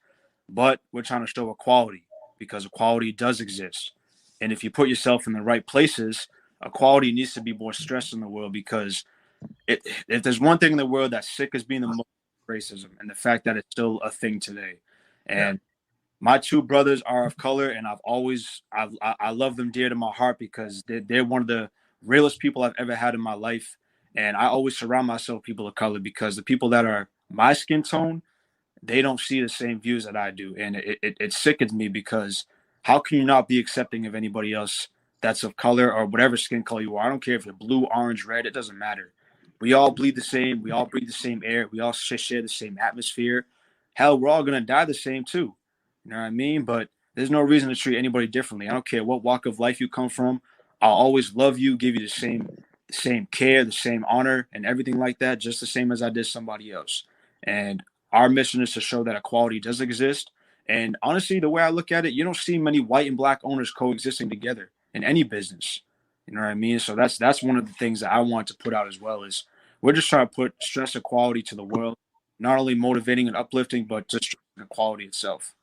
but we're trying to show equality, because equality does exist. And if you put yourself in the right places, equality needs to be more stressed in the world, because if there's one thing in the world that's sick as being the most, racism, and the fact that it's still a thing today. And my two brothers are of color, and I love them dear to my heart, because they're one of the realest people I've ever had in my life. And I always surround myself with people of color, because the people that are my skin tone, they don't see the same views that I do. And it sickens me, because how can you not be accepting of anybody else that's of color or whatever skin color you are? I don't care if you're blue, orange, red, it doesn't matter. We all bleed the same. We all breathe the same air. We all share the same atmosphere. Hell, we're all going to die the same too. You know what I mean? But there's no reason to treat anybody differently. I don't care what walk of life you come from. I'll always love you, give you the same care, the same honor, and everything like that, just the same as I did somebody else. And our mission is to show that equality does exist. And honestly, the way I look at it, you don't see many white and black owners coexisting together in any business. You know what I mean? So that's one of the things that I want to put out as well, is we're just trying to put stress equality to the world, not only motivating and uplifting, but just equality itself.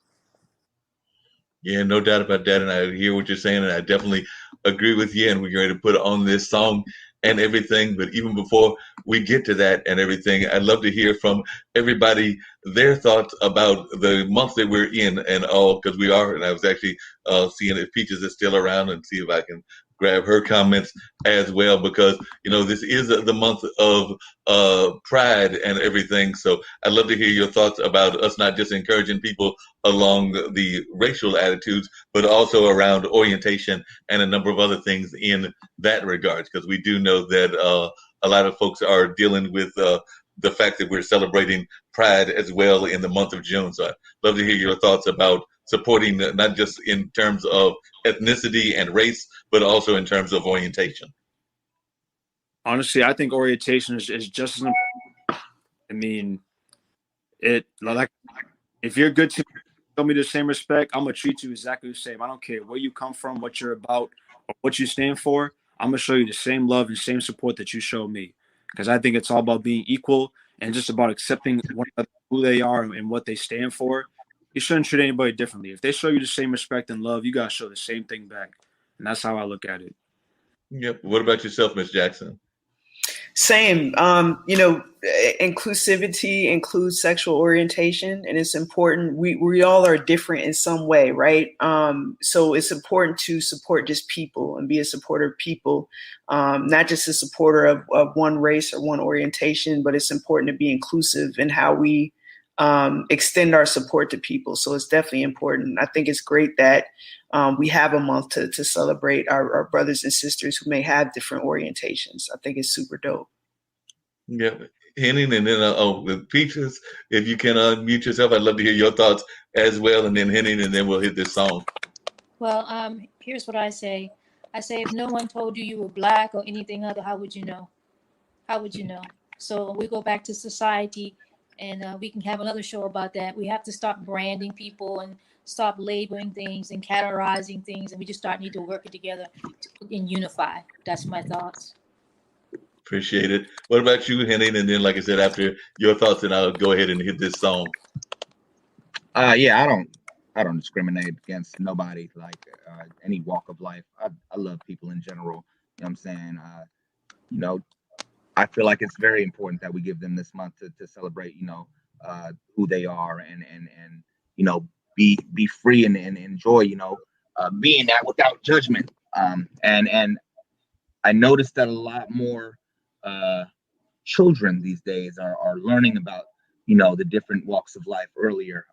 Yeah, no doubt about that. And I hear what you're saying, and I definitely agree with you. And we're going to put on this song and everything. But even before we get to that and everything, I'd love to hear from everybody their thoughts about the month that we're in and all, because we are. And I was actually seeing if Peaches is still around, and see if I can grab her comments as well, because, you know, this is the month of pride and everything. So I'd love to hear your thoughts about us not just encouraging people along the racial attitudes, but also around orientation and a number of other things in that regards, because we do know that a lot of folks are dealing with the fact that we're celebrating Pride as well in the month of June. So I'd love to hear your thoughts about supporting not just in terms of ethnicity and race, but also in terms of orientation.
Honestly, I think orientation is just as important. I mean, if you're good to show me the same respect, I'm gonna treat you exactly the same. I don't care where you come from, what you're about, or what you stand for. I'm gonna show you the same love and same support that you show me, because I think it's all about being equal and just about accepting one another, who they are and what they stand for. You shouldn't treat anybody differently. If they show you the same respect and love, you gotta show the same thing back, and that's how I look at it.
Yep. What about yourself, Ms. Jackson?
Same. Inclusivity includes sexual orientation, and it's important. We all are different in some way, right? So it's important to support just people and be a supporter of people, not just a supporter of one race or one orientation, but it's important to be inclusive in how we extend our support to people. So it's definitely important. I think it's great that we have a month to celebrate our brothers and sisters who may have different orientations. I think it's super dope.
Yeah. Henning, and then with Peaches, if you can unmute yourself, I'd love to hear your thoughts as well. And then Henning, and then we'll hit this song.
Well, here's what I say. I say, if no one told you were black or anything other, how would you know? How would you know? So we go back to society, and we can have another show about that. We have to stop branding people and stop labeling things and categorizing things, and we just need to work it together and unify. That's my thoughts.
Appreciate it. What about you, Henning? And then, like I said, after your thoughts, and I'll go ahead and hit this song.
Yeah, I don't discriminate against nobody, like any walk of life. I love people in general. You know what I'm saying? I feel like it's very important that we give them this month to celebrate, who they are and be free and enjoy, being that without judgment. And I noticed that a lot more children these days are learning about, the different walks of life earlier.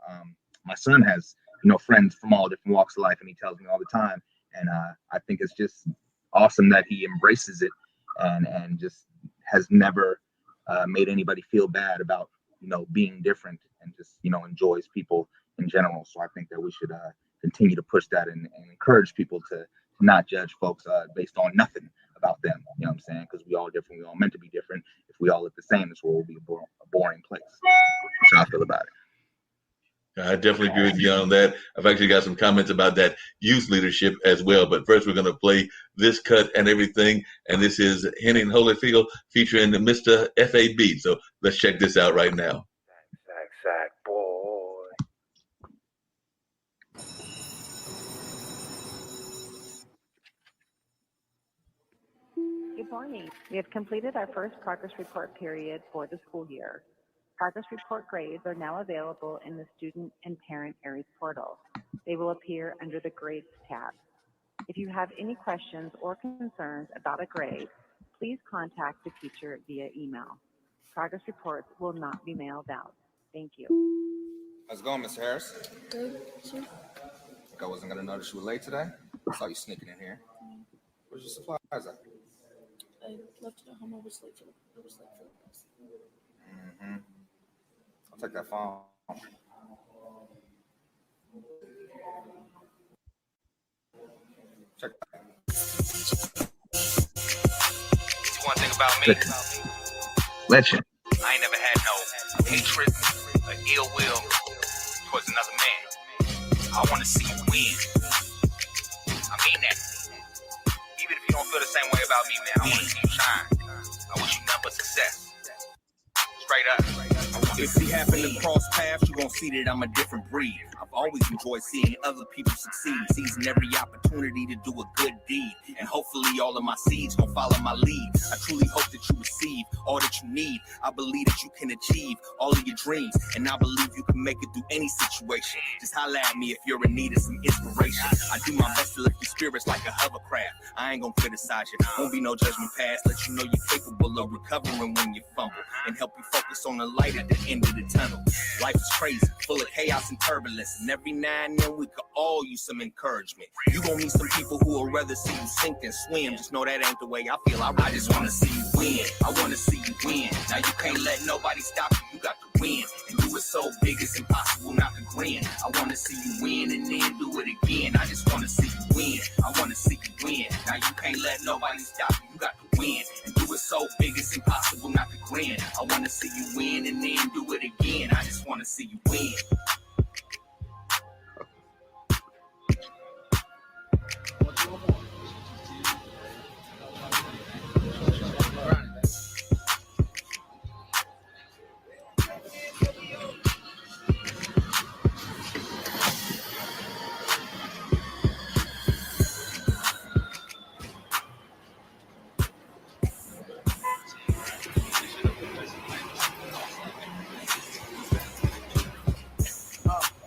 My son has, friends from all different walks of life, and he tells me all the time. And I think it's just awesome that he embraces it and just has never made anybody feel bad about, being different, and just, enjoys people in general. So I think that we should continue to push that and encourage people to not judge folks based on nothing about them. You know what I'm saying? Because we all different. We all meant to be different. If we all look the same, this world will be a boring place. That's how I feel about it.
I definitely agree with you on that. I've actually got some comments about that youth leadership as well. But first, we're going to play this cut and everything. And this is Henning Holyfield featuring Mr. FAB. So let's check this out right now.
Sack, boy.
Good morning. We have completed our first progress report period for the school year. Progress report grades are now available in the Student and Parent Areas portal. They will appear under the Grades tab. If you have any questions or concerns about a grade, please contact the teacher via email. Progress reports will not be mailed out. Thank you.
How's it going, Mr. Harris? Good. Think I wasn't going to notice you were late today? I saw you sneaking in here. Where's your supplies at?
I left it at home. I was late for the class.
Mm-hmm. I'll take that phone. Check that.
One thing about me, legend.
I ain't never had no hatred or ill will towards another man. I want to see you win. I mean that. Even if you don't feel the same way about me, man, I want to see you shine. I wish you nothing but success. Straight up. If we happen to cross paths, you gon' see that I'm a different breed. I've always enjoyed seeing other people succeed, seizing every opportunity to do a good deed. And hopefully all of my seeds gon' follow my lead. I truly hope that you receive all that you need. I believe that you can achieve all of your dreams. And I believe you can make it through any situation. Just holla at me if you're in need of some inspiration. I do my best to lift your spirits like a hovercraft. I ain't gon' criticize you. Won't be no judgment pass. Let you know you're capable of recovering when you fumble. And help you focus on the light light at the end of the tunnel. Life is crazy, full of chaos and turbulence, and every now and then we could all use some encouragement. You gon' meet some people who will rather see you sink than swim. Just know that ain't the way I feel. I just wanna see you win. I wanna see you win. Now you can't let nobody stop you. You got to win. And do it so big it's impossible not to grin. I wanna see you win and then do it again. I just wanna see you win. I wanna see you win. Now you can't let nobody stop you. You got to win. And do it so big it's impossible not to grin. I wanna see you win and then do it again. I just wanna see you win.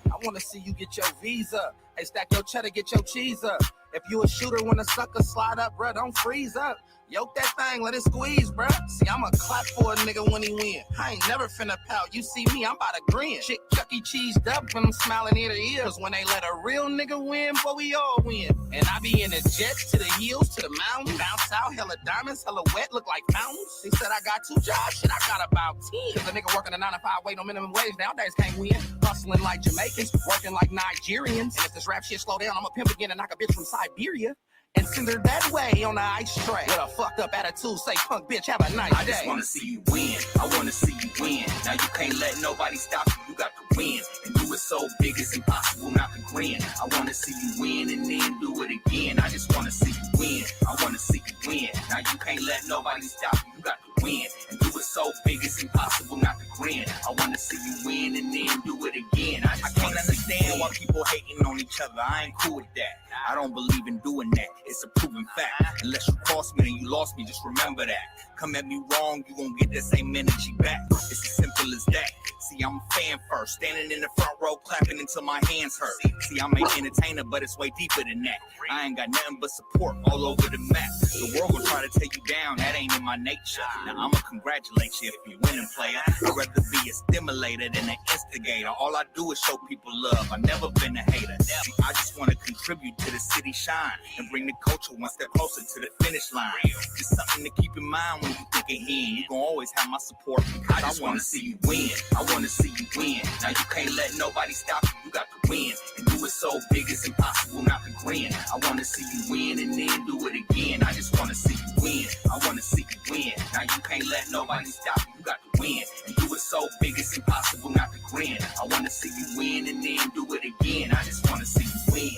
I wanna see you get your visa. Hey, stack your cheddar, get your cheese up. If you a shooter when a sucker slide up, bruh, don't freeze up. Yoke that thing, let it squeeze, bruh. See, I'ma clap for a nigga when he win. I ain't never finna pout. You see me, I'm about to grin. Shit, Chuck E. Cheesed up when I'm smiling ear to ear. Cause when they let a real nigga win, boy, we all win. And I be in the jets to the hills, to the mountains. Bounce out, hella diamonds, hella wet, look like fountains. They said I got 2 jobs, shit, I got about 10. Cause a nigga working a 9 to 5, waiting on minimum wage, nowadays can't win. Hustling like Jamaicans, working like Nigerians. And if this rap shit slow down, I'm a pimp again and knock a bitch from Siberia. And send her that way on the ice tray. With a fucked up attitude, say punk bitch, have a nice day.
I just wanna see you win. I wanna see you win. Now you can't let nobody stop you. You got to win. And do it so big it's impossible not to grin. I wanna see you win and then do it again. I just wanna see you win. I wanna see you win. Now you can't let nobody stop you. You got to win. And do it so big it's impossible not to grin. I wanna see you win and then do it again. I can't understand why people hating on each other. I ain't cool with that. I don't believe in doing that. It's a proven fact. Unless you crossed me and you lost me, just remember that. Come at me wrong, you gon' get that same energy back. It's as simple as that. See, I'm a fan first, standing in the front row, clapping until my hands hurt. See, I'm an entertainer, but it's way deeper than that. I ain't got nothing but support all over the map. The world will try to take you down, that ain't in my nature. Now I'ma congratulate you if you winning, player. I'd rather be a stimulator than an instigator. All I do is show people love. I've never been a hater. See, I just wanna contribute to the city shine and bring the culture one step closer to the finish line. Just something to keep in mind when you think ahead. You gon' always have my support because I just wanna see you win. I wanna see you win. Now you can't let nobody stop you. You got to win. And do it so big it's impossible not to grin. I wanna see you win and then do it again. I just wanna see you win. I wanna see you win. Now you can't let nobody stop you. You got to win. And do it so big it's impossible not to grin. I wanna see you win and then do it again. I just wanna see you win.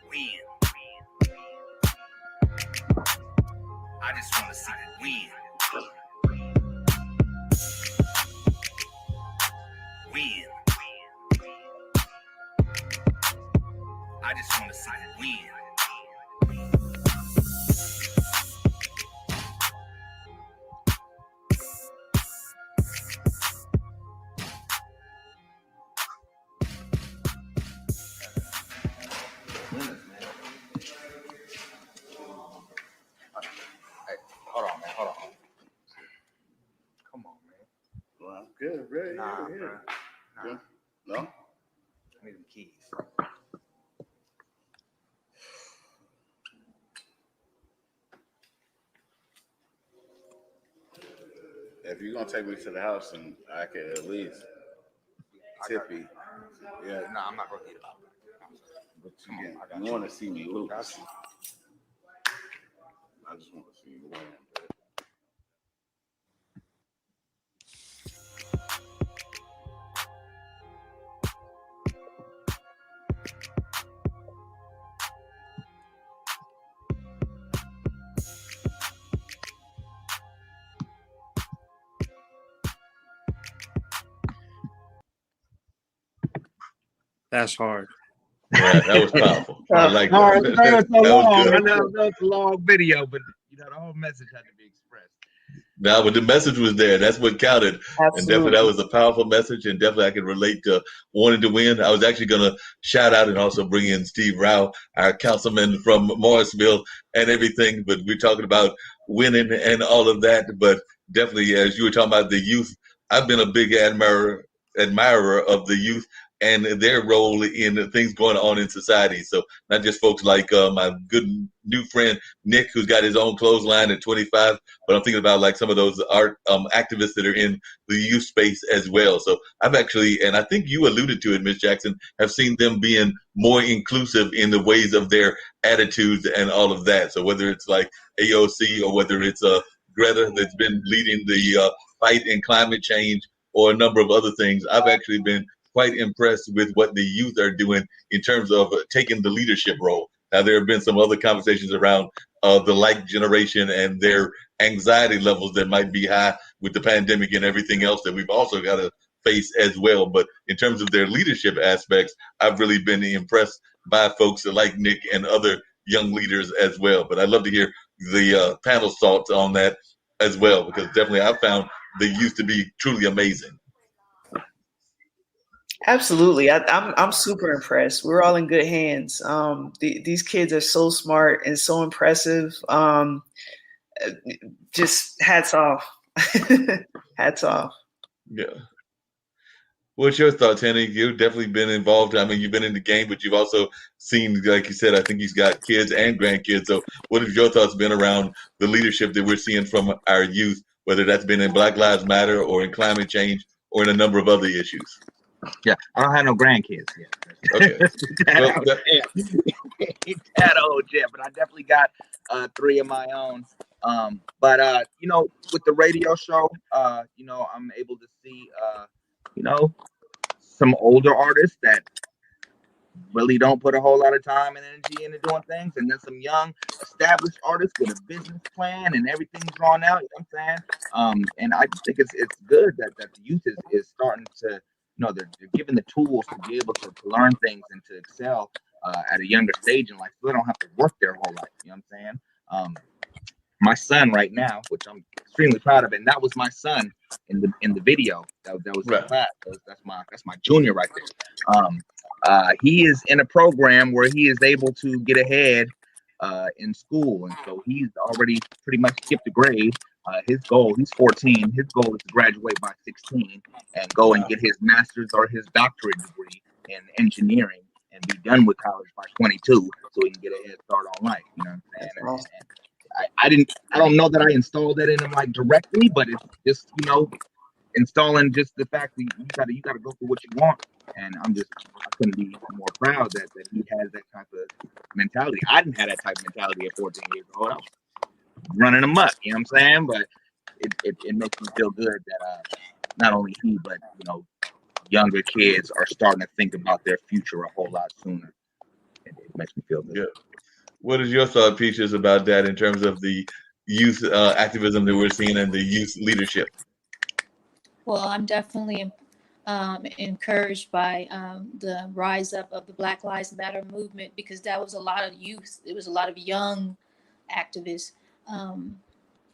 Win. I just wanna see you win. Win. I just wanna see you win. Hold on, man. Hold on. Come on, man.
Well, I'm good, right?
Nah,
yeah.
bro. Nah.
No?
I need them keys.
If you're gonna take me to the house, and I could at least tip you. Yeah.
No, I'm not gonna get it out.
But you want to see me lose. I just want to see you win.
That's hard.
Yeah, that was powerful. I like
Hard.
that.
That was so
That was
long.
good.
I know that's a long video, but the whole message had to be expressed.
Now, but the message was there. That's what counted. And definitely that was a powerful message. And definitely I can relate to wanting to win. I was actually going to shout out and also bring in Steve Rao, our councilman from Morrisville and everything. But we're talking about winning and all of that. But definitely, as you were talking about the youth, I've been a big admirer of the youth and their role in things going on in society. So not just folks like my good new friend Nick, who's got his own clothesline at 25, but I'm thinking about like some of those art activists that are in the youth space as well. So I've actually, and I think you alluded to it, Miss Jackson, have seen them being more inclusive in the ways of their attitudes and all of that. So whether it's like AOC or whether it's Greta that's been leading the fight in climate change or a number of other things, I've actually been quite impressed with what the youth are doing in terms of taking the leadership role. Now, there have been some other conversations around the like generation and their anxiety levels that might be high with the pandemic and everything else that we've also got to face as well. But in terms of their leadership aspects, I've really been impressed by folks like Nick and other young leaders as well. But I'd love to hear the panel's thoughts on that as well, because definitely I found the youth to be truly amazing.
Absolutely. I'm super impressed. We're all in good hands. These kids are so smart and so impressive. Just hats off. Hats off.
Yeah. What's your thoughts, Henny? You've definitely been involved. I mean, you've been in the game, but you've also seen, like you said, I think he's got kids and grandkids. So what have your thoughts been around the leadership that we're seeing from our youth, whether that's been in Black Lives Matter or in climate change or in a number of other issues?
Yeah, I don't have no grandkids yet.
Okay. Well,
that old yet, but I definitely got 3 of my own. But you know, with the radio show, you know, I'm able to see, you know, some older artists that really don't put a whole lot of time and energy into doing things, and then some young established artists with a business plan and everything's drawn out. You know what I'm saying? And I just think it's good that the youth is starting to. No, they're given the tools to be able to learn things and to excel at a younger stage in life, so they don't have to work their whole life. You know what I'm saying? My son right now, which I'm extremely proud of, and that was my son in the video. That was
right.
In class. That's my junior right there. He is in a program where he is able to get ahead in school, and so he's already pretty much skipped a grade. His goal, he's 14, his goal is to graduate by 16 and go and get his master's or his doctorate degree in engineering and be done with college by 22 so he can get a head start on life. You know what I'm saying? And I don't know that I installed that in him like directly, but it's just, you know, installing just the fact that you gotta go for what you want. And I couldn't be more proud that he has that type of mentality. I didn't have that type of mentality at 14 years old. I was running amok, you know what I'm saying? But it makes me feel good that not only he, but you know, younger kids are starting to think about their future a whole lot sooner. It makes me feel good.
Yeah. What is your thought, Peaches, about that in terms of the youth activism that we're seeing and the youth leadership?
Well, I'm definitely encouraged by the rise up of the Black Lives Matter movement, because that was a lot of youth. It was a lot of young activists.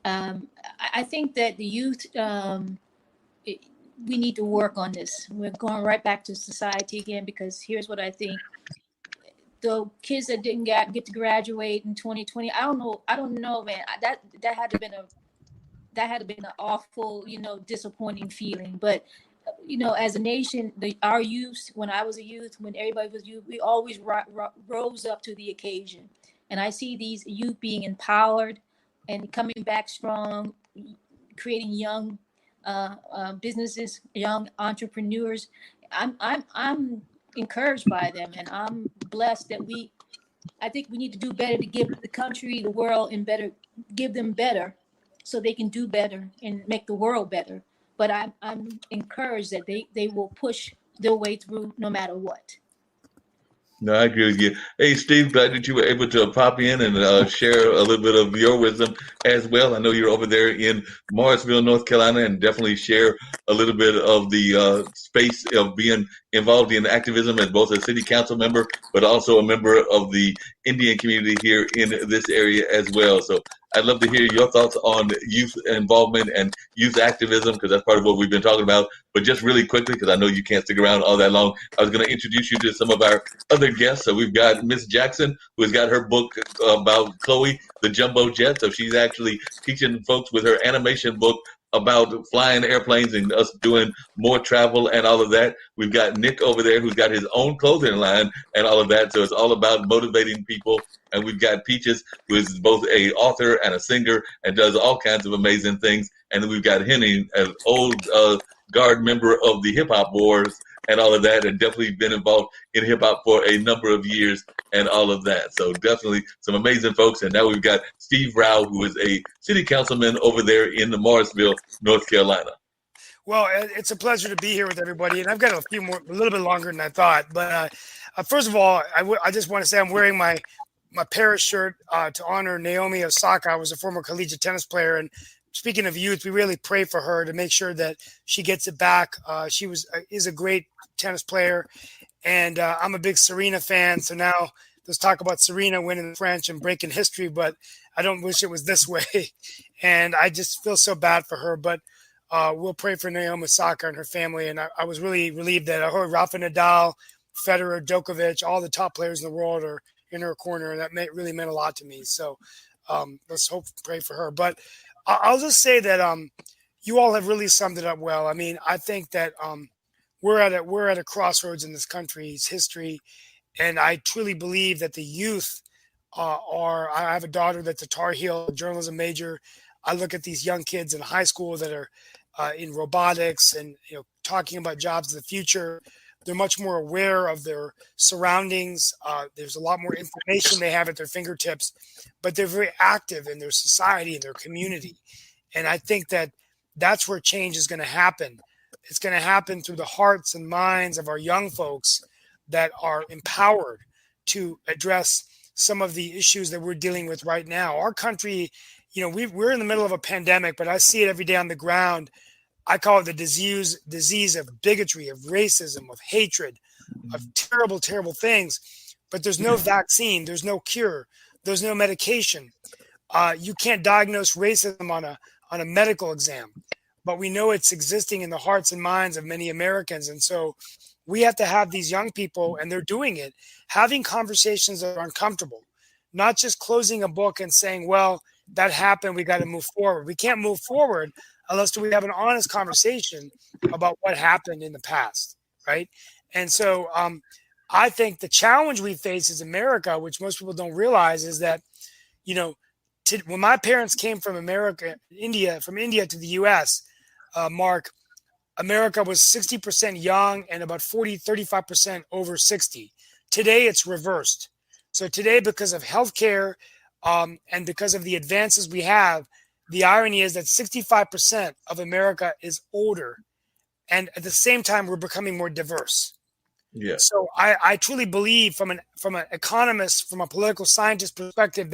I think that the youth, we need to work on this. We're going right back to society again, because here's what I think. The kids that didn't get to graduate in 2020, I don't know, man. That had to been an awful, you know, disappointing feeling. But you know, as a nation, our youth, when I was a youth, when everybody was youth, we always rose up to the occasion. And I see these youth being empowered and coming back strong, creating young businesses, young entrepreneurs. I'm encouraged by them, and I'm blessed that I think we need to do better to give the country, the world, and give them better, so they can do better and make the world better. But I'm encouraged that they will push their way through no matter what.
No, I agree with you. Hey, Steve, glad that you were able to pop in and share a little bit of your wisdom as well. I know you're over there in Morrisville, North Carolina, and definitely share a little bit of the space of being involved in activism as both a city council member, but also a member of the Indian community here in this area as well. So I'd love to hear your thoughts on youth involvement and youth activism, because that's part of what we've been talking about. But just really quickly, because I know you can't stick around all that long, I was going to introduce you to some of our other guests. So we've got Miss Jackson, who has got her book about Chloe, the Jumbo Jet. So she's actually teaching folks with her animation book about flying airplanes and us doing more travel and all of that. We've got Nick over there who's got his own clothing line and all of that. So it's all about motivating people. And we've got Peaches, who is both a author and a singer and does all kinds of amazing things. And then we've got Henny, an old guard member of the Hip Hop Wars and all of that, and definitely been involved in hip hop for a number of years and all of that. So definitely some amazing folks. And now we've got Steve Rao, who is a city councilman over there in the Morrisville, North Carolina.
Well, it's a pleasure to be here with everybody, and I've got a little bit longer than I thought. But first of all, I just want to say I'm wearing my Paris shirt to honor Naomi Osaka. I was a former collegiate tennis player, and speaking of youth, we really pray for her to make sure that she gets it back. She is a great tennis player, and I'm a big Serena fan. So now let's talk about Serena winning the French and breaking history, but I don't wish it was this way. And I just feel so bad for her, but we'll pray for Naomi Osaka and her family. And I was really relieved that I heard Rafa Nadal, Federer, Djokovic, all the top players in the world are in her corner. And that really meant a lot to me. So let's hope, pray for her. But I'll just say that you all have really summed it up well. I mean, I think that we're at a crossroads in this country's history, and I truly believe that the youth are. I have a daughter that's a Tar Heel journalism major. I look at these young kids in high school that are in robotics and talking about jobs of the future. They're much more aware of their surroundings. There's a lot more information they have at their fingertips, but they're very active in their society and their community. And I think that that's where change is going to happen. It's going to happen through the hearts and minds of our young folks that are empowered to address some of the issues that we're dealing with right now. Our country, we're in the middle of a pandemic, but I see it every day on the ground. I call it the disease of bigotry, of racism, of hatred, of terrible, terrible things. But there's no vaccine. There's no cure. There's no medication. You can't diagnose racism on a medical exam. But we know it's existing in the hearts and minds of many Americans. And so we have to have these young people, and they're doing it, having conversations that are uncomfortable, not just closing a book and saying, well, that happened, we got to move forward. We can't move forward unless we have an honest conversation about what happened in the past, right? And so I think the challenge we face as America, which most people don't realize, is that, when my parents came from India to the U.S., Mark, America was 60% young and about 35% over 60. Today, it's reversed. So today, because of healthcare and because of the advances we have, the irony is that 65% of America is older, and at the same time, we're becoming more diverse.
Yeah.
So I truly believe, from an economist, from a political scientist perspective,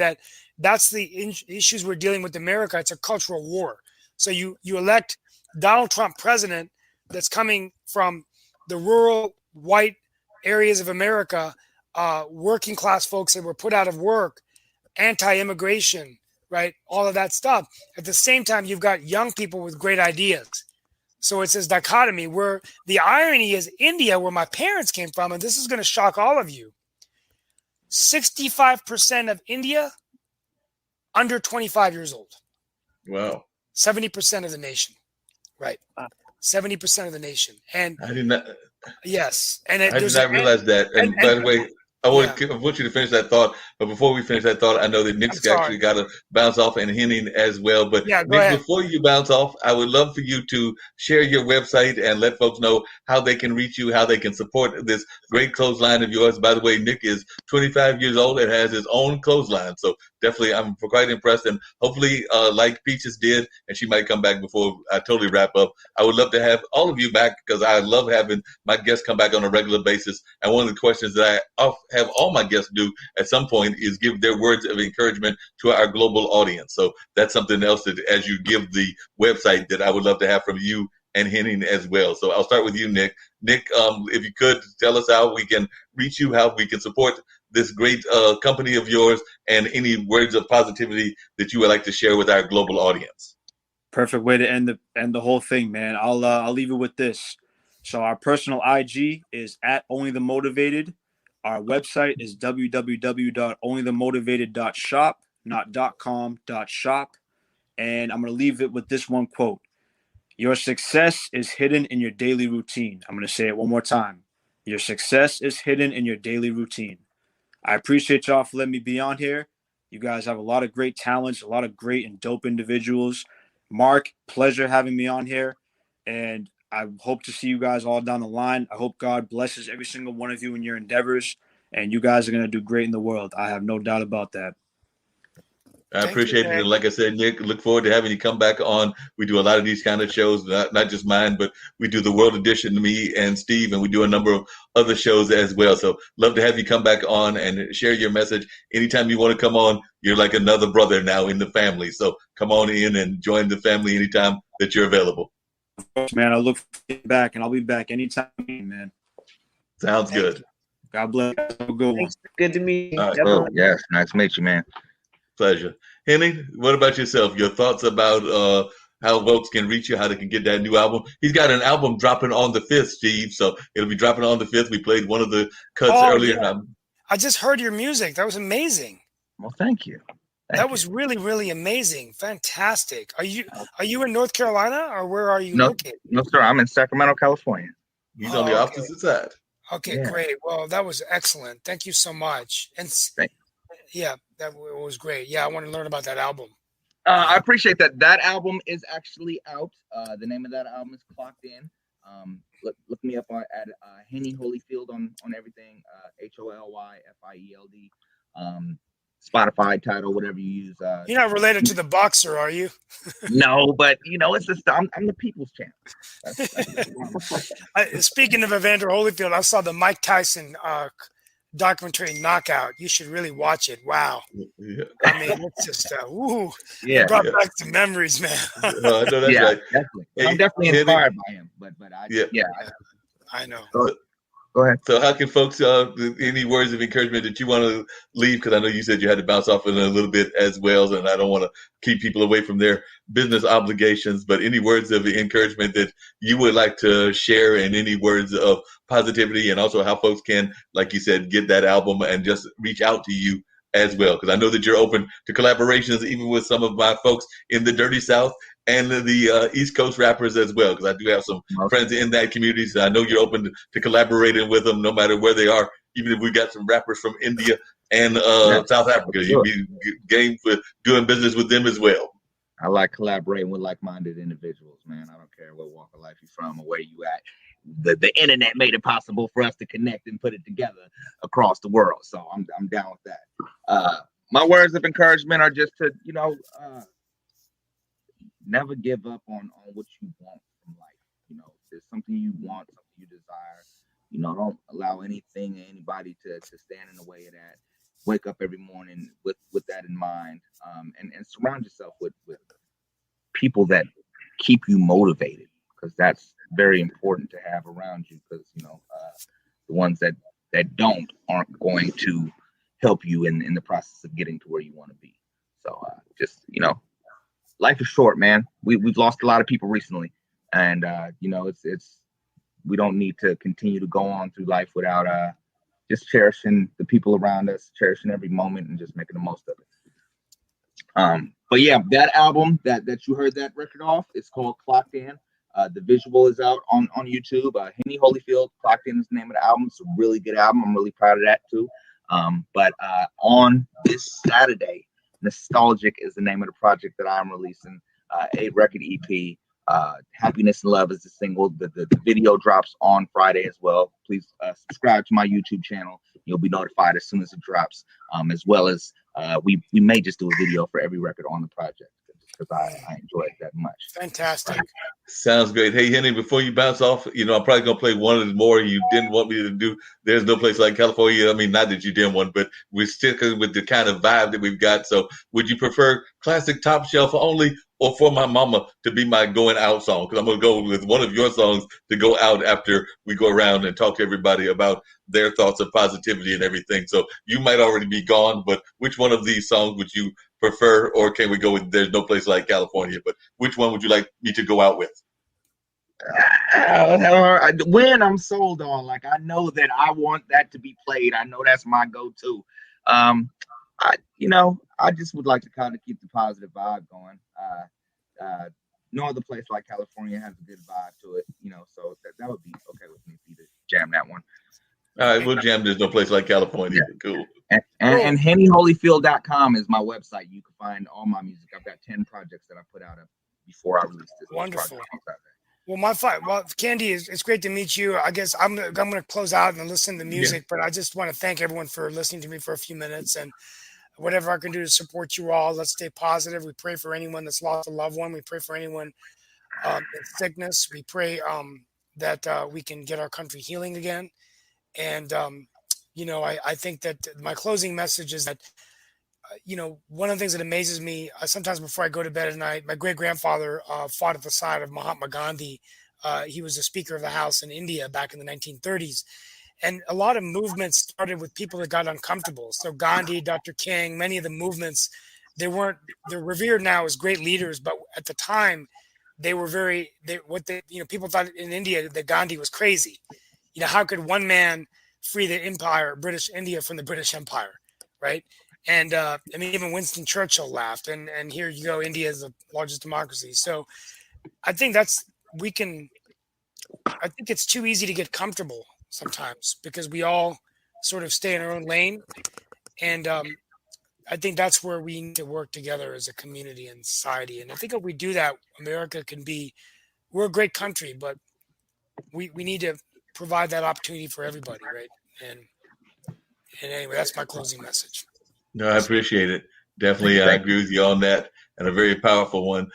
that's the issues we're dealing with in America. It's a cultural war. So you elect Donald Trump president that's coming from the rural white areas of America, working class folks that were put out of work, anti-immigration, right? All of that stuff. At the same time, you've got young people with great ideas. So it's this dichotomy where the irony is India, where my parents came from, and this is going to shock all of you. 65% of India under 25 years old.
Wow.
70% of the nation, right? 70% of the nation. And
I did not.
Yes. And
I did not realize that. And by the way, I want you to finish that thought. But before we finish that thought, I know that Nick's actually got to bounce off, and Henning as well. But Nick, before you bounce off, I would love for you to share your website and let folks know how they can reach you, how they can support this great clothesline of yours. By the way, Nick is 25 years old and has his own clothesline. So definitely, I'm quite impressed. And hopefully, like Peaches did, and she might come back before I totally wrap up, I would love to have all of you back, because I love having my guests come back on a regular basis. And one of the questions that I have all my guests do at some point is give their words of encouragement to our global audience. So that's something else that, as you give the website, that I would love to have from you and Henning as well. So I'll start with you, Nick. Nick, if you could tell us how we can reach you, how we can support this great company of yours, and any words of positivity that you would like to share with our global audience.
Perfect way to end the whole thing, man. I'll leave it with this. So our personal IG is @onlythemotivated. Our website is www.onlythemotivated.shop, not .com, .shop. And I'm going to leave it with this one quote. Your success is hidden in your daily routine. I'm going to say it one more time. Your success is hidden in your daily routine. I appreciate y'all for letting me be on here. You guys have a lot of great talents, a lot of great and dope individuals. Mark, pleasure having me on here. And I hope to see you guys all down the line. I hope God blesses every single one of you in your endeavors. And you guys are going to do great in the world. I have no doubt about that.
I appreciate it. And like I said, Nick, look forward to having you come back on. We do a lot of these kind of shows, not just mine, but we do the World Edition, me and Steve, and we do a number of other shows as well. So love to have you come back on and share your message. Anytime you want to come on, you're like another brother now in the family. So come on in and join the family anytime that you're available.
Man, I look forward to getting back, and I'll be back anytime, man.
Sounds good.
God bless. Have a good one.
Good to meet you.
All right.
Oh, yes. Nice to meet you, man.
Pleasure. Henny, what about yourself? Your thoughts about how folks can reach you, how they can get that new album? He's got an album dropping on the 5th, Steve. So it'll be dropping on the 5th. We played one of the cuts earlier.
Yeah. I just heard your music. That was amazing.
Well, thank you.
That was really, really amazing. Fantastic. Are you in North Carolina, or where are you located?
No, sir. I'm in Sacramento, California.
He's on the opposite side.
Okay, great. Well, that was excellent. Thank you so much. And yeah, that was great. Yeah, I want to learn about that album.
I appreciate that. That album is actually out. The name of that album is Clocked In. Look me up at Henny Holyfield on everything. HOLYFIELD. Spotify, title, whatever you use.
You're not related to the boxer, are you?
No, but it's just I'm the people's champ.
Speaking of Evander Holyfield, I saw the Mike Tyson documentary Knockout. You should really watch it. Wow.
Yeah.
I mean, it's just
Yeah,
it brought back some memories, man.
No, that's right.
Definitely. I'm definitely inspired by him, but
I know.
Go ahead.
So how can folks, any words of encouragement that you want to leave? Because I know you said you had to bounce off in a little bit as well, and I don't want to keep people away from their business obligations, but any words of encouragement that you would like to share, and any words of positivity, and also how folks can, like you said, get that album and just reach out to you as well. Because I know that you're open to collaborations, even with some of my folks in the Dirty South and the East Coast rappers as well, because I do have some friends in that community. So I know you're open to collaborating with them no matter where they are, even if we got some rappers from India and South Africa. You'd be game for doing business with them as well.
I like collaborating with like-minded individuals, man. I don't care what walk of life you're from or where you at. The internet made it possible for us to connect and put it together across the world. So I'm down with that. My words of encouragement are just to, never give up on what you want from life. If there's something you want, something you desire, don't allow anything or anybody to stand in the way of that. Wake up every morning with that in mind, and surround yourself with people that keep you motivated, because that's very important to have around you, because the ones that aren't going to help you in the process of getting to where you want to be. So life is short, man. We've lost a lot of people recently, and it's we don't need to continue to go on through life without just cherishing the people around us, cherishing every moment, and just making the most of it. But yeah, that album that you heard that record off, it's called Clocked In. The visual is out on YouTube. Henny Holyfield, Clocked In is the name of the album. It's a really good album. I'm really proud of that too. But on this Saturday, Nostalgic is the name of the project that I'm releasing. 8-record EP. Happiness and Love is the single. The video drops on Friday as well. Please subscribe to my YouTube channel. You'll be notified as soon as it drops. As well as we may just do a video for every record on the project, because I enjoy it that much.
Fantastic.
Sounds great. Hey, Henny, before you bounce off, I'm probably going to play one of the more you didn't want me to do. There's no place like California. I mean, not that you didn't want, but we're sticking with the kind of vibe that we've got. So would you prefer classic Top Shelf only, or For My Mama to be my going out song? Because I'm going to go with one of your songs to go out after we go around and talk to everybody about their thoughts of positivity and everything. So you might already be gone, but which one of these songs would you prefer, or can we go with There's No Place Like California? But which one would you like me to go out with?
When I'm sold on, like, I know that I want that to be played. I know that's my go-to. I just would like to kind of keep the positive vibe going. no other place like California has a good vibe to it, so that would be okay with me if you to jam that one.
All right, we'll jam. There's no place like California. Yeah. Cool.
And HennyHolyfield.com is my website. You can find all my music. I've got 10 projects that I put out before I released this.
Wonderful. Well, Candy, it's great to meet you. I guess I'm going to close out and listen to music, but I just want to thank everyone for listening to me for a few minutes, and whatever I can do to support you all. Let's stay positive. We pray for anyone that's lost a loved one. We pray for anyone in sickness. We pray that we can get our country healing again. And, I think that my closing message is that, one of the things that amazes me, sometimes before I go to bed at night, my great-grandfather fought at the side of Mahatma Gandhi. He was the Speaker of the House in India back in the 1930s. And a lot of movements started with people that got uncomfortable. So Gandhi, Dr. King, many of the movements, they're revered now as great leaders, but at the time they were people thought in India that Gandhi was crazy. How could one man free the empire, British India, from the British Empire, right? And even Winston Churchill laughed. And here you go, India is the largest democracy. So I think I think it's too easy to get comfortable sometimes because we all sort of stay in our own lane. And I think that's where we need to work together as a community and society. And I think if we do that, America we're a great country, but we need to provide that opportunity for everybody, right? And anyway, that's my closing message.
No, I appreciate it. Definitely, I agree with you on that, and a very powerful one.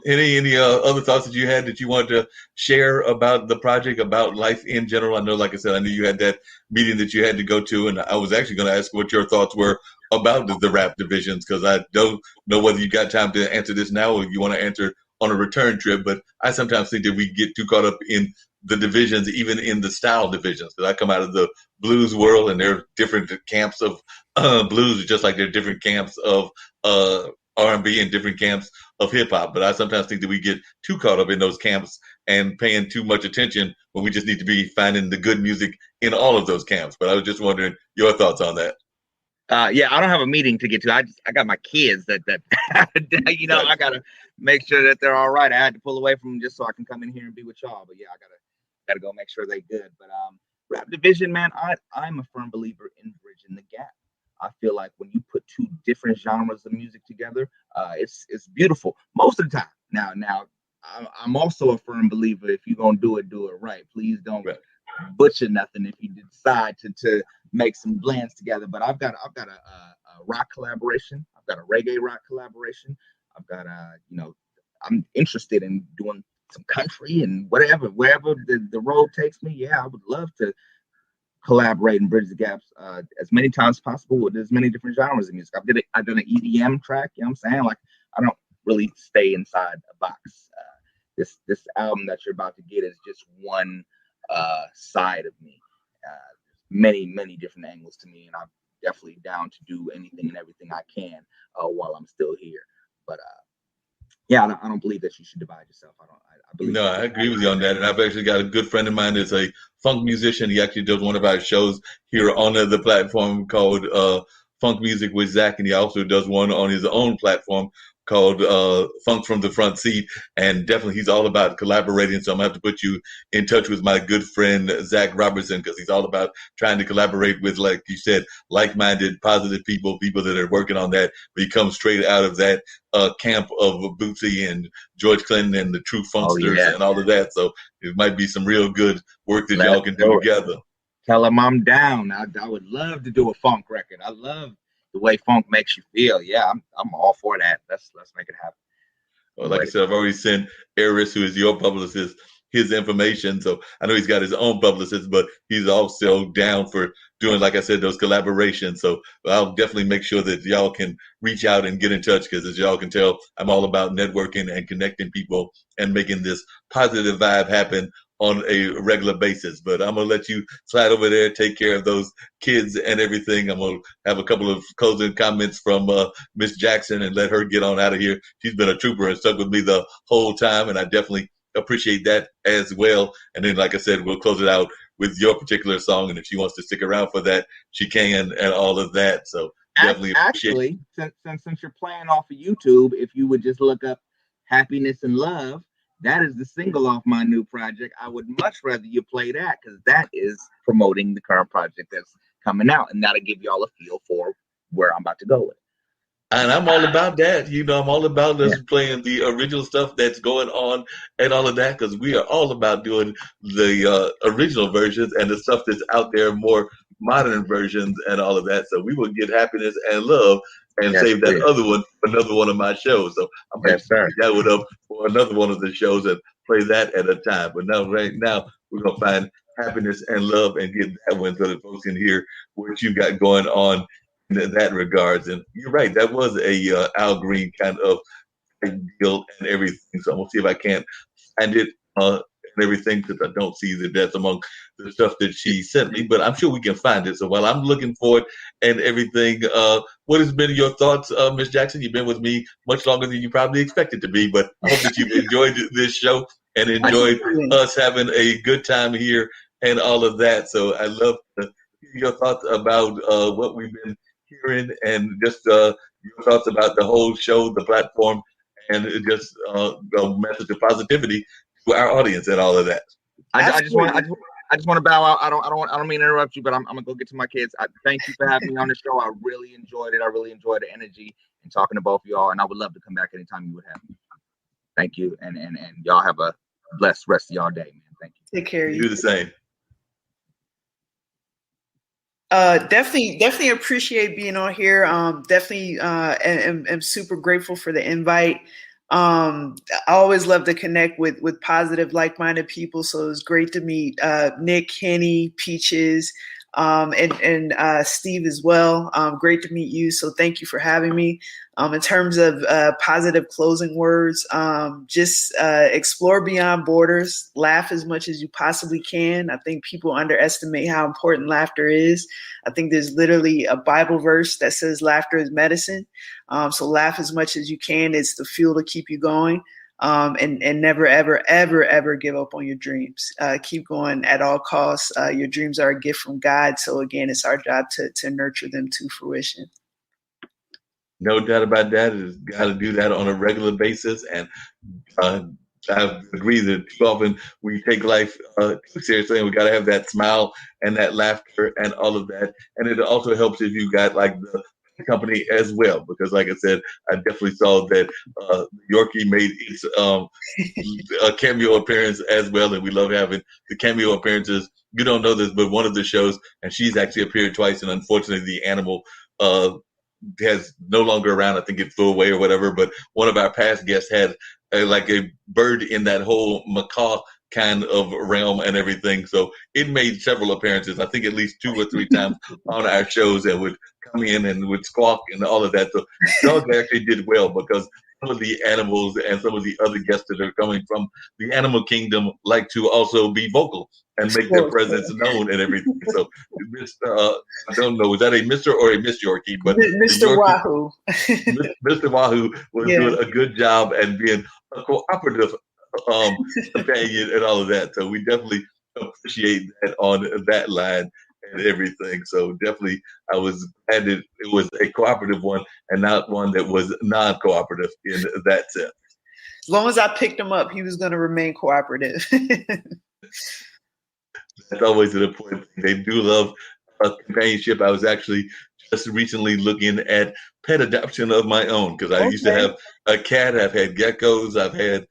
Any other thoughts that you had that you wanted to share about the project, about life in general? I know, like I said, I knew you had that meeting that you had to go to, and I was actually going to ask what your thoughts were about the rap divisions, because I don't know whether you got time to answer this now or you want to answer on a return trip. But I sometimes think that we get too caught up in the divisions, even in the style divisions, because I come out of the blues world, and there are different camps of blues, just like there are different camps of R&B and different camps of hip hop. But I sometimes think that we get too caught up in those camps and paying too much attention when we just need to be finding the good music in all of those camps. But I was just wondering your thoughts on that.
Yeah, I don't have a meeting to get to. I got my kids that I gotta make sure that they're all right. I had to pull away from them just so I can come in here and be with y'all. But yeah, I gotta go make sure they're good. But rap division, man, I'm a firm believer in bridging the gap. I feel like when you put two different genres of music together, it's beautiful most of the time. Now, I'm also a firm believer, if you're gonna do it right. Please don't butcher nothing if you decide to make some blends together. But I've got a rock collaboration. I've got a reggae rock collaboration. I've got I'm interested in doing some country and wherever the road takes me. Yeah, I would love to collaborate and bridge the gaps as many times as possible with as many different genres of music. I did an EDM track. You know what I'm saying? Like, I don't really stay inside a box. This album that you're about to get is just one side of me. Many different angles to me, and I'm definitely down to do anything and everything I can while I'm still here. But yeah, I don't believe that you should divide yourself. I believe.
No, I agree with you on that. And I've actually got a good friend of mine that's a funk musician. He actually does one of our shows here on the platform called Funk Music with Zach, and he also does one on his own platform called Funk from the Front Seat. And definitely he's all about collaborating. So I'm going to have to put you in touch with my good friend, Zach Robertson, because he's all about trying to collaborate with, like you said, like-minded, positive people that are working on that. But he comes straight out of that camp of Bootsy and George Clinton and the True Funksters and all of that. So it might be some real good work that y'all can do together.
Tell him I'm down. I would love to do a funk record. I love the way funk makes you feel. Yeah, I'm all for that. Let's make it happen.
Well, like I said, I've already sent Eris, who is your publicist, his information. So I know he's got his own publicist, but he's also down for doing, like I said, those collaborations. So I'll definitely make sure that y'all can reach out and get in touch, because as y'all can tell, I'm all about networking and connecting people and making this positive vibe happen on a regular basis. But I'm going to let you slide over there, take care of those kids and everything. I'm going to have a couple of closing comments from Miss Jackson and let her get on out of here. She's been a trooper and stuck with me the whole time, and I definitely appreciate that as well. And then, like I said, we'll close it out with your particular song, and if she wants to stick around for that, she can, and all of that. So definitely
actually, since you're playing off of YouTube, if you would just look up Happiness and Love. That is the single off my new project. I would much rather you play that because that is promoting the current project that's coming out, and that'll give y'all a feel for where I'm about to go with it.
And I'm all about that. I'm all about us playing the original stuff that's going on and all of that because we are all about doing the original versions and the stuff that's out there, more modern versions and all of that. So we will get Happiness and Love and save that other one for another one of my shows. So I'm going to pick that one up for another one of the shows and play that at a time. But now, right now, we're going to find Happiness and Love and get that one so that folks can hear what you got going on in that regards. And you're right, that was a Al Green kind of deal and everything. So I'm gonna see if I can't find it and everything because I don't see that that's among the stuff that she sent me. But I'm sure we can find it. So while I'm looking for it and everything, what has been your thoughts, Miss Jackson? You've been with me much longer than you probably expected to be, but I hope that you've enjoyed this show and enjoyed us having a good time here and all of that. So I love to hear your thoughts about what we've been hearing and just your thoughts about the whole show, the platform, and just the message of positivity to our audience and all of that.
I just want to bow out. I don't mean to interrupt you, but I'm gonna go get to my kids. Thank you for having me on the show. I really enjoyed it. I really enjoyed the energy and talking to both of y'all, and I would love to come back anytime you would have me. Thank you, and y'all have a blessed rest of y'all day, man. Thank you.
Take care.
You do the same.
Definitely appreciate being on here. Definitely am super grateful for the invite. I always love to connect with positive, like-minded people. So it was great to meet Nick, Henny, Peaches, and Steve as well. Great to meet you. So thank you for having me. In terms of positive closing words, just explore beyond borders, laugh as much as you possibly can. I think people underestimate how important laughter is. I think there's literally a Bible verse that says laughter is medicine. So laugh as much as you can. It's the fuel to keep you going. And never, ever, ever, ever give up on your dreams. Keep going at all costs. Your dreams are a gift from God. So again, it's our job to nurture them to fruition.
No doubt about that. It's got to do that on a regular basis. And I agree that too often we take life too seriously, and we got to have that smile and that laughter and all of that. And it also helps if you got like the company as well, because like I said, I definitely saw that Yorkie made its a cameo appearance as well, and we love having the cameo appearances. You don't know this, but one of the shows, and she's actually appeared twice, and unfortunately the animal has no longer around. I think it flew away or whatever, but one of our past guests had like a bird in that whole macaw kind of realm and everything. So it made several appearances, I think at least 2 or 3 times on our shows, and would come in and would squawk and all of that. So dogs actually did well because some of the animals and some of the other guests that are coming from the animal kingdom like to also be vocal and make their presence known and everything. So I don't know, was that a Mr. or a Miss Yorkie? But
Mr. Wahoo.
Mr. Wahoo was doing a good job and being a cooperative companion and all of that. So we definitely appreciate that on that line and everything. So definitely I was glad that it was a cooperative one and not one that was non-cooperative in that sense.
As long as I picked him up, he was going to remain cooperative.
That's always an important thing. They do love companionship. I was actually just recently looking at pet adoption of my own because I used to have a cat. I've had geckos. I've had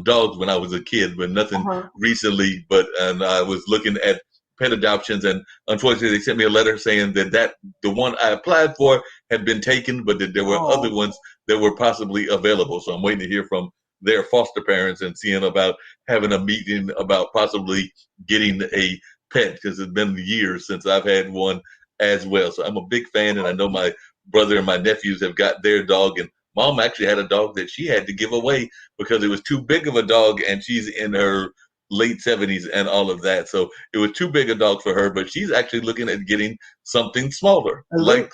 dogs when I was a kid, but nothing recently. And I was looking at pet adoptions, and unfortunately, they sent me a letter saying that the one I applied for had been taken, but that there were other ones that were possibly available. So I'm waiting to hear from their foster parents and seeing about having a meeting about possibly getting a pet because it's been years since I've had one as well. So I'm a big fan, and I know my brother and my nephews have got their dog, and Mom actually had a dog that she had to give away because it was too big of a dog, and she's in her late 70s and all of that. So it was too big a dog for her, but she's actually looking at getting something smaller, like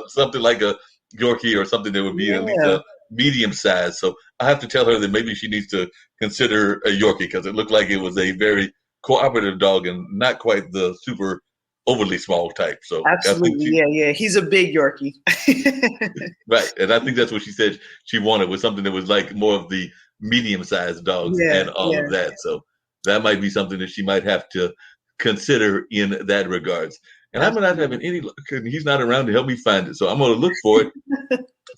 something like a Yorkie or something that would be at least a medium size. So I have to tell her that maybe she needs to consider a Yorkie because it looked like it was a very cooperative dog and not quite the super overly small type. So I think
Absolutely. Yeah. He's a big Yorkie.
right. And I think that's what she said she wanted, was something that was like more of the medium-sized dogs and all of that. So that might be something that she might have to consider in that regards. And I'm not having any luck, and he's not around to help me find it. So I'm going to look for it.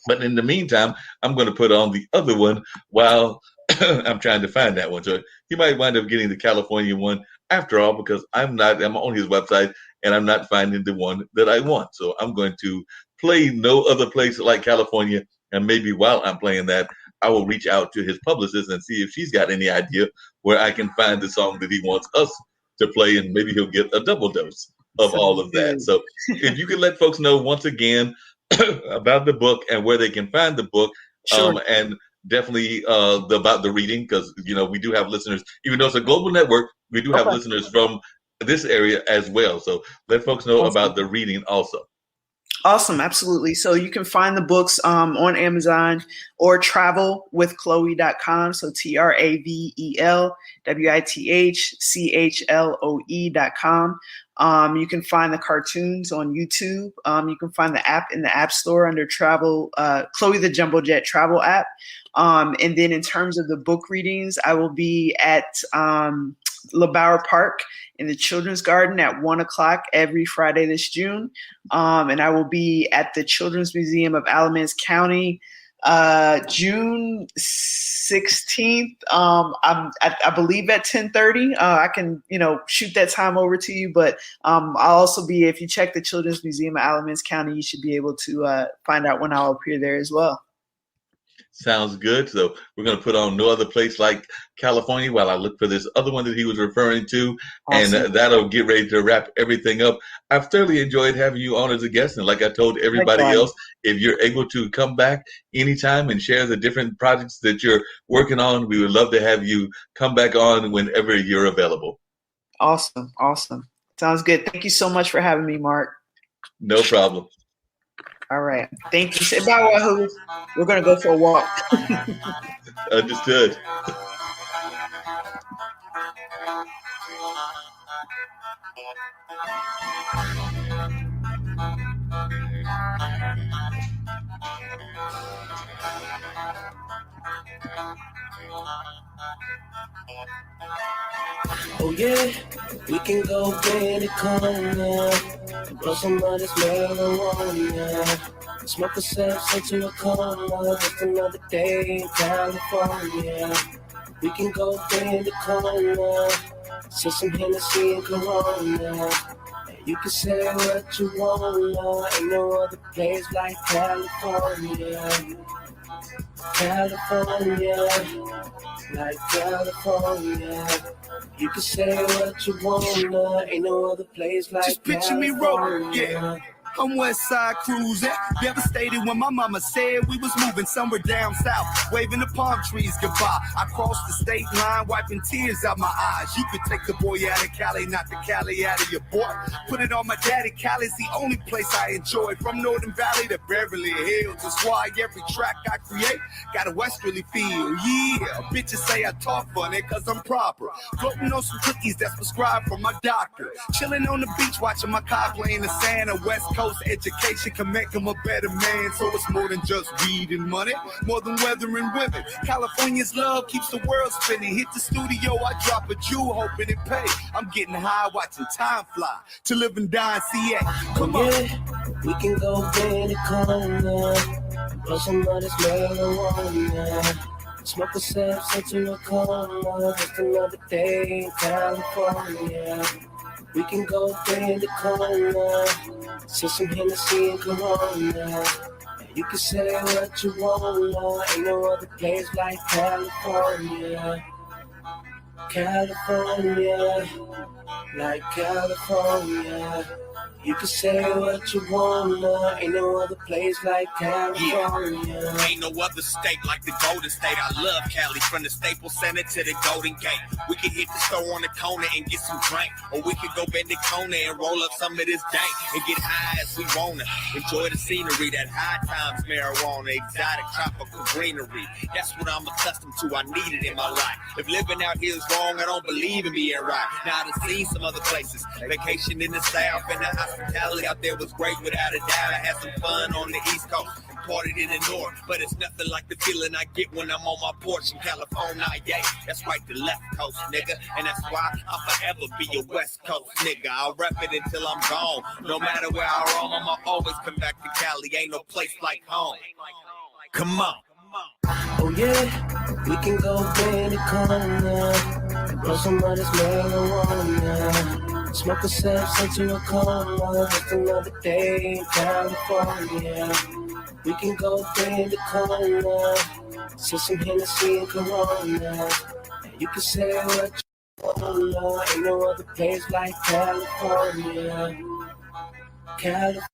But in the meantime, I'm going to put on the other one while I'm trying to find that one. So he might wind up getting the California one after all, because I'm on his website and I'm not finding the one that I want. So I'm going to play No Other Place Like California. And maybe while I'm playing that, I will reach out to his publicist and see if she's got any idea where I can find the song that he wants us to play. And maybe he'll get a double dose of all of that. So if you could let folks know once again about the book and where they can find the book, and definitely about the reading, because we do have listeners, even though it's a global network, we do have listeners from this area as well. So let folks know about the reading also.
Awesome. Absolutely. So you can find the books on Amazon or travelwithchloe.com. So TRAVELWITHCHLOE.com. You can find the cartoons on YouTube. You can find the app in the App Store under Travel, Chloe the Jumbo Jet travel app. And then in terms of the book readings, I will be at LeBauer Park in the Children's Garden at 1:00 every Friday this June. And I will be at the Children's Museum of Alamance County June 16th. I believe at 10:30. I can, shoot that time over to you, but I'll also be, if you check the Children's Museum of Alamance County, you should be able to find out when I'll appear there as well.
Sounds good. So we're going to put on No Other Place Like California while I look for this other one that he was referring to. Awesome. And that'll get ready to wrap everything up. I've thoroughly enjoyed having you on as a guest. And like I told everybody else, if you're able to come back anytime and share the different projects that you're working on, we would love to have you come back on whenever you're available.
Awesome. Sounds good. Thank you so much for having me, Mark.
No problem.
All right. Thank you. Say bye, Wahoo. We're going to go for a walk.
Understood.
Oh yeah, we can go in the corner and blow some of this marijuana. Smoke ourselves into a coma, just another day in California. We can go in the corner, sip some Hennessy and Corona. You can say what you want, ain't no other place like California. California, like California. You can say what you want, ain't no other place like
Just picture
California.
me rolling, yeah. I'm West Side cruising, devastated when my mama said we was moving somewhere down south, waving the palm trees goodbye. I crossed the state line, wiping tears out my eyes. You could take the boy out of Cali, not the Cali out of your boy. Put it on my daddy, Cali's the only place I enjoy. From Northern Valley to Beverly Hills, that's why every track I create got a westerly feel. Yeah, bitches say I talk funny cause I'm proper. Floating on some cookies that's prescribed from my doctor. Chilling on the beach, watching my car play in the sand. A West Coast education can make him a better man. So it's more than just weed and money, more than weather and women. California's love keeps the world spinning. Hit the studio, I drop a Jew, hoping it pay. I'm getting high, watching time fly to live and die in CA. Come on.
We can go in the corner, blow some of this marijuana. Smoke ourselves into a coma, just another day in California. We can go in the corner, sip some Hennessy and Corona. You can say what you want, ain't no other place like California. California, like California. You can say what you wanna, ain't no other place like California.
Ain't no other state like the Golden State. I love Cali, from the Staples Center to the Golden Gate. We could hit the store on the corner and get some drink, or we could go bend the corner and roll up some of this dank and get high as we wanna. Enjoy the scenery, that high times marijuana, exotic tropical greenery. That's what I'm accustomed to. I need it in my life. If living out here is wrong, I don't believe in being right. Now I've seen some other places, vacation in the South, and the hospitality out there was great without a doubt. I had some fun on the East Coast and partied in the North, but it's nothing like the feeling I get when I'm on my porch in California. Yeah, that's right, the left coast, nigga, and that's why I'll forever be a West Coast nigga. I'll rep it until I'm gone. No matter where I roam, I'ma always come back to Cali. Ain't no place like home. Come on.
Oh yeah, we can go bend the corner and blow some of this marijuana. Smoke ourselves into a coma, just another day in California. We can go bend the corner, sip some Hennessy and Corona. And you can say what you wanna, ain't no other place like California. California.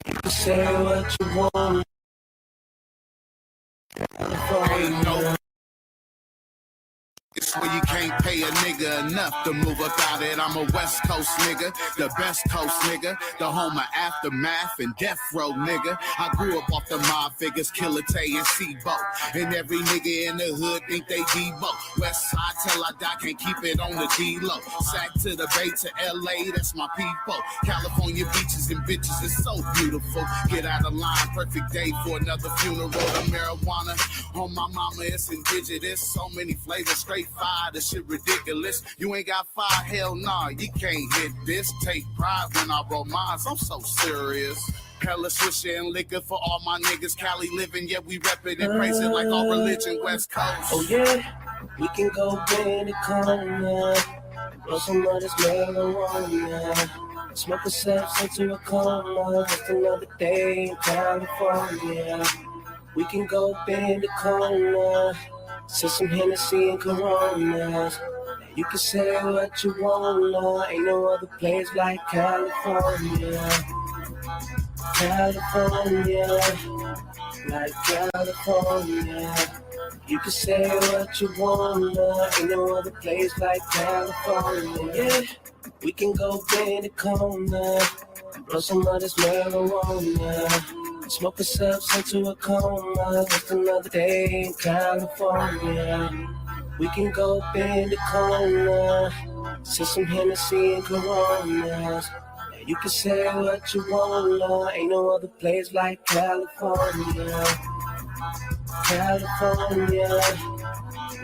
You can say what you want. California.
It's where you can't pay a nigga enough to move up out it. I'm a West Coast nigga, the best coast nigga, the home of Aftermath and Death Row nigga. I grew up off the mob figures, Killer Tay and C-Bo. And every nigga in the hood think they Debo. West side till I die, can't keep it on the D-Low. Sack to the Bay to L.A., that's my people. California beaches and bitches is so beautiful. Get out of line, perfect day for another funeral. The marijuana on my mama, it's indigenous. So many flavors, straight fire, this shit ridiculous. You ain't got fire, hell nah, you can't hit this. Take pride when I roll mines, I'm so serious. Hella swisher and liquor for all my niggas. Cali living, yeah, we rep it and praise it like our religion, West Coast.
Oh yeah, we can go bend the corner, blow some of this marijuana. Smoke ourselves into a coma, just another day in California. We can go bend the corner, sip some Hennessy and Coronas. You can say what you wanna, ain't no other place like California. California, like California. You can say what you wanna, ain't no other place like California. Yeah, we can go bend the corner, blow some of this marijuana. Smoke ourselves into a coma, just another day in California. We can go bend the corner, sip some Hennessy and Coronas. You can say what you wanna, ain't no other place like California. California,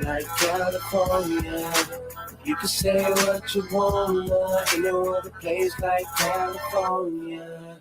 like California. You can say what you wanna, ain't no other place like California.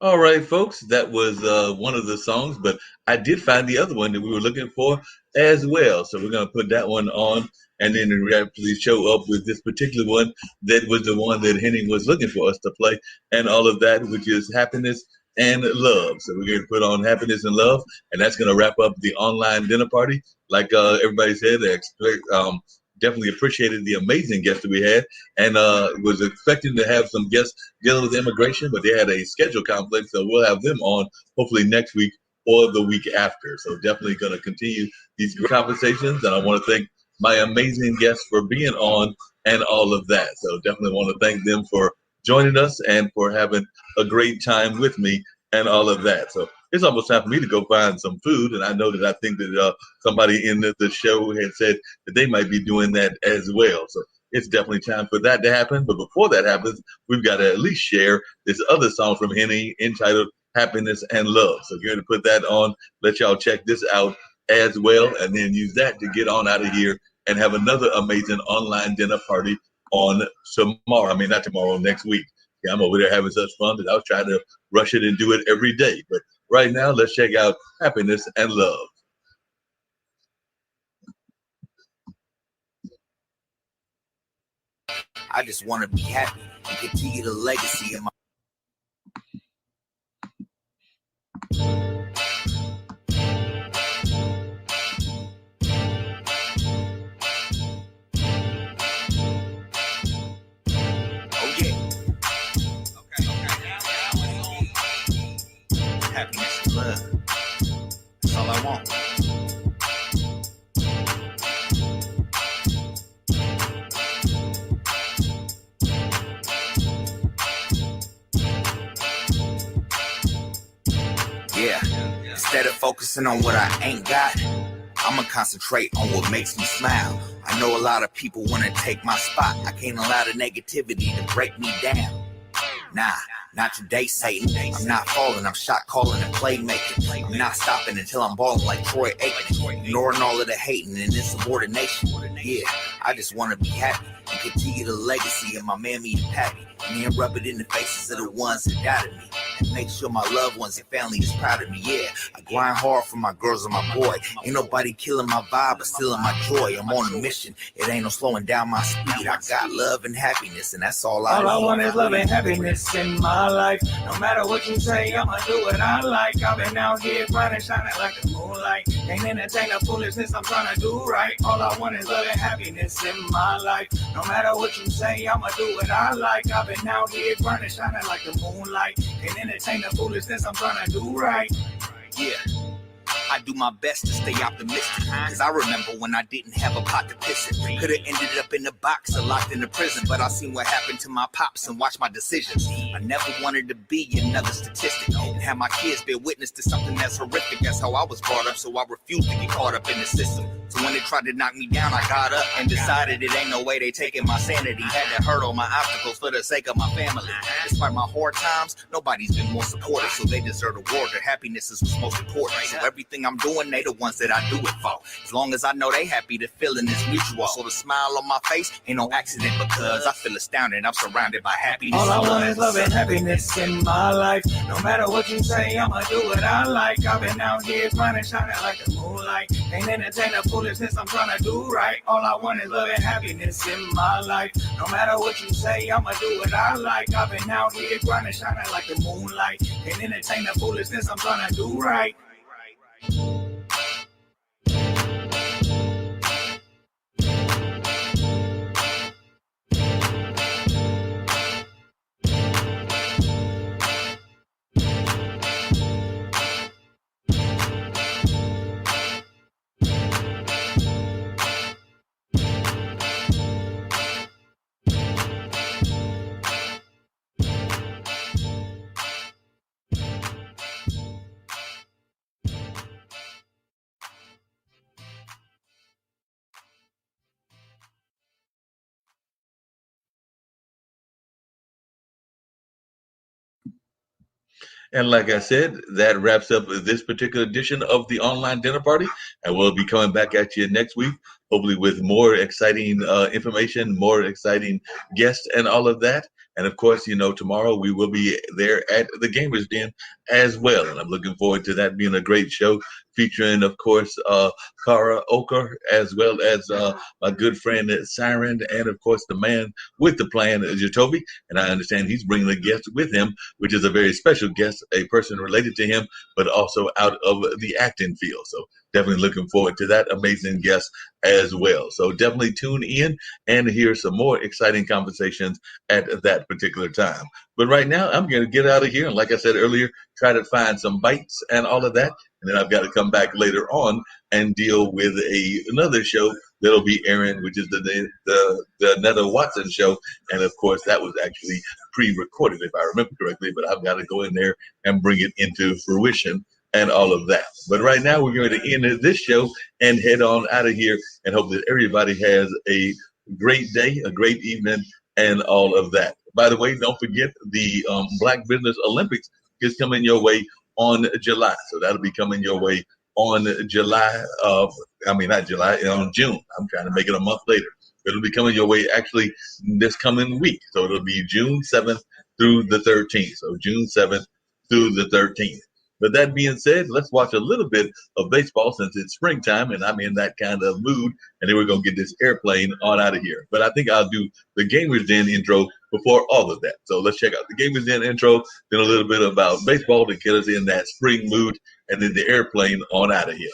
All right, folks, that was one of the songs, but I did find the other one that we were looking for as well. So we're going to put that one on and then rapidly show up with this particular one that was the one that Henning was looking for us to play and all of that, which is Happiness and Love. So we're going to put on Happiness and Love, and that's going to wrap up the online dinner party. Like everybody said, definitely appreciated the amazing guests that we had and was expecting to have some guests dealing with immigration, but they had a schedule conflict, so we'll have them on hopefully next week or the week after. So definitely going to continue these conversations, and I want to thank my amazing guests for being on and all of that. So definitely want to thank them for joining us and for having a great time with me and all of that. So it's almost time for me to go find some food, and I know that I think that somebody in the show had said that they might be doing that as well. So it's definitely time for that to happen. But before that happens, we've got to at least share this other song from Henny entitled Happiness and Love. So you're going to put that on, let y'all check this out as well, and then use that to get on out of here and have another amazing online dinner party on tomorrow. I mean, not tomorrow, next week. Yeah, I'm over there having such fun that I was trying to rush it and do it every day. But right now, let's check out Happiness and Love.
I just want to be happy and continue the legacy of my. Oh yeah. Happiness and love. That's all I want. Yeah. Instead of focusing on what I ain't got, I'ma concentrate on what makes me smile. I know a lot of people wanna take my spot. I can't allow the negativity to break me down. Nah, not today, Satan. I'm not falling, I'm shot calling and playmaking. I'm not stopping until I'm balling like Troy Aikman. Ignoring all of the hating and insubordination. Yeah, I just wanna be happy and continue the legacy of my mammy and pappy. And then rub it in the faces of the ones that doubted me. And make sure my loved ones and family is proud of me. Yeah, I grind hard for my girls and my boy. Ain't nobody killing my vibe, but stealing my joy. I'm on a mission. It ain't no slowing down my speed. I got love and happiness, and that's all I need.
All I want is love and happiness in my life. No matter what you say, I'ma do what I like. I've been out here grinding, shining like the moonlight. Can't entertain the foolishness, I'm trying to do right. All I want is love and happiness in my life. No matter what you say, I'ma do what I like. I've been out here grinding, shining like the moonlight. Can't entertain the foolishness, I'm trying to do right.
Yeah. I do my best to stay optimistic, cause I remember when I didn't have a pot to piss in. Could've ended up in the box or locked in the prison, but I seen what happened to my pops and watched my decisions. I never wanted to be another statistic and have my kids bear witness to something that's horrific. That's how I was brought up, so I refused to get caught up in the system. So when they tried to knock me down, I got up and decided it ain't no way they taking my sanity. Had to hurdle my obstacles for the sake of my family. Despite my hard times, nobody's been more supportive, so they deserve a award. Their happiness is what's most important. So everything I'm doing, they the ones that I do it for. As long as I know they happy, the feeling is mutual. So the smile on my face ain't no accident, because I feel astounded. I'm surrounded by happiness.
All I want is love and happiness in my life. No matter what you say, I'ma do what I like. I've been out here grinding, shining like the moonlight. Ain't entertain the foolishness, I'm trying to do right. All I want is love and happiness in my life. No matter what you say, I'ma do what I like. I've been out here grinding, shining like the moonlight. Ain't entertain the foolishness, I'm trying to do right.
And like I said, that wraps up this particular edition of the online dinner party. And we'll be coming back at you next week, hopefully with more exciting information, more exciting guests, and all of that. And of course, tomorrow we will be there at the Gamers Den as well. And I'm looking forward to that being a great show featuring, of course, Kara Oker, as well as my good friend Siren, and of course the man with the plan, Jacoby. And I understand he's bringing a guest with him, which is a very special guest, a person related to him, but also out of the acting field. So definitely looking forward to that amazing guest as well. So definitely tune in and hear some more exciting conversations at that particular time. But right now, I'm going to get out of here. And like I said earlier, try to find some bites and all of that. And then I've got to come back later on and deal with another show that'll be airing, which is the Netta Watson show. And of course, that was actually pre-recorded, if I remember correctly. But I've got to go in there and bring it into fruition and all of that. But right now, we're going to end this show and head on out of here and hope that everybody has a great day, a great evening, and all of that. By the way, don't forget the Black Business Olympics is coming your way on July. So that'll be coming your way on July not July, on June. I'm trying to make it a month later. It'll be coming your way actually this coming week. So it'll be June 7th through the 13th. So June 7th through the 13th. But that being said, let's watch a little bit of baseball since it's springtime and I'm in that kind of mood. And then we're going to get this airplane on out of here. But I think I'll do the Gamers Den intro before all of that. So let's check out the Gamers Den intro, then a little bit about baseball to get us in that spring mood, and then the airplane on out of here.